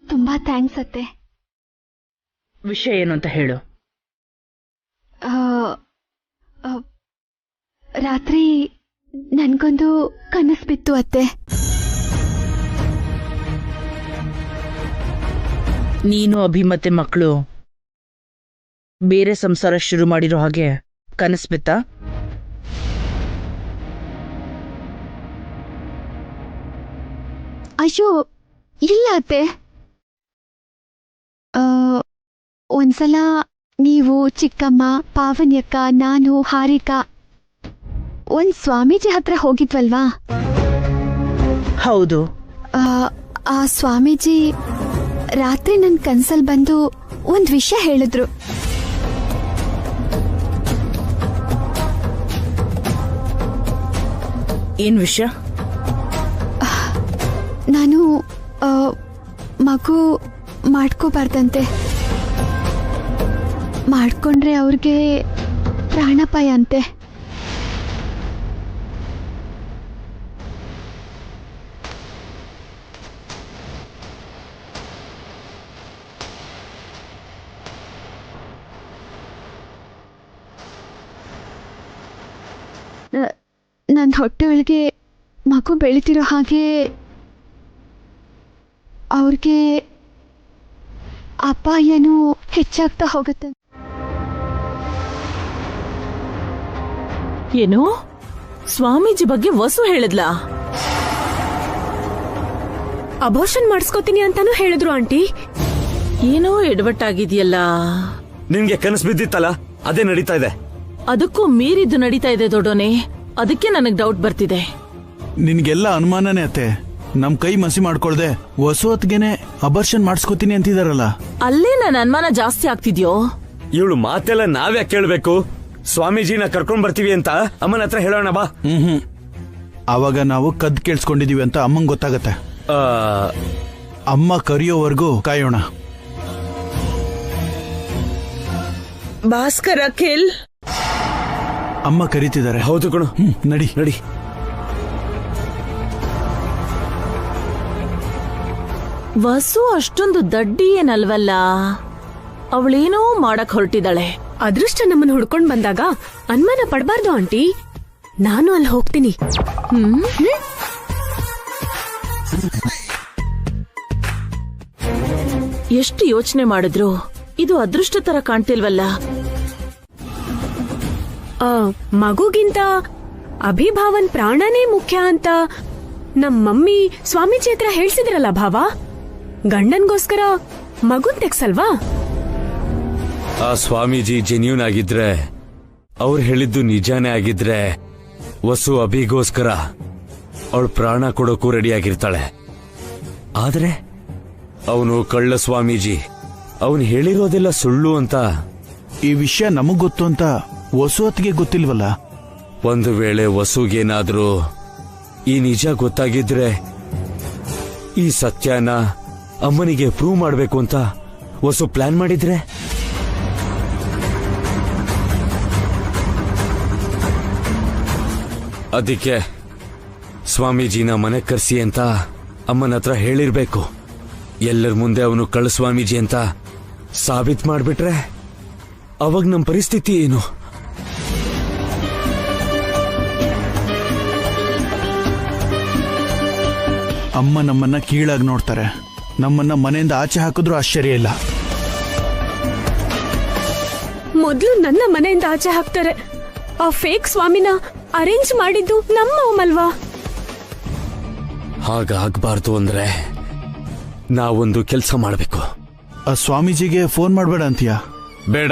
ತುಂಬಾ ಥ್ಯಾಂಕ್ಸ್ ಅತ್ತೆ. ವಿಷಯ ಏನು ಅಂತ ಹೇಳು. ರಾತ್ರಿ ನನ್ಗೊಂದು ಕನಸು ಬಿತ್ತು ಅತ್ತೆ. ನೀನು ಅಭಿ ಮತ್ತೆ ಮಕ್ಕಳು ಬೇರೆ ಸಂಸಾರ ಶುರು ಮಾಡಿರೋ ಹಾಗೆ ಕನಸು ಬಿತ್ತಾ? ಅಯ್ಯೋ ಇಲ್ಲ ಅತ್ತೆ. ಒಂದ್ಸಲ ನೀವು, ಚಿಕ್ಕಮ್ಮ, ಪಾವನ್ಯಕ್ಕ, ನಾನು, ಹಾರಿಕಾ ಒಂದ್ ಸ್ವಾಮೀಜಿ ಹತ್ರ ಹೋಗಿದ್ವಲ್ವಾ? ಹೌದು. ಆ ಸ್ವಾಮೀಜಿ ರಾತ್ರಿ ನನ್ ಕನ್ಸಲ್ ಬಂದು ಒಂದ್ ವಿಷಯ ಹೇಳಿದ್ರು. ಏನ್ ವಿಷಯ? ನಾನು ಮಗು ಮಾಡ್ಕೋಬಾರ್ದಂತೆ. ಮಾಡ್ಕೊಂಡ್ರೆ ಅವ್ರಿಗೆ ಪ್ರಾಣಾಪಾಯ ಅಂತೆ. ನನ್ನ ಹೊಟ್ಟೆ ಒಳಗೆ ಮಗು ಬೆಳಿತಿರೋ ಹಾಗೆ ಅವ್ರಿಗೆ ಅಪಾಯನೂ ಹೆಚ್ಚಾಗ್ತಾ ಹೋಗುತ್ತೆ. ಏನು ಸ್ವಾಮೀಜಿ ಬಗ್ಗೆ ವಸು ಹೇಳಿದ್ಲಾ? ಅಬೋಷನ್ ಮಾಡಿಸ್ಕೋತೀನಿ ಅಂತಾನು ಹೇಳಿದ್ರು ಆಂಟಿ. ಏನೋ ಎಡವಟ್ಟಾಗಿದೆಯಲ್ಲ. ನಿನ್ಗೆ ಕನಸು ಬಿದ್ದಿತ್ತಲ್ಲ, ಅದೇ ನಡೀತಾ ಇದೆ. ಅದಕ್ಕೂ ಮೀರಿದ್ದು ನಡೀತಾ ಇದೆ ದೊಡ್ಡೋನೆ. ಅದಕ್ಕೆ ನನಗ್ ಡೌಟ್ ಬರ್ತಿದೆ. ನಿನ್ಗೆಲ್ಲ ಅನುಮಾನನೇ ಅತ್ತೆ. ನಮ್ ಕೈ ಮಸಿ ಮಾಡ್ಕೊಳ್ದೆ ವಸು ಹೊತ್ಗೆನೆ ಅಬರ್ಷನ್ ಮಾಡಿಸ್ಕೋತೀನಿ ಅಂತಿದಾರಲ್ಲ, ಅಲ್ಲೇ ನನ್ನ ಅನುಮಾನ ಜಾಸ್ತಿ ಆಗ್ತಿದ್ಯೋ. ಇವಳು ಮಾತೆಲ್ಲ ನಾವ್ಯಾಕೆ ಕೇಳ್ಬೇಕು? ಸ್ವಾಮೀಜಿನ ಕರ್ಕೊಂಡ್ ಬರ್ತೀವಿ ಅಂತ ಅಮ್ಮನ ಹತ್ರ ಹೇಳೋಣ ಬಾ. ಅವಾಗ ನಾವು ಕದ್ ಕೇಳಿಸ್ಕೊಂಡಿದೀವಿ ಅಂತ ಅಮ್ಮಂಗ್ ಗೊತ್ತಾಗತ್ತೆ. ಅಮ್ಮ ಕರಿಯೋವರೆಗೂ ಕಾಯೋಣ. ಭಾಸ್ಕರ್, ಅಖಿಲ್, ಅಮ್ಮ ಕರೀತಿದ್ದಾರೆ. ಹೌದು ಕಣು. ನಡಿ ನಡಿ. ವಸು ಅಷ್ಟೊಂದು ದಡ್ಡಿ ಏನಲ್ವಲ್ಲ. ಅವಳೇನೋ ಮಾಡಕ್ ಹೊರಟಿದ್ದಾಳೆ. ಅದೃಷ್ಟ ನಮ್ಮನ್ನ ಹುಡ್ಕೊಂಡ್ ಬಂದಾಗ ಅನುಮಾನ ಪಡಬಾರ್ದು ಆಂಟಿ. ನಾನು ಅಲ್ಲಿ ಹೋಗ್ತೀನಿ. ಎಷ್ಟು ಯೋಚನೆ ಮಾಡಿದ್ರು ಇದು ಅದೃಷ್ಟ ತರ ಕಾಣ್ತಿಲ್ವಲ್ಲ. ಮಗುಗಿಂತ ಅಭಿಭಾವನ್ ಪ್ರಾಣನೇ ಮುಖ್ಯ ಅಂತ ನಮ್ ಮಮ್ಮಿ ಸ್ವಾಮೀಜಿ ಹತ್ರ ಹೇಳ್ಸಿದ್ರಲ್ಲ ಭಾವ. ಗಂಡನ್ಗೋಸ್ಕರ ಮಗುನ್ ತೆಗ್ಸಲ್ವಾ? ಆ ಸ್ವಾಮೀಜಿ ಜೆನ್ಯೂನ್ ಆಗಿದ್ರೆ, ಅವ್ರು ಹೇಳಿದ್ದು ನಿಜಾನೇ ಆಗಿದ್ರೆ, ವಸು ಅಭಿಗೋಸ್ಕರ ಅವಳು ಪ್ರಾಣ ಕೊಡೋಕ್ಕೂ ರೆಡಿ ಆಗಿರ್ತಾಳೆ. ಆದ್ರೆ ಅವನು ಕಳ್ಳ ಸ್ವಾಮೀಜಿ, ಅವನು ಹೇಳಿರೋದೆಲ್ಲ ಸುಳ್ಳು ಅಂತ. ಈ ವಿಷಯ ನಮಗ್ ಗೊತ್ತು ಅಂತ ವಸು ಹೊತ್ತಿಗೆ ಗೊತ್ತಿಲ್ವಲ್ಲ. ಒಂದು ವೇಳೆ ವಸುಗೇನಾದ್ರೂ ಈ ನಿಜ ಗೊತ್ತಾಗಿದ್ರೆ, ಈ ಸತ್ಯನ ಅಮ್ಮನಿಗೆ ಪ್ರೂವ್ ಮಾಡಬೇಕು ಅಂತ ವಸು ಪ್ಲಾನ್ ಮಾಡಿದ್ರೆ, ಅದಕ್ಕೆ ಸ್ವಾಮೀಜಿನ ಮನೆ ಕರ್ಸಿ ಅಂತ ಅಮ್ಮನ ಹತ್ರ ಹೇಳಿರ್ಬೇಕು. ಎಲ್ಲರ ಮುಂದೆ ಅವನು ಕಳ್ಳ ಸ್ವಾಮೀಜಿ ಅಂತ ಸಾಬೀತ್ ಮಾಡ್ಬಿಟ್ರೆ ಅವಾಗ ನಮ್ಮ ಪರಿಸ್ಥಿತಿ ಏನು? ಅಮ್ಮ ನಮ್ಮನ್ನ ಕೀಳಾಗಿ ನೋಡ್ತಾರೆ. ನಮ್ಮನ್ನ ಮನೆಯಿಂದ ಆಚೆ ಹಾಕಿದ್ರು ಆಶ್ಚರ್ಯ ಇಲ್ಲ. ಮೊದ್ಲು ನನ್ನ ಮನೆಯಿಂದ ಆಚೆ ಹಾಕ್ತಾರೆ. ಆ ಫೇಕ್ ಸ್ವಾಮಿನ ಅರೇಂಜ್ ಮಾಡಿದ್ದು ನಮ್ಮ ಅಲ್ವಾ? ಹಾಗಾಗಬಾರ್ದು ಅಂದ್ರೆ ನಾವೊಂದು ಕೆಲಸ ಮಾಡಬೇಕು. ಆ ಸ್ವಾಮೀಜಿಗೆ ಫೋನ್ ಮಾಡಬೇಡ ಅಂತೀಯಾ? ಬೇಡ.